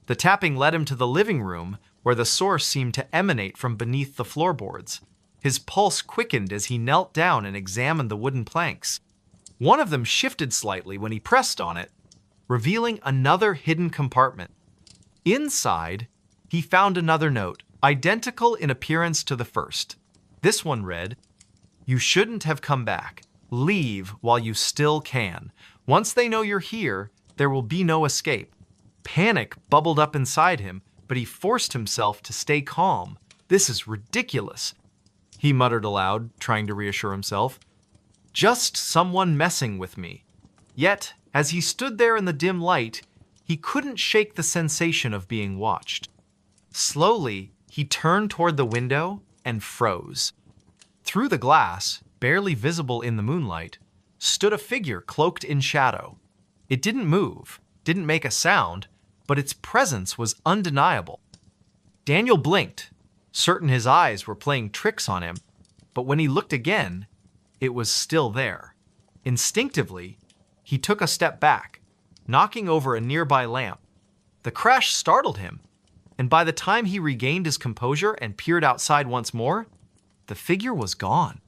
The tapping led him to the living room, where the source seemed to emanate from beneath the floorboards. His pulse quickened as he knelt down and examined the wooden planks. One of them shifted slightly when he pressed on it, revealing another hidden compartment. Inside, he found another note, identical in appearance to the first. This one read, "You shouldn't have come back. Leave while you still can. Once they know you're here, there will be no escape." Panic bubbled up inside him, but he forced himself to stay calm. "This is ridiculous," he muttered aloud, trying to reassure himself. "Just someone messing with me." Yet, as he stood there in the dim light, he couldn't shake the sensation of being watched. Slowly, he turned toward the window and froze. Through the glass, barely visible in the moonlight, stood a figure cloaked in shadow. It didn't move, didn't make a sound, but its presence was undeniable. Daniel blinked, certain his eyes were playing tricks on him, but when he looked again, it was still there. Instinctively, he took a step back, knocking over a nearby lamp. The crash startled him, and by the time he regained his composure and peered outside once more, the figure was gone.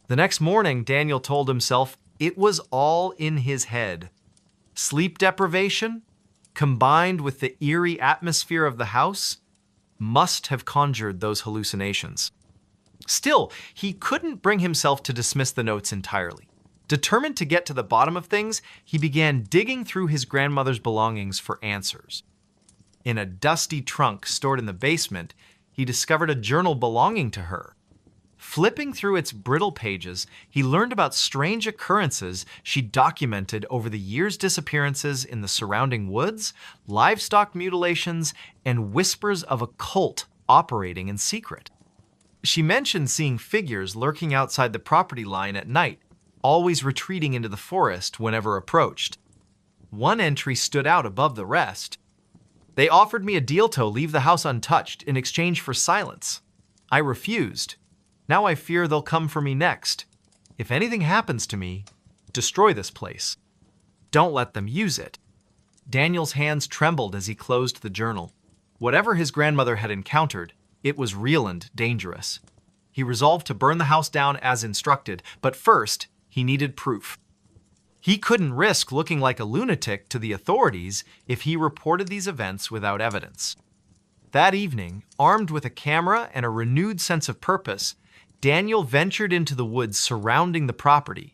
The next morning, Daniel told himself it was all in his head. Sleep deprivation, combined with the eerie atmosphere of the house, must have conjured those hallucinations. Still, he couldn't bring himself to dismiss the notes entirely. Determined to get to the bottom of things, he began digging through his grandmother's belongings for answers. In a dusty trunk stored in the basement, he discovered a journal belonging to her. Flipping through its brittle pages, he learned about strange occurrences she documented over the years' disappearances in the surrounding woods, livestock mutilations, and whispers of a cult operating in secret. She mentioned seeing figures lurking outside the property line at night, always retreating into the forest whenever approached. One entry stood out above the rest. "They offered me a deal to leave the house untouched in exchange for silence. I refused. Now I fear they'll come for me next. If anything happens to me, destroy this place. Don't let them use it." Daniel's hands trembled as he closed the journal. Whatever his grandmother had encountered, it was real and dangerous. He resolved to burn the house down as instructed, but first, he needed proof. He couldn't risk looking like a lunatic to the authorities if he reported these events without evidence. That evening, armed with a camera and a renewed sense of purpose, Daniel ventured into the woods surrounding the property.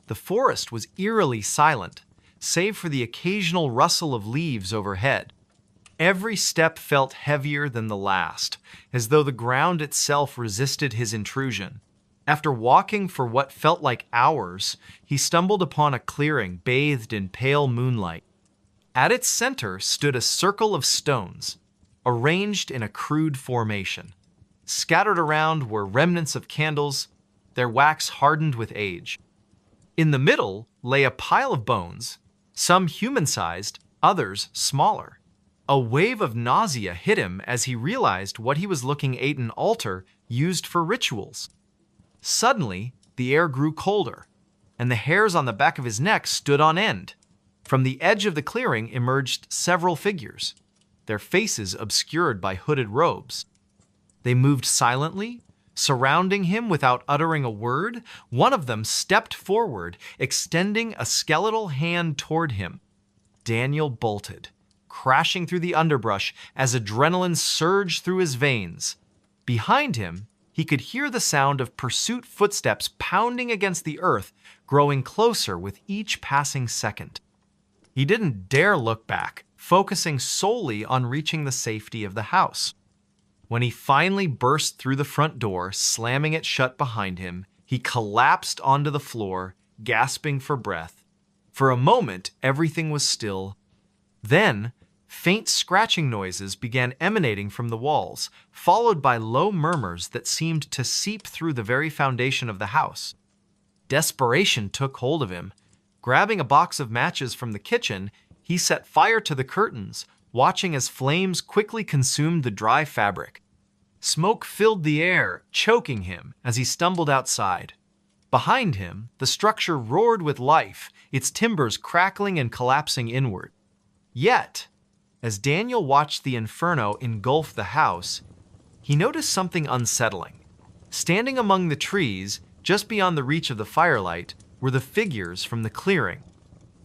The forest was eerily silent, save for the occasional rustle of leaves overhead. Every step felt heavier than the last, as though the ground itself resisted his intrusion. After walking for what felt like hours, he stumbled upon a clearing bathed in pale moonlight. At its center stood a circle of stones, arranged in a crude formation. Scattered around were remnants of candles, their wax hardened with age. In the middle lay a pile of bones, some human-sized, others smaller. A wave of nausea hit him as he realized what he was looking at: an altar used for rituals. Suddenly, the air grew colder, and the hairs on the back of his neck stood on end. From the edge of the clearing emerged several figures, their faces obscured by hooded robes. They moved silently, surrounding him without uttering a word. One of them stepped forward, extending a skeletal hand toward him. Daniel bolted, crashing through the underbrush as adrenaline surged through his veins. Behind him, he could hear the sound of pursuit footsteps pounding against the earth, growing closer with each passing second. He didn't dare look back, focusing solely on reaching the safety of the house. When he finally burst through the front door, slamming it shut behind him, he collapsed onto the floor, gasping for breath. For a moment, everything was still. Then, Faint scratching noises began emanating from the walls, followed by low murmurs that seemed to seep through the very foundation of the house. Desperation took hold of him. Grabbing a box of matches from the kitchen, he set fire to the curtains, watching as flames quickly consumed the dry fabric. Smoke filled the air, choking him as he stumbled outside. Behind him, the structure roared with life, its timbers crackling and collapsing inward. Yet, as Daniel watched the inferno engulf the house, he noticed something unsettling. Standing among the trees, just beyond the reach of the firelight, were the figures from the clearing.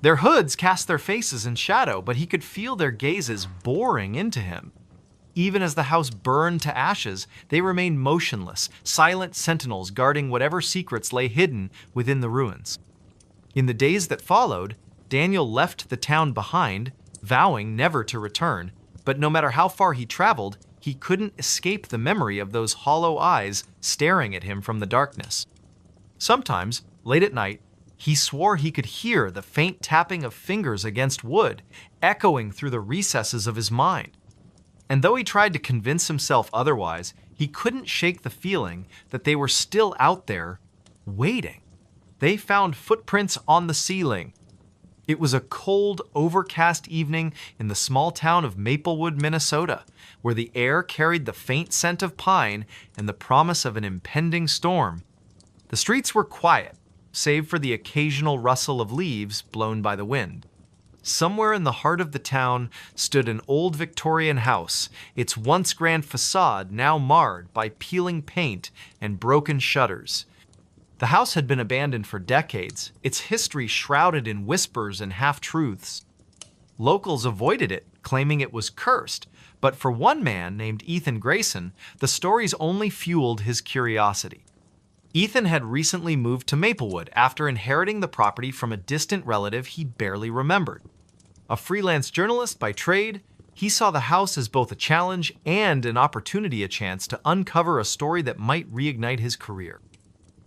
Their hoods cast their faces in shadow, but he could feel their gazes boring into him. Even as the house burned to ashes, they remained motionless, silent sentinels guarding whatever secrets lay hidden within the ruins. In the days that followed, Daniel left the town behind, vowing never to return, but no matter how far he traveled, he couldn't escape the memory of those hollow eyes staring at him from the darkness. Sometimes, late at night, he swore he could hear the faint tapping of fingers against wood, echoing through the recesses of his mind. And though he tried to convince himself otherwise, he couldn't shake the feeling that they were still out there, waiting. They found footprints on the ceiling. It was a cold, overcast evening in the small town of Maplewood, Minnesota, where the air carried the faint scent of pine and the promise of an impending storm. The streets were quiet, save for the occasional rustle of leaves blown by the wind. Somewhere in the heart of the town stood an old Victorian house, its once grand facade now marred by peeling paint and broken shutters. The house had been abandoned for decades, its history shrouded in whispers and half-truths. Locals avoided it, claiming it was cursed, but for one man named Ethan Grayson, the stories only fueled his curiosity. Ethan had recently moved to Maplewood after inheriting the property from a distant relative he barely remembered. A freelance journalist by trade, he saw the house as both a challenge and an opportunity, a chance to uncover a story that might reignite his career.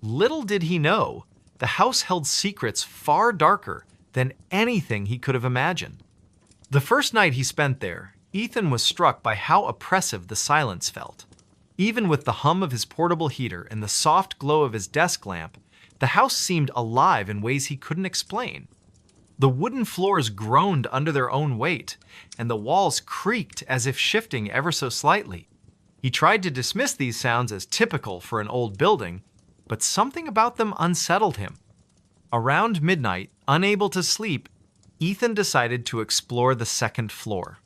Little did he know, the house held secrets far darker than anything he could have imagined. The first night he spent there, Ethan was struck by how oppressive the silence felt. Even with the hum of his portable heater and the soft glow of his desk lamp, the house seemed alive in ways he couldn't explain. The wooden floors groaned under their own weight, and the walls creaked as if shifting ever so slightly. He tried to dismiss these sounds as typical for an old building, but something about them unsettled him. Around midnight, unable to sleep, Ethan decided to explore the second floor.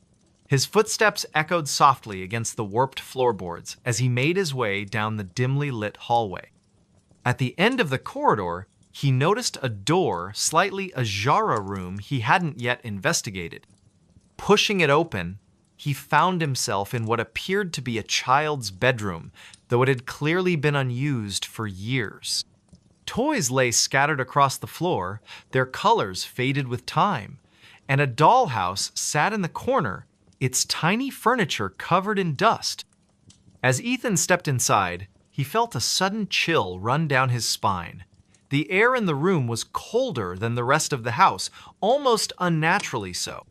His footsteps echoed softly against the warped floorboards as he made his way down the dimly lit hallway. At the end of the corridor, he noticed a door slightly ajar, a room he hadn't yet investigated. Pushing it open, he found himself in what appeared to be a child's bedroom, though it had clearly been unused for years. Toys lay scattered across the floor, their colors faded with time, and a dollhouse sat in the corner, its tiny furniture covered in dust. As Ethan stepped inside, he felt a sudden chill run down his spine. The air in the room was colder than the rest of the house, almost unnaturally so.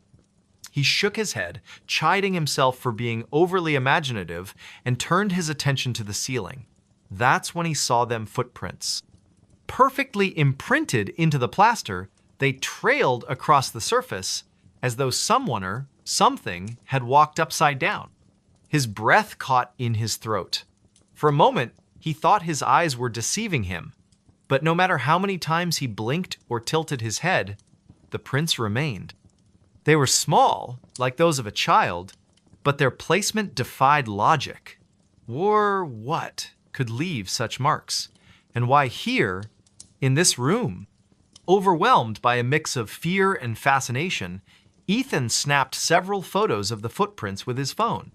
He shook his head, chiding himself for being overly imaginative, and turned his attention to the ceiling. That's when he saw them footprints. Perfectly imprinted into the plaster, they trailed across the surface as though someone or something had walked upside down. His breath caught in his throat. For a moment, he thought his eyes were deceiving him, but no matter how many times he blinked or tilted his head, the prints remained. They were small, like those of a child, but their placement defied logic. Or what could leave such marks? And why here, in this room? Overwhelmed by a mix of fear and fascination, Ethan snapped several photos of the footprints with his phone.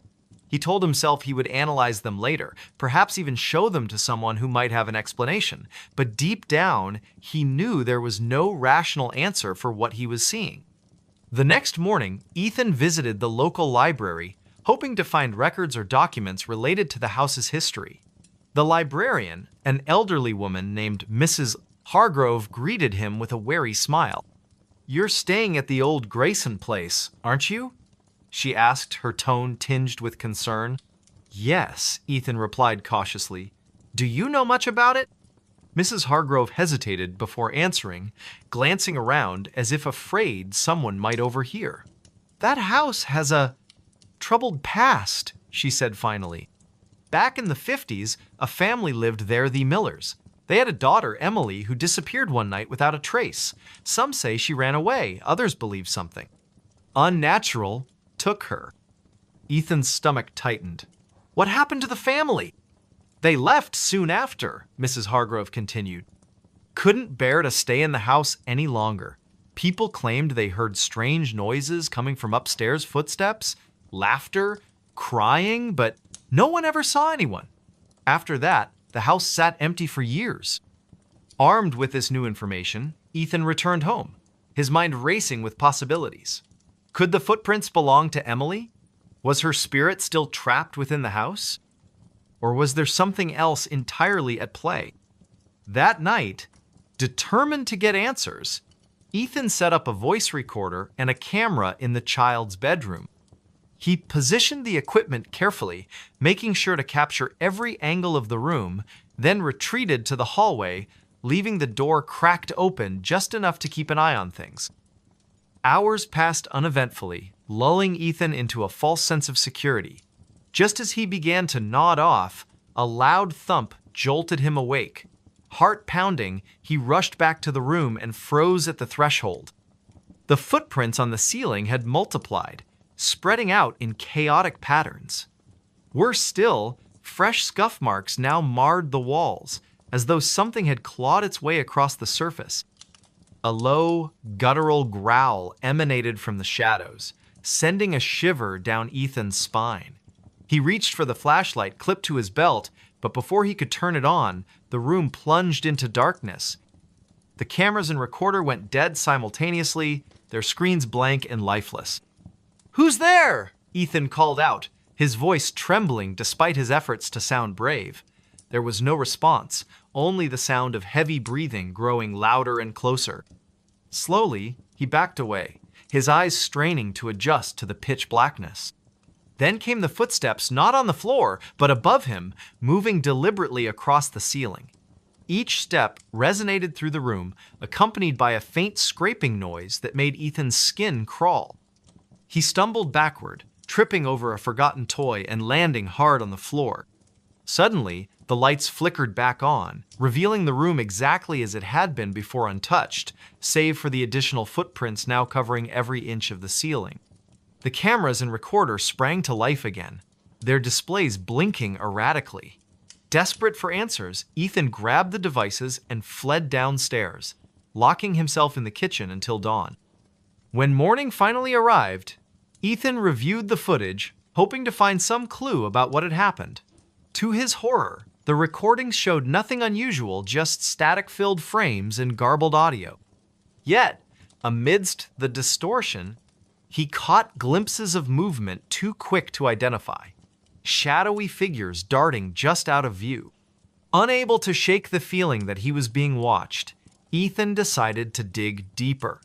He told himself he would analyze them later, perhaps even show them to someone who might have an explanation. But deep down, he knew there was no rational answer for what he was seeing. The next morning, Ethan visited the local library, hoping to find records or documents related to the house's history. The librarian, an elderly woman named Mrs. Hargrove, greeted him with a wary smile. "You're staying at the old Grayson place, aren't you?" she asked, her tone tinged with concern. Yes, Ethan replied cautiously. Do you know much about it? Mrs. Hargrove hesitated before answering, glancing around as if afraid someone might overhear. That house has a troubled past, she said finally. Back in the 50s, a family lived there, the Millers. They had a daughter, Emily, who disappeared one night without a trace. Some say she ran away, others believe something unnatural took her. Ethan's stomach tightened. What happened to the family? They left soon after, Mrs. Hargrove continued. Couldn't bear to stay in the house any longer. People claimed they heard strange noises coming from upstairs, footsteps, laughter, crying, but no one ever saw anyone. After that, the house sat empty for years. Armed with this new information, Ethan returned home, his mind racing with possibilities. Could the footprints belong to Emily? Was her spirit still trapped within the house? Or was there something else entirely at play? That night, determined to get answers, Ethan set up a voice recorder and a camera in the child's bedroom. He positioned the equipment carefully, making sure to capture every angle of the room, then retreated to the hallway, leaving the door cracked open just enough to keep an eye on things. Hours passed uneventfully, lulling Ethan into a false sense of security. Just as he began to nod off, a loud thump jolted him awake. Heart pounding, he rushed back to the room and froze at the threshold. The footprints on the ceiling had multiplied, spreading out in chaotic patterns. Worse still, fresh scuff marks now marred the walls, as though something had clawed its way across the surface. A low, guttural growl emanated from the shadows, sending a shiver down Ethan's spine. He reached for the flashlight clipped to his belt, but before he could turn it on, the room plunged into darkness. The cameras and recorder went dead simultaneously, their screens blank and lifeless. "Who's there?" Ethan called out, his voice trembling despite his efforts to sound brave. There was no response, only the sound of heavy breathing growing louder and closer. Slowly, he backed away, his eyes straining to adjust to the pitch blackness. Then came the footsteps, not on the floor, but above him, moving deliberately across the ceiling. Each step resonated through the room, accompanied by a faint scraping noise that made Ethan's skin crawl. He stumbled backward, tripping over a forgotten toy and landing hard on the floor. Suddenly, the lights flickered back on, revealing the room exactly as it had been before untouched, save for the additional footprints now covering every inch of the ceiling. The cameras and recorder sprang to life again, their displays blinking erratically. Desperate for answers, Ethan grabbed the devices and fled downstairs, locking himself in the kitchen until dawn. When morning finally arrived, Ethan reviewed the footage, hoping to find some clue about what had happened. To his horror, the recordings showed nothing unusual, just static-filled frames and garbled audio. Yet, amidst the distortion, he caught glimpses of movement too quick to identify, shadowy figures darting just out of view. Unable to shake the feeling that he was being watched, Ethan decided to dig deeper.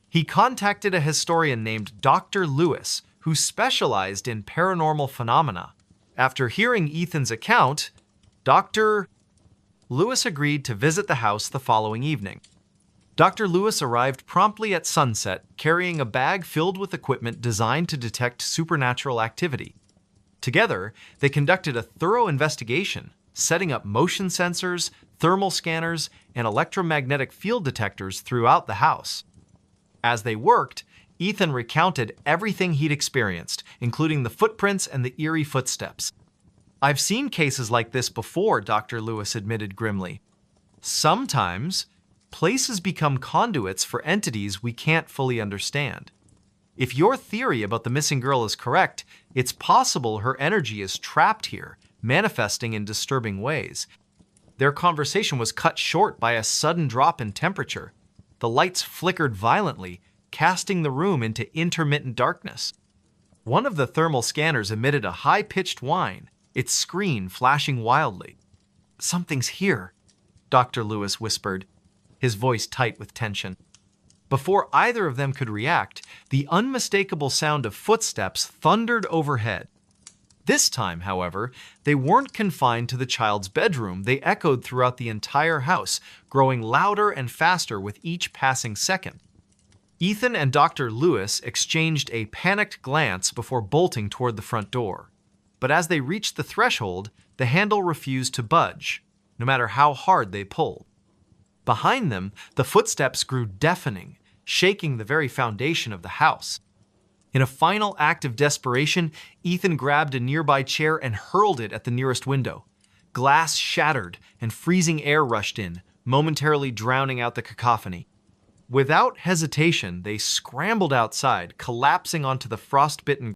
He contacted a historian named Dr. Lewis, who specialized in paranormal phenomena. After hearing Ethan's account, Dr. Lewis agreed to visit the house the following evening. Dr. Lewis arrived promptly at sunset, carrying a bag filled with equipment designed to detect supernatural activity. Together, they conducted a thorough investigation, setting up motion sensors, thermal scanners, and electromagnetic field detectors throughout the house. As they worked, Ethan recounted everything he'd experienced, including the footprints and the eerie footsteps. "I've seen cases like this before," Dr. Lewis admitted grimly. "Sometimes, places become conduits for entities we can't fully understand. If your theory about the missing girl is correct, it's possible her energy is trapped here, manifesting in disturbing ways." Their conversation was cut short by a sudden drop in temperature. The lights flickered violently, casting the room into intermittent darkness. One of the thermal scanners emitted a high-pitched whine, its screen flashing wildly. "Something's here," Dr. Lewis whispered, his voice tight with tension. Before either of them could react, the unmistakable sound of footsteps thundered overhead. This time, however, they weren't confined to the child's bedroom. They echoed throughout the entire house, growing louder and faster with each passing second. Ethan and Dr. Lewis exchanged a panicked glance before bolting toward the front door. But as they reached the threshold, the handle refused to budge, no matter how hard they pulled. Behind them, the footsteps grew deafening, shaking the very foundation of the house. In a final act of desperation, Ethan grabbed a nearby chair and hurled it at the nearest window. Glass shattered and freezing air rushed in, momentarily drowning out the cacophony. Without hesitation, they scrambled outside, collapsing onto the frostbitten